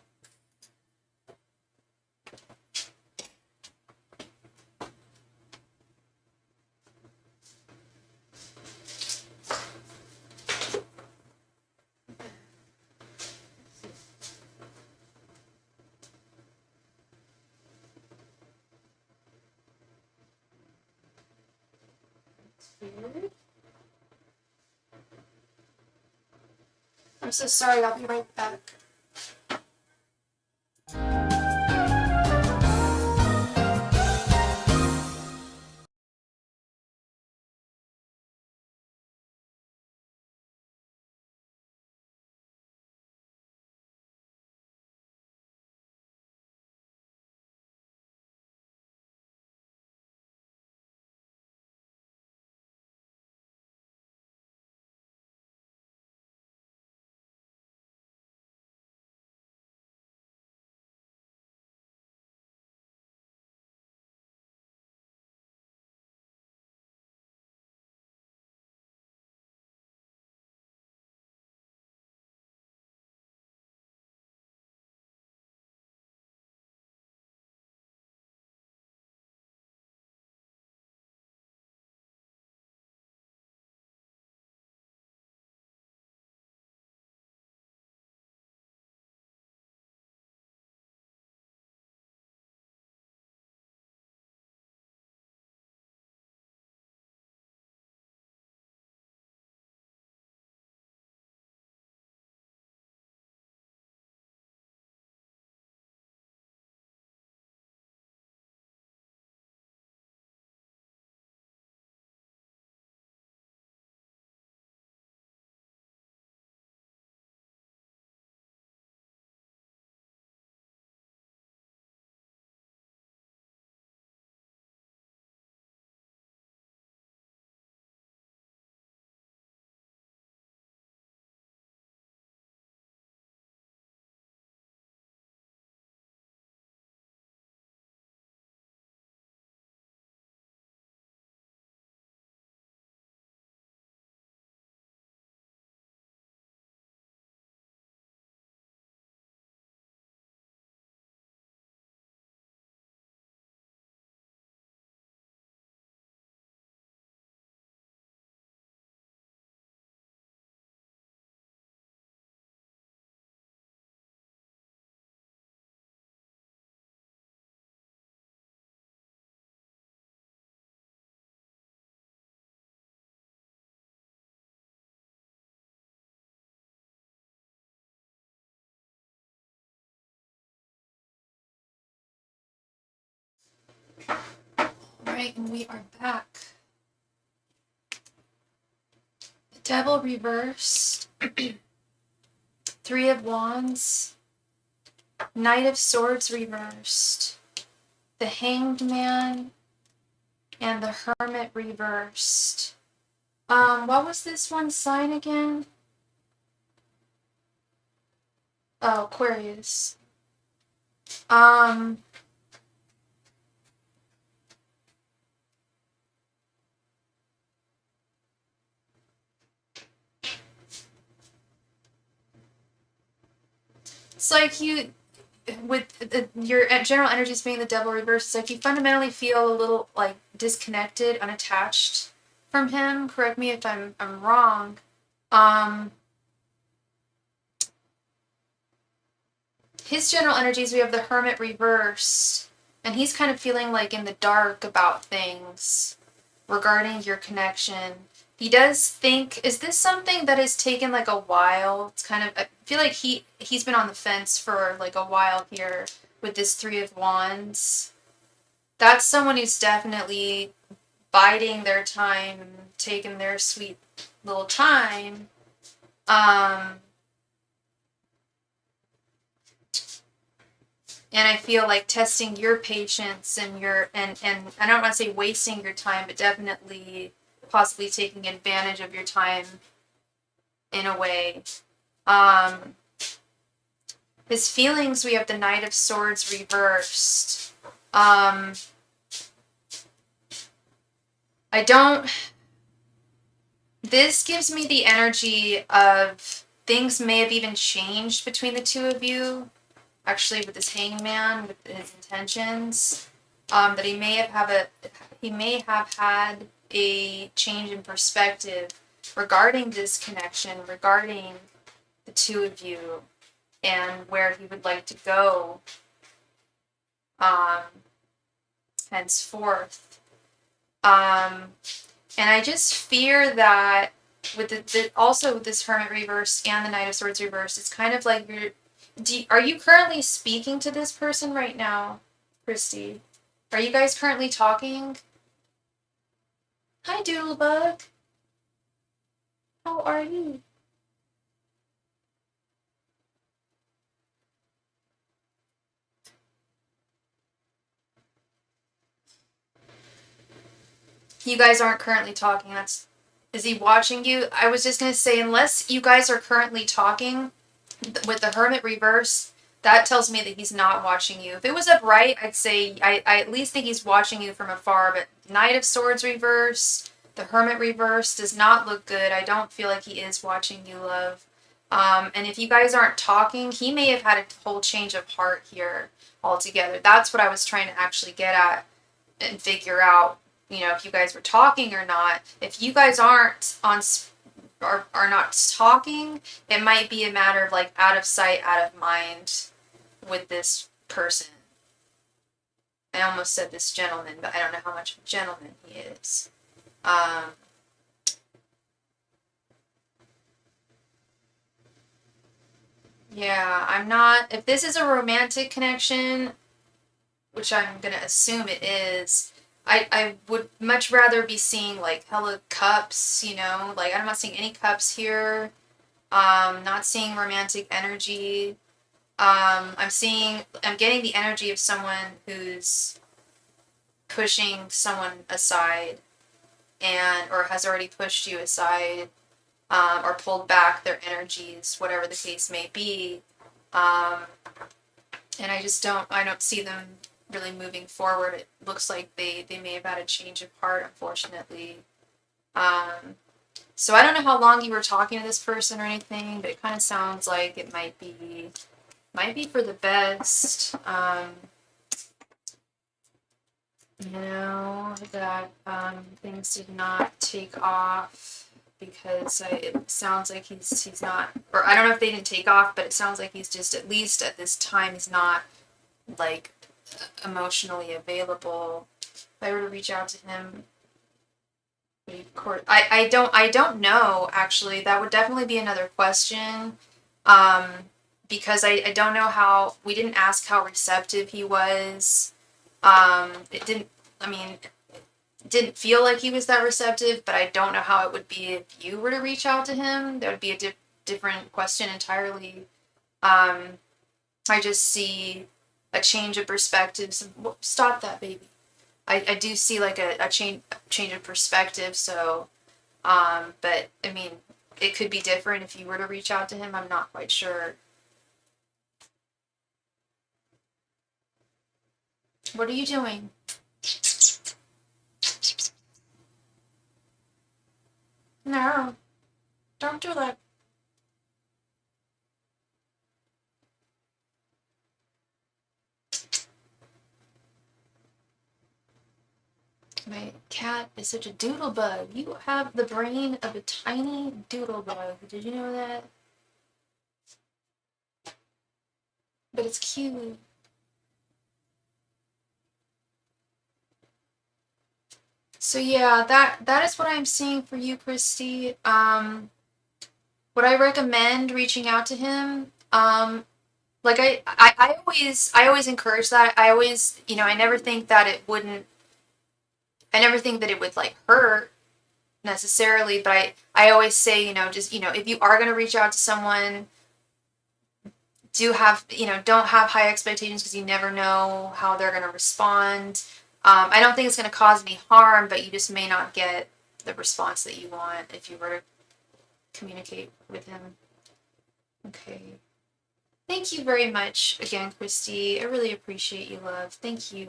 Weird. I'm so sorry, I'll be right back. right, and we are back. The Devil reversed. Three of Wands. Knight of Swords reversed. The Hanged Man. And the Hermit reversed. What was this one sign again? Oh, Aquarius. It's like you, with your general energies being the Devil reverse, it's like you fundamentally feel a little like disconnected, unattached from him. Correct me if I'm wrong. His general energies, we have the Hermit reversed, and he's kind of feeling like in the dark about things regarding your connection. He does think, is this something that has taken like a while? It's kind of, I feel like he's been on the fence for like a while here with this Three of Wands. That's someone who's definitely biding their time, taking their sweet little time. And I feel like testing your patience and your, and I don't want to say wasting your time, but definitely possibly taking advantage of your time in a way. His feelings, we have the Knight of Swords reversed. This gives me the energy of things may have even changed between the two of you. Actually, with this Hanged Man, with his intentions, that he may have had a change in perspective regarding this connection, regarding the two of you, and where he would like to go henceforth. And I just fear that with also with this Hermit reverse and the Knight of Swords reverse, it's kind of like are you currently speaking to this person right now, Christy? Are you guys currently talking? Hi, Doodlebug. How are you? You guys aren't currently talking. Is he watching you? I was just going to say, unless you guys are currently talking with the Hermit reverse, that tells me that he's not watching you. If it was upright, I'd say I at least think he's watching you from afar, but Knight of Swords reverse, the Hermit reverse does not look good. I don't feel like he is watching you, love. And if you guys aren't talking, he may have had a whole change of heart here altogether. That's what I was trying to actually get at and figure out, if you guys were talking or not. If you guys aren't are not talking, it might be a matter of like out of sight, out of mind with this person. I almost said this gentleman, but I don't know how much of a gentleman he is. Yeah, I'm not, if this is a romantic connection, which I'm gonna assume it is, I would much rather be seeing like hella cups, like I'm not seeing any cups here. Not seeing romantic energy. I'm getting the energy of someone who's pushing someone aside or has already pushed you aside, or pulled back their energies, whatever the case may be. And I don't see them really moving forward. It looks like they may have had a change of heart, unfortunately. So I don't know how long you were talking to this person or anything, but it kind of sounds like it might be for the best. That things did not take off because it sounds like he's not, or I don't know if they didn't take off, but it sounds like he's just, at least at this time, he's not like emotionally available. If I were to reach out to him, I don't know, actually. That would definitely be another question. Because I don't know how, we didn't ask how receptive he was. It didn't, I mean, didn't feel like he was that receptive, but I don't know how it would be if you were to reach out to him. That would be a different question entirely. I just see a change of perspective. So, stop that, baby. I do see like a change of perspective. So, but I mean, it could be different if you were to reach out to him. I'm not quite sure. What are you doing? No, don't do that. My cat is such a doodle bug. You have the brain of a tiny doodle bug. Did you know that? But it's cute. So yeah, that is what I'm seeing for you, Christy. Would I recommend reaching out to him? Like I always encourage that. I always, I never think that it wouldn't. I never think that it would like hurt necessarily, but I always say, just, if you are gonna reach out to someone, don't have high expectations because you never know how they're gonna respond. I don't think it's gonna cause any harm, but you just may not get the response that you want if you were to communicate with him. Okay. Thank you very much again, Christy. I really appreciate you, love. Thank you.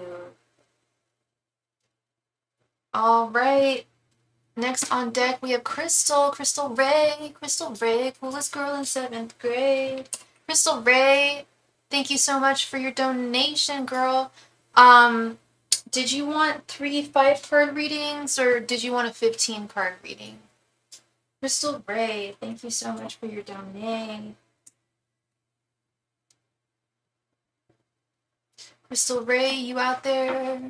All right. Next on deck, we have Crystal. Crystal Ray, coolest girl in 7th grade. Crystal Ray, thank you so much for your donation, girl. Did you want 3 5-card readings or did you want a 15-card reading? Crystal Ray, thank you so much for your donation. Crystal Ray, you out there?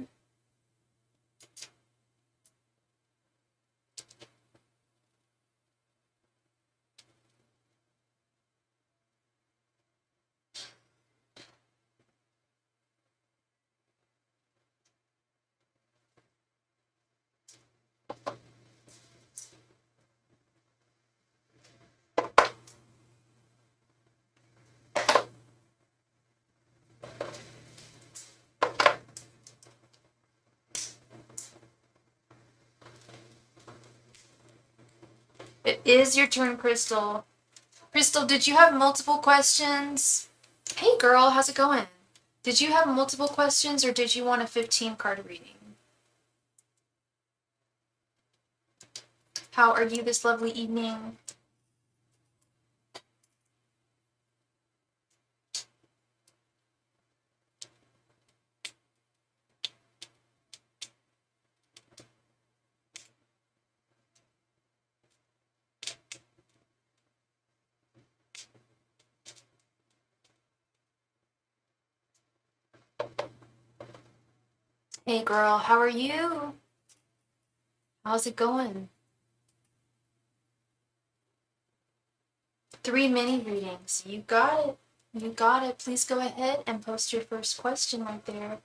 It is your turn, Crystal. Crystal, did you have multiple questions? Hey girl, how's it going? Did you have multiple questions or did you want a 15-card reading? How are you this lovely evening? Hey girl, how are you? How's it going? 3 mini readings. You got it. You got it. Please go ahead and post your first question right there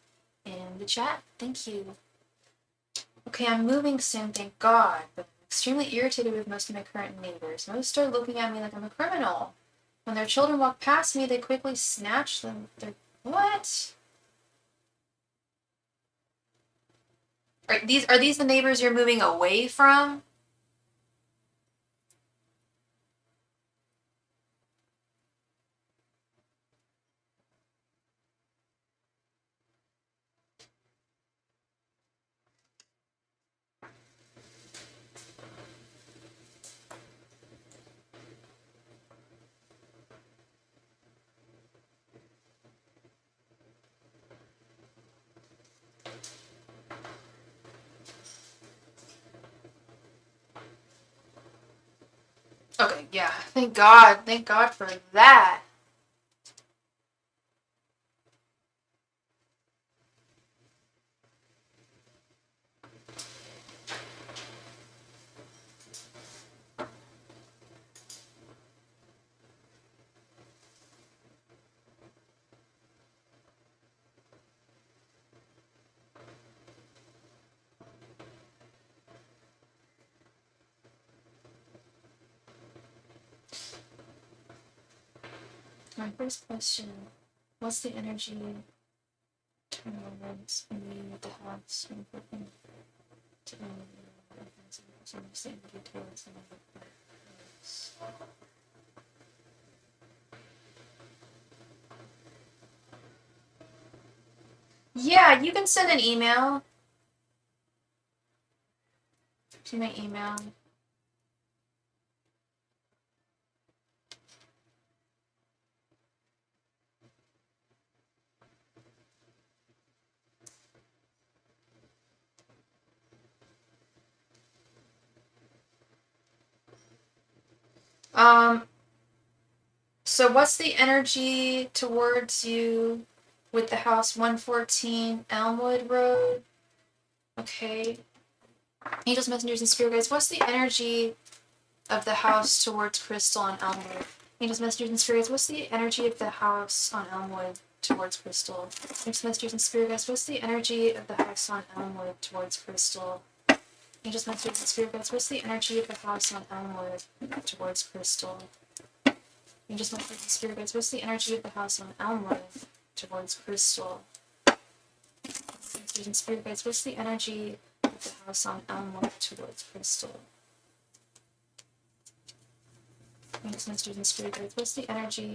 in the chat. Thank you. Okay, I'm moving soon, thank God, but I'm extremely irritated with most of my current neighbors. Most start looking at me like I'm a criminal. When their children walk past me, they quickly snatch them. What? Are these the neighbors you're moving away from? Okay, yeah. Thank God. Thank God for that. My first question, what's the energy turnovers when you with the house when flipping to understand the details and the house? Yeah, you can send an email to my email. So what's the energy towards you with the house 114 Elmwood Road? Okay. Angels, messengers, and spirit guides. What's the energy of the house towards Crystal on Elmwood? Angels, messengers, and spirit guides. What's the energy of the house on Elmwood towards Crystal? Angels, messengers, and spirit guides. What's the energy of the house on Elmwood towards Crystal? Angels, messengers, and spirit guides. What's the energy of the house on Elmwood towards Crystal? Angels, messengers, and spirit guides. What's the energy of the house on Elmwood towards Crystal? Messengers and spirit guides. What's the energy of the house on Elmwood towards Crystal? Angels, messengers, and spirit guides. What's the energy of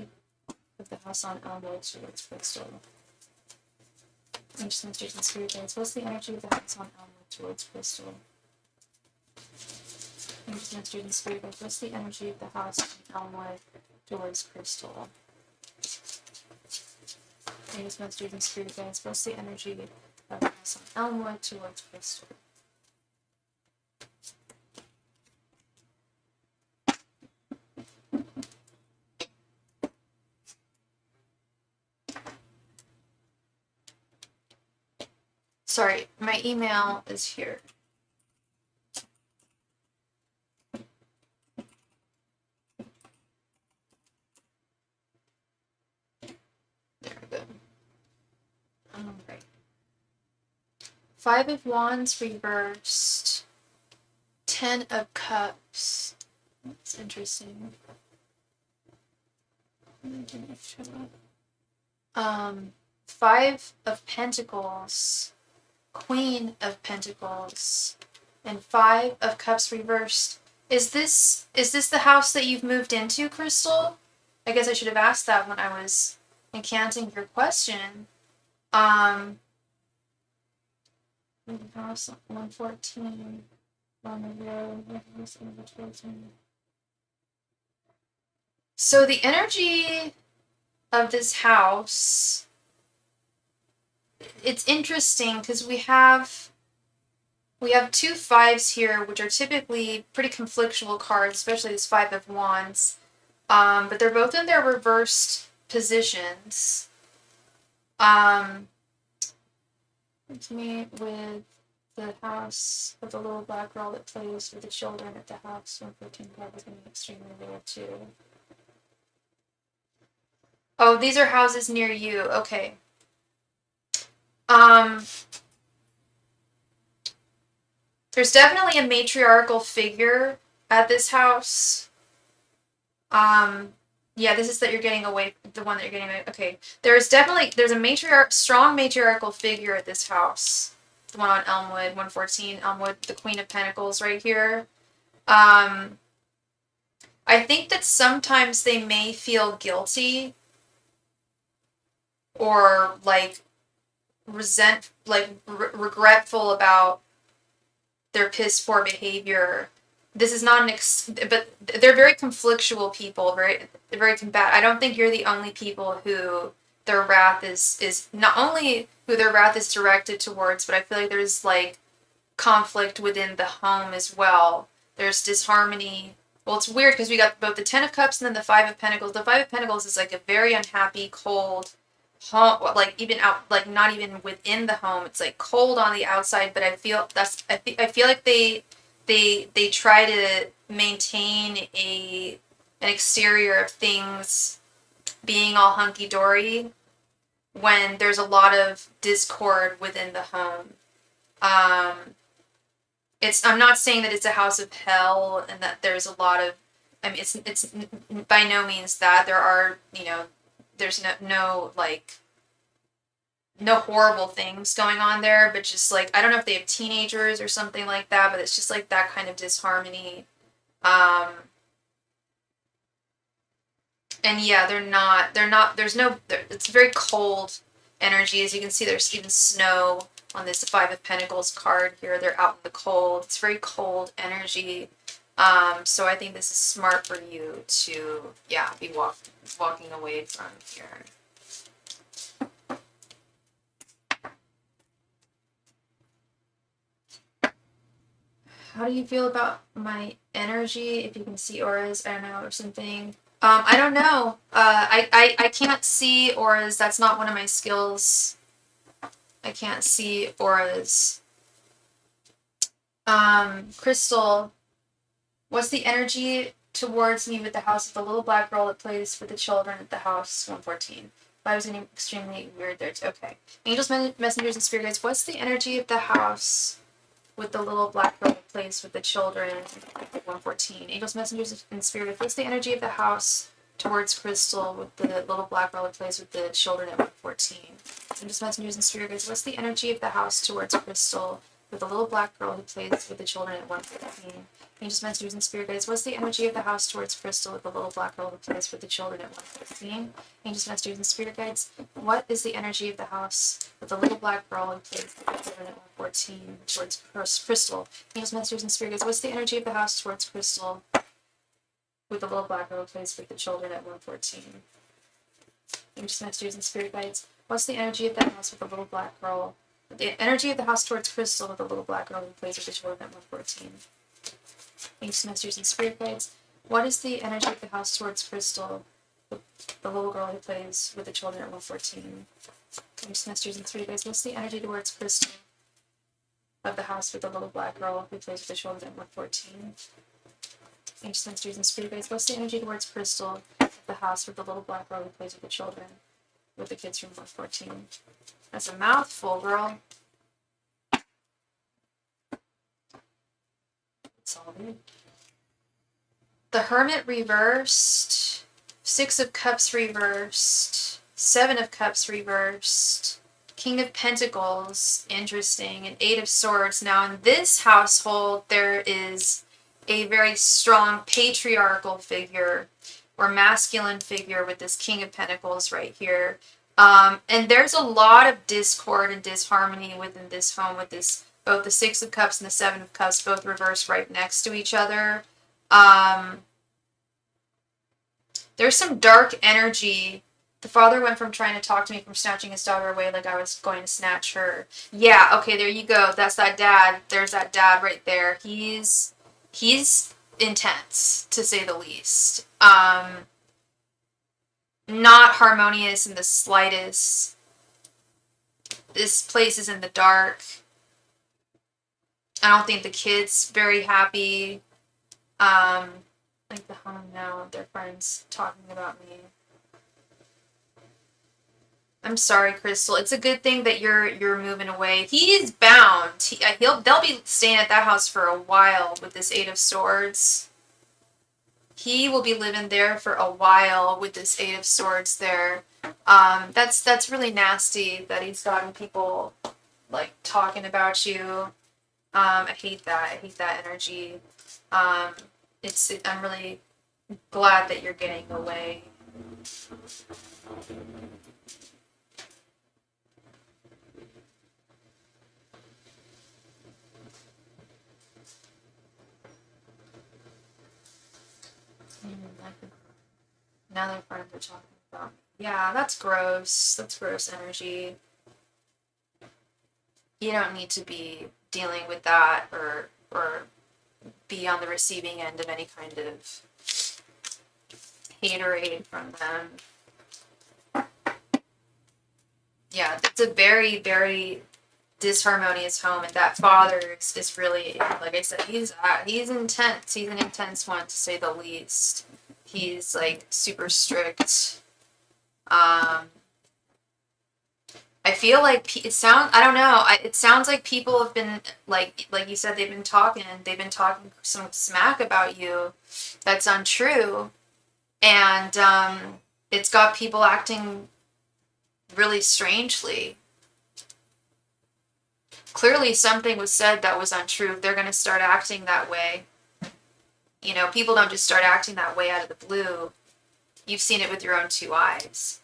the house on Elmwood towards Crystal? Angels, messengers, and spirit guides. What's the energy of the house on Elmwood towards Crystal? Angels, messengers, and spirit guides. What's the energy of the house on Elmwood towards Crystal? Angels, messengers, and spirit guides. What's the energy of the house on Elmwood towards Crystal? Sorry, my email is here. There we go. Alright. 5 of Wands reversed. 10 of Cups. That's interesting. 5 of Pentacles. Queen of Pentacles. And 5 of Cups reversed. Is this the house that you've moved into, Crystal? I guess I should have asked that when I was incanting your question. House 114 on the road. So the energy of this house, it's interesting because we have 2 5s here, which are typically pretty conflictual cards, especially this 5 of Wands. But they're both in their reversed positions. It's me with the house with the little black girl that plays with the children at the house. 114 card is going to be extremely rare too. Oh, these are houses near you. Okay. There's definitely a matriarchal figure at this house. Yeah, this is that you're getting away, the one that you're getting away. Okay. There's a strong matriarchal figure at this house. The one on Elmwood, 114 Elmwood, the Queen of Pentacles right here. I think that sometimes they may feel guilty or regretful about their piss poor behavior. This is not but they're very conflictual people, very combative. I don't think you're the only people who their wrath is not only who their wrath is directed towards, but I feel like there's conflict within the home as well. There's disharmony. Well, it's weird because we got both the 10 of Cups and then the 5 of Pentacles. The 5 of Pentacles is a very unhappy, cold home, even out, not even within the home. It's cold on the outside, but I feel like they try to maintain an exterior of things being all hunky-dory when there's a lot of discord within the home. I'm not saying that it's a house of hell and that there's a lot of, it's by no means that. There are, there's no like no horrible things going on there, but just like I don't know if they have teenagers or something like that, but it's just like that kind of disharmony. And yeah, it's very cold energy. As you can see, there's even snow on this Five of Pentacles card here. They're out in the cold. It's very cold energy. So I think this is smart for you to, yeah, be walking away from here. How do you feel about my energy? If you can see auras, I don't know, or something. I don't know. I can't see auras. That's not one of my skills. I can't see auras. Crystal, what's the energy towards me with the house of the little black girl that plays with the children at the house 114? I was getting extremely weird there too. Okay. Angels, messengers, and spirit guides, what's the energy of the house with the little black girl that plays with the children at 114? Angels, messengers, and spirit guides, what's the energy of the house towards Crystal with the little black girl that plays with the children at 114? Angels, messengers, and spirit guides, what's the energy of the house towards Crystal with the little black girl who plays with the children at 115? Angels, messengers, and spirit guides, what's the energy of the house towards Crystal with the little black girl who plays with the children at 115? Angels, messengers, and spirit guides, what is the energy of the house with the little black girl who plays with the children at 114 towards Crystal? Angels, messengers, and spirit guides, what's the energy of the house towards Crystal with the little black girl who plays with the children at 114? Angels, messengers, and spirit guides, what's the energy of the house with the little black girl? The energy of the house towards Crystal with the little black girl who plays with the children at 114. Angels, messengers, and spirit guides, what is the energy of the house towards Crystal with the little girl who plays with the children at 114? Angels, messengers, and spirit guides, what's the energy towards Crystal of the house with the little black girl who plays with the children at 114? Angels, messengers, and spirit guides, what's the energy towards Crystal of the house with the little black girl who plays with the children with the kids from 114? That's a mouthful, girl. It's all good. The Hermit reversed, Six of Cups reversed, Seven of Cups reversed, King of Pentacles, interesting, and Eight of Swords. Now in this household, there is a very strong patriarchal figure or masculine figure with this King of Pentacles right here. And there's a lot of discord and disharmony within this home with this, both the Six of Cups and the Seven of Cups both reversed right next to each other. There's some dark energy. The father went from trying to talk to me from snatching his daughter away like I was going to snatch her. Yeah, okay, there you go. That's that dad. There's that dad right there. He's intense, to say the least. Not harmonious in the slightest. This place is in the dark. I don't think the kid's very happy. Like the home now, their friends talking about me. I'm sorry, Crystal. It's a good thing that you're moving away. He is bound. They'll be staying at that house for a while with this Eight of Swords. He will be living there for a while with this Eight of Swords there. That's really nasty that he's gotten people like talking about you. I hate that. I hate that energy. I'm really glad that you're getting away. Now their friends are talking about me. Yeah, that's gross. That's gross energy. You don't need to be dealing with that or be on the receiving end of any kind of haterade from them. Yeah, it's a very, very disharmonious home, and that father is really, like I said, he's intense. He's an intense one, to say the least. He's like super strict. I feel like I don't know. It sounds like people have been like you said, they've been talking some smack about you that's untrue, and it's got people acting really strangely. Clearly something was said that was untrue. They're going to start acting that way. You know, people don't just start acting that way out of the blue. You've seen it with your own two eyes.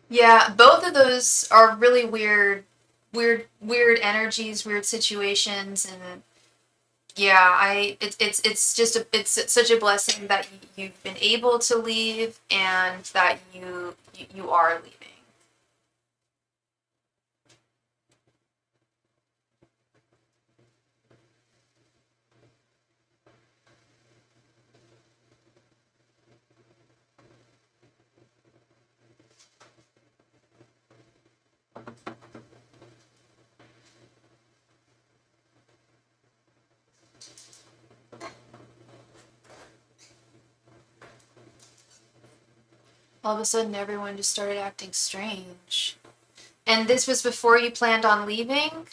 Yeah, both of those are really weird energies, weird situations, and yeah, it's just it's such a blessing that you've been able to leave and that you are leaving. All of a sudden, everyone just started acting strange. And this was before you planned on leaving?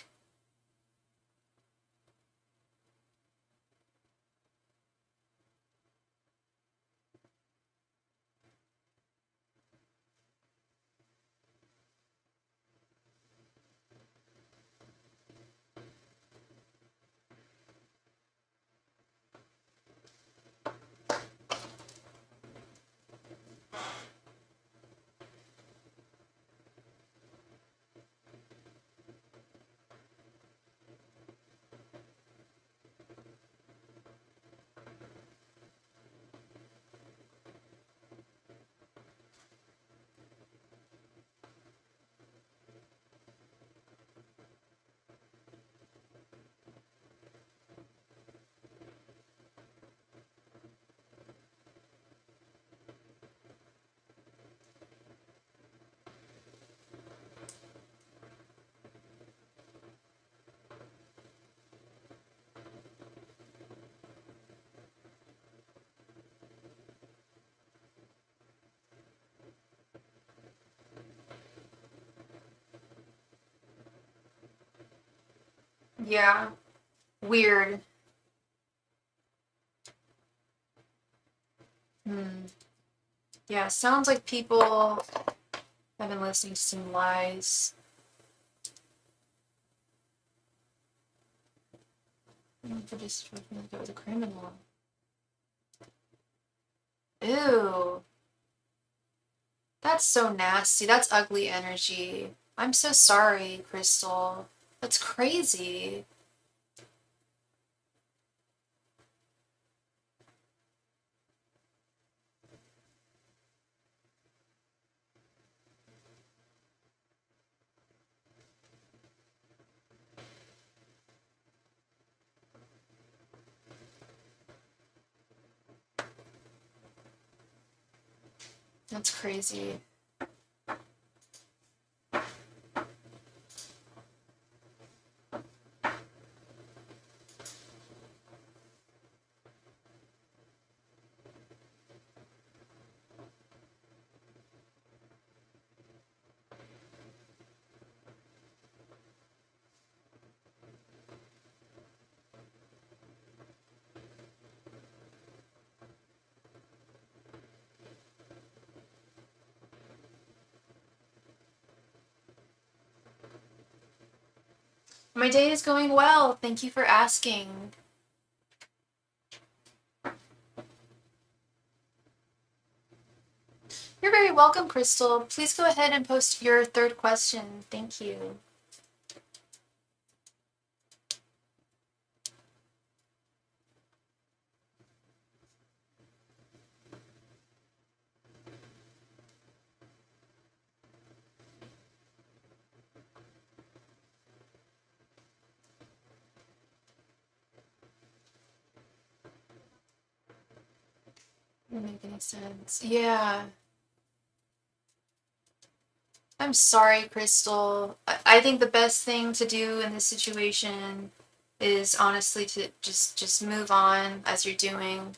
Yeah. Weird. Hmm. Yeah, sounds like people have been listening to some lies. For just go with a criminal. Ew. That's so nasty. That's ugly energy. I'm so sorry, Crystal. That's crazy. That's crazy. My day is going well. Thank you for asking. You're very welcome, Crystal. Please go ahead and post your third question. Thank you. Doesn't make any sense. Yeah. I'm sorry, Crystal. I think the best thing to do in this situation is honestly to just move on as you're doing.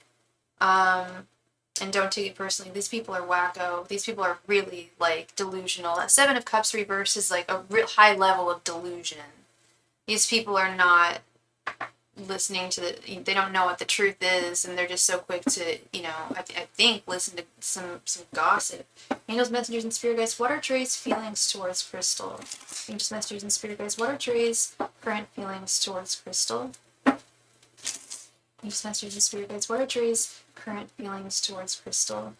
Um, and don't take it personally. These people are wacko. These people are really like delusional. That Seven of Cups reverse is like a real high level of delusion. These people are not listening to they don't know what the truth is, and they're just so quick to, I think listen to some gossip. Angels, messengers, and spirit guides, what are Trey's feelings towards Crystal? Angels, messengers, and spirit guides, what are Trey's current feelings towards Crystal? Angels, messengers, and spirit guides, what are Trey's current feelings towards Crystal?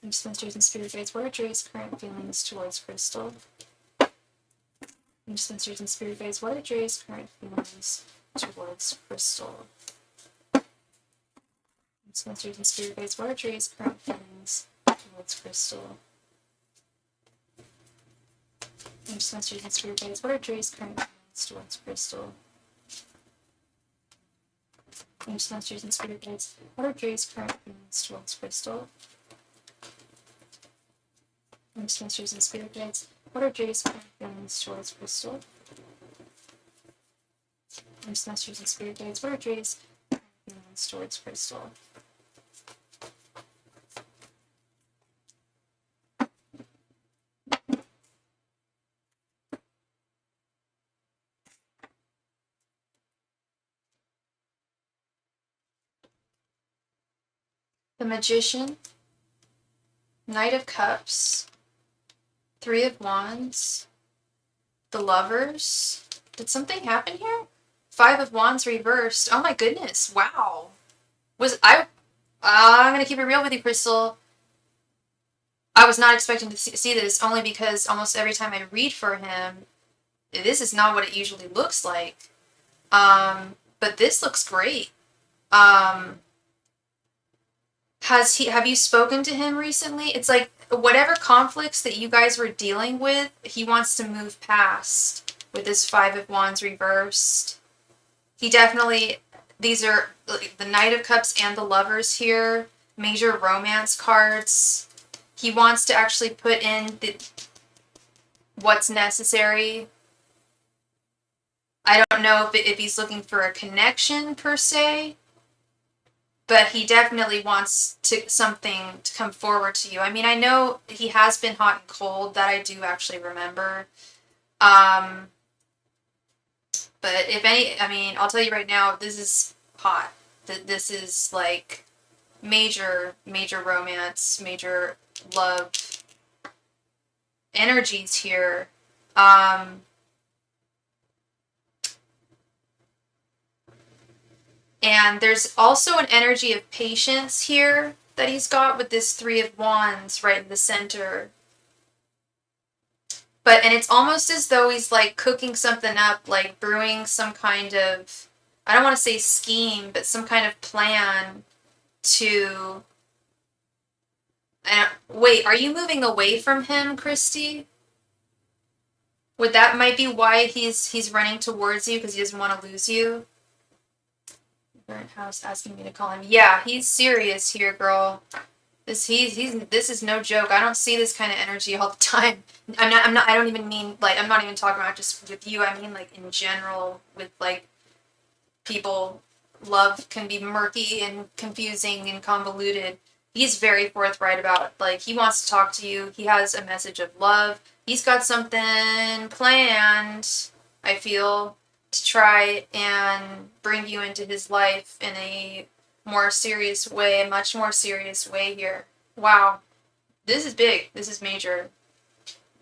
Angels, messengers, and spirit guides, what are Trey's current feelings towards Crystal? Angels, messengers, and spirit guides, what are Trey's current feelings towards Crystal? Messengers and spirit guides, what are Trey's current feelings towards Crystal? Messengers and spirit guides, what are Trey's current feelings towards Crystal? Messengers and spirit guides, what are Trey's current feelings towards Crystal? Messengers and spirit guides, what are Trey's current feelings towards Crystal? Messengers and spirit guides, what are Trey's current feelings towards Crystal? The Magician, Knight of Cups, Three of Wands, the Lovers. Did something happen here? Five of Wands reversed. Oh my goodness! Wow. I'm gonna keep it real with you, Crystal. I was not expecting to see this, only because almost every time I read for him, this is not what it usually looks like. But this looks great. Have you spoken to him recently? It's like whatever conflicts that you guys were dealing with, he wants to move past with this Five of Wands reversed. He definitely, these are the Knight of Cups and the Lovers here, major romance cards. He wants to actually put in what's necessary. I don't know if he's looking for a connection per se, but he definitely wants something to come forward to you. I mean, I know he has been hot and cold, that I do actually remember. But if any, I mean, I'll tell you right now, this is hot. This is like major romance, major love energies here. And there's also an energy of patience here that he's got with this Three of Wands right in the center. And it's almost as though he's like cooking something up, like brewing some kind of, I don't want to say scheme, but some kind of plan to... Wait, are you moving away from him, Christy? That might be why he's running towards you, because he doesn't want to lose you. Burnt house asking me to call him. Yeah, he's serious here, girl. This is no joke. I don't see this kind of energy all the time. I don't even mean, like, I'm not even talking about just with you. I mean, like, in general, with, like, people. Love can be murky and confusing and convoluted. He's very forthright about, like, he wants to talk to you. He has a message of love. He's got something planned, I feel, to try and bring you into his life in a more serious way, a much more serious way here. Wow. This is big. This is major.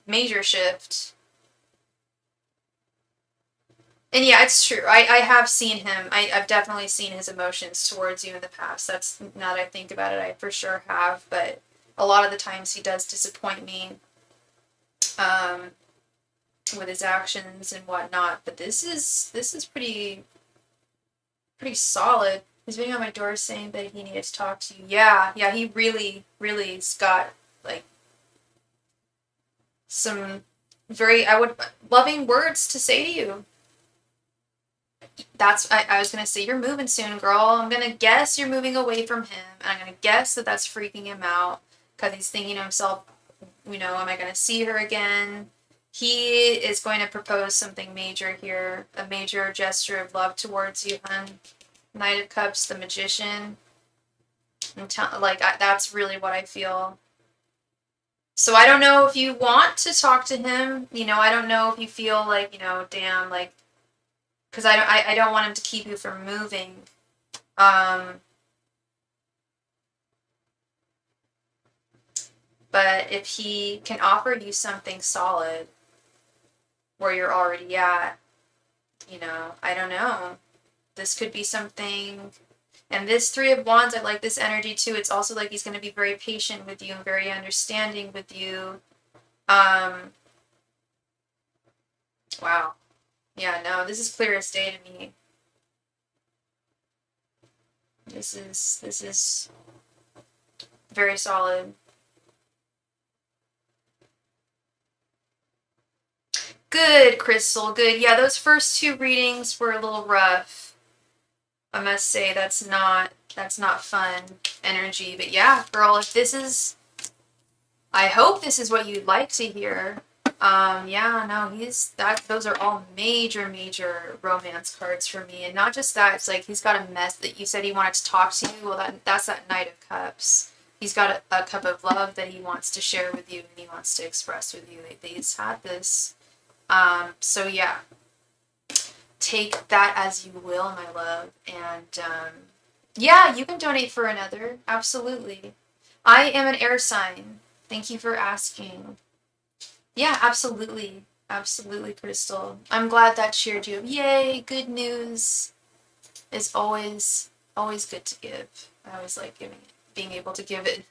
Major shift. And yeah, it's true. I have seen him. I've definitely seen his emotions towards you in the past. That's, now that I think about it, I for sure have. But a lot of the times he does disappoint me with his actions and whatnot. But this is pretty solid. He's banging on my door saying that he needed to talk to you. Yeah, he really's got, like, some very, loving words to say to you. I was going to say, you're moving soon, girl. I'm going to guess you're moving away from him. And I'm going to guess that that's freaking him out because he's thinking to himself, am I going to see her again? He is going to propose something major here, a major gesture of love towards you, hun. Knight of Cups, the Magician. That's really what I feel. So I don't know if you want to talk to him. I don't know if you feel like, damn, like, because I don't want him to keep you from moving. But if he can offer you something solid where you're already at, I don't know. This could be something. And this Three of Wands, I like this energy too. It's also like he's going to be very patient with you and very understanding with you. Wow. Yeah, no, this is clear as day to me. This is very solid. Good, Crystal, good. Yeah, those first two readings were a little rough. I must say that's not fun energy. But yeah, girl, if this is, I hope this is what you'd like to hear. Yeah, no, those are all major romance cards for me. And not just that, it's like he's got a mess that you said he wanted to talk to you. Well, that's that Knight of Cups. He's got a cup of love that he wants to share with you and he wants to express with you. He's had this. So yeah, take that as you will, my love. And yeah, you can donate for another. Absolutely. I am an air sign. Thank you for asking. Yeah, absolutely. Absolutely, Crystal. I'm glad that cheered you up. Yay, good news is always good to give. I always like being able to give it.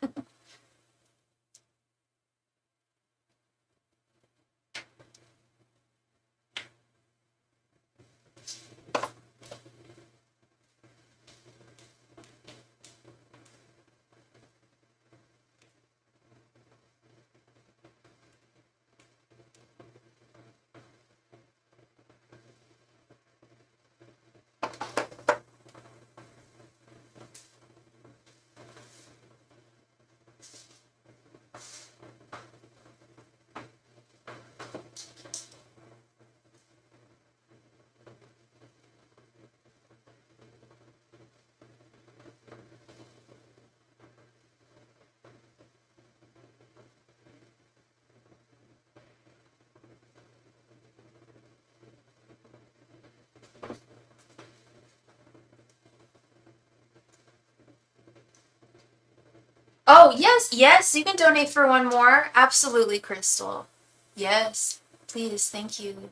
Oh, yes, you can donate for one more. Absolutely, Crystal. Yes, please, thank you.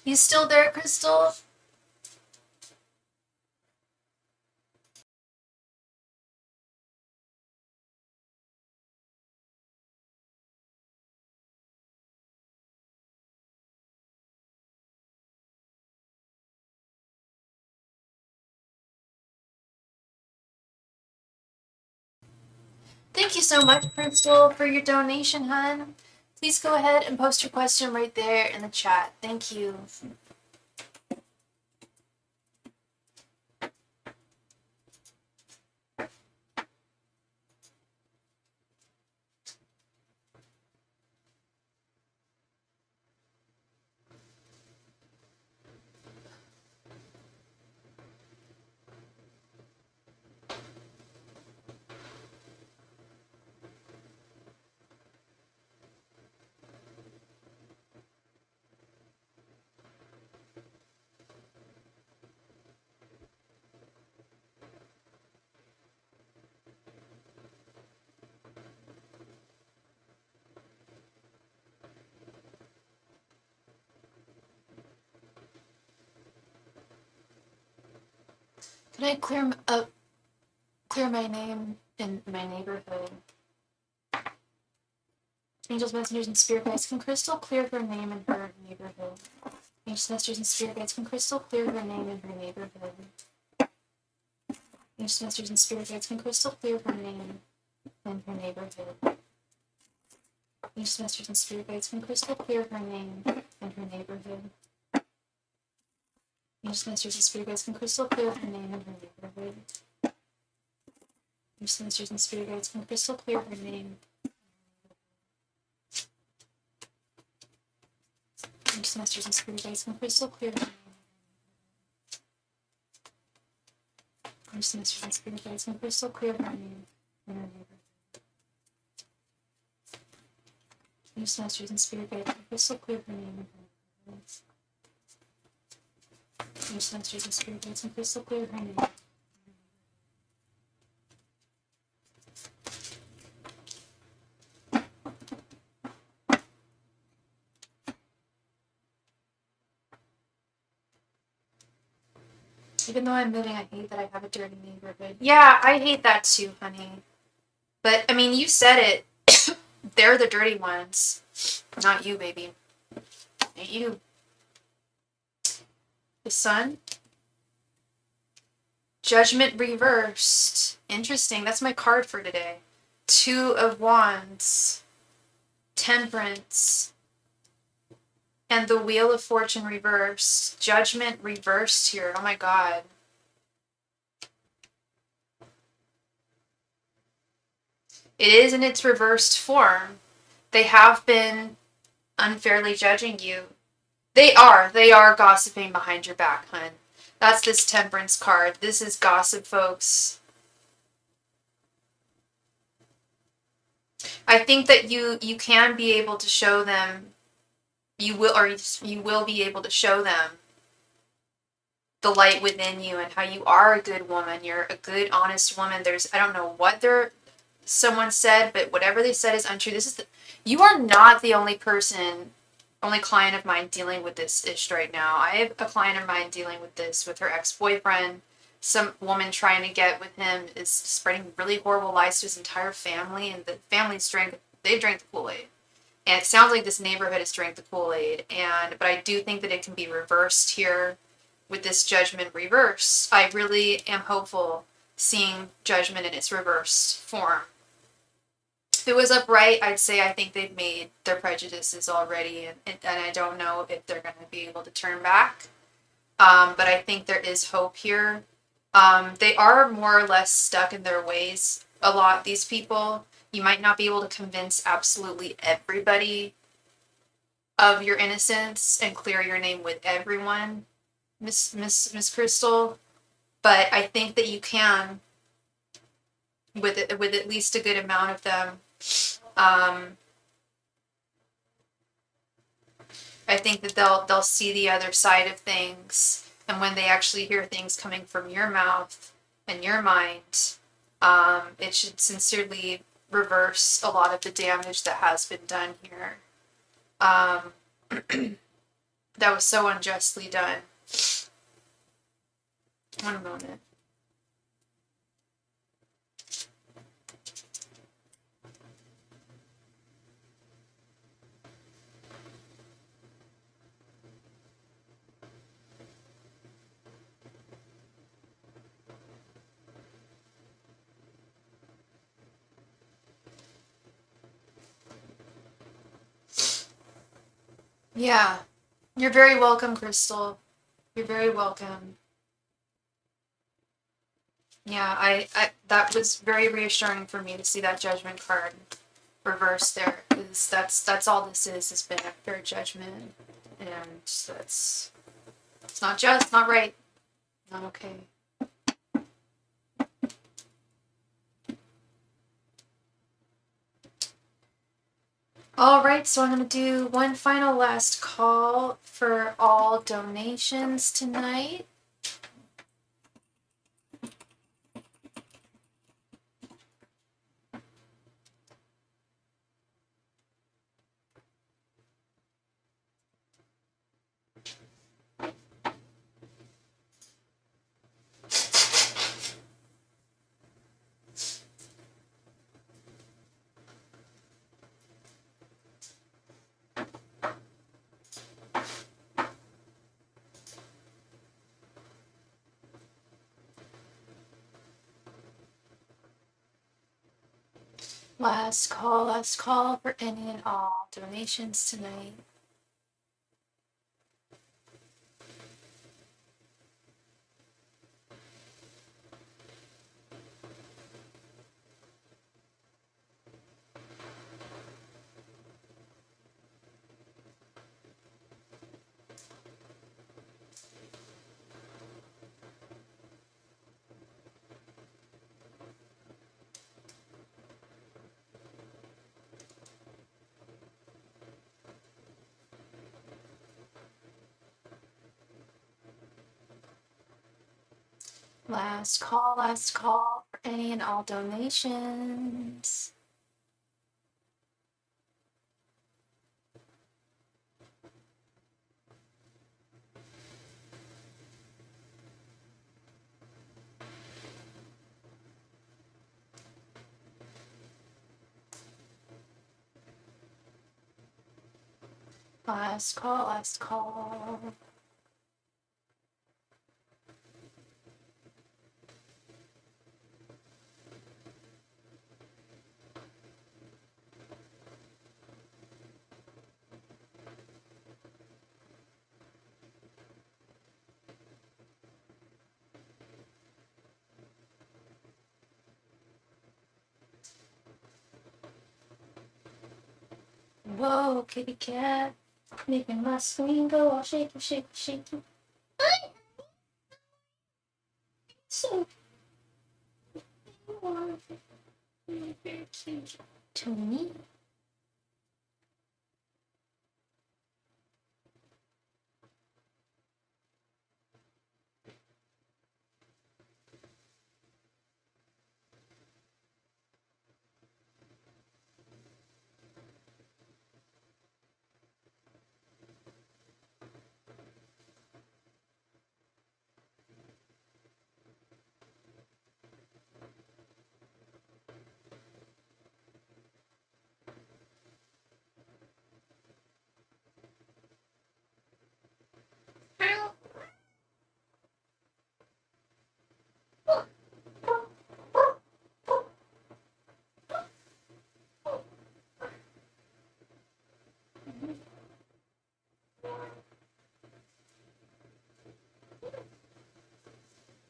You still there, Crystal? Thank you so much, Crystal, for your donation, hun. Please go ahead and post your question right there in the chat. Thank you. Can I clear my name in my neighborhood? Angels, messengers, and spirit guides, can Crystal clear her name in her neighborhood? Angels, messengers, and spirit guides, can Crystal clear her name in her neighborhood? Angels, messengers, and spirit guides, can Crystal clear her name in her neighborhood? Angels, messengers, and spirit guides, can Crystal clear her name in her neighborhood? Angels, messengers, and spirit guides, can Crystal clear her name in her neighborhood? Angels, messengers, and spirit guides, can Crystal clear her name? Angels, messengers, and spirit guides, can Crystal clear her name? Angels, messengers, and spirit guides, can Crystal clear her name in her neighborhood? Angels, messengers, and spirit guides, can Crystal clear her name in her neighborhood? Angels, messengers, and spirit guides, can Crystal clear her name? Even though I'm moving, I hate that I have a dirty neighborhood. Yeah, I hate that too, honey. But, I mean, you said it. They're the dirty ones. Not you, baby. Not you. The sun. Judgment reversed. Interesting. That's my card for today. Two of Wands. Temperance. And the Wheel of Fortune reversed. Judgment reversed here. Oh my god. It is in its reversed form. They have been unfairly judging you. They are gossiping behind your back, hun. That's this Temperance card. This is gossip, folks. I think that you can be able to show them, you will be able to show them the light within you and how you are a good woman. You're a good, honest woman. I don't know what someone said, but whatever they said is untrue. You are not the only client of mine dealing with this issue right now. I have a client of mine dealing with this with her ex-boyfriend. Some woman trying to get with him is spreading really horrible lies to his entire family, and the family's drank the Kool-Aid. And it sounds like this neighborhood has drank the Kool-Aid, but I do think that it can be reversed here with this judgment reverse. I really am hopeful seeing judgment in its reversed form. If it was upright, I'd say I think they've made their prejudices already, and I don't know if they're going to be able to turn back. But I think there is hope here. They are more or less stuck in their ways a lot, these people. You might not be able to convince absolutely everybody of your innocence and clear your name with everyone, Miss Crystal, but I think that you can with at least a good amount of them. I think that they'll see the other side of things, and when they actually hear things coming from your mouth and your mind, it should sincerely reverse a lot of the damage that has been done here. That was so unjustly done. One moment. Yeah. You're very welcome, Crystal. You're very welcome. Yeah, I that was very reassuring for me to see that judgment card reversed there. Is that's all this is. Has been a fair judgment, and that's it's not just, not right, not okay. All right, so I'm gonna do one final last call for all donations tonight. Last call for any and all donations tonight. Last call for any and all donations. Last call. Whoa, kitty cat, making my screen go all shaky, shaky, shaky. So very cute. Tony.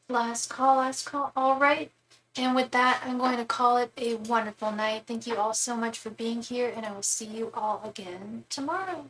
Last call. All right. And with that, I'm going to call it a wonderful night. Thank you all so much for being here, and I will see you all again tomorrow.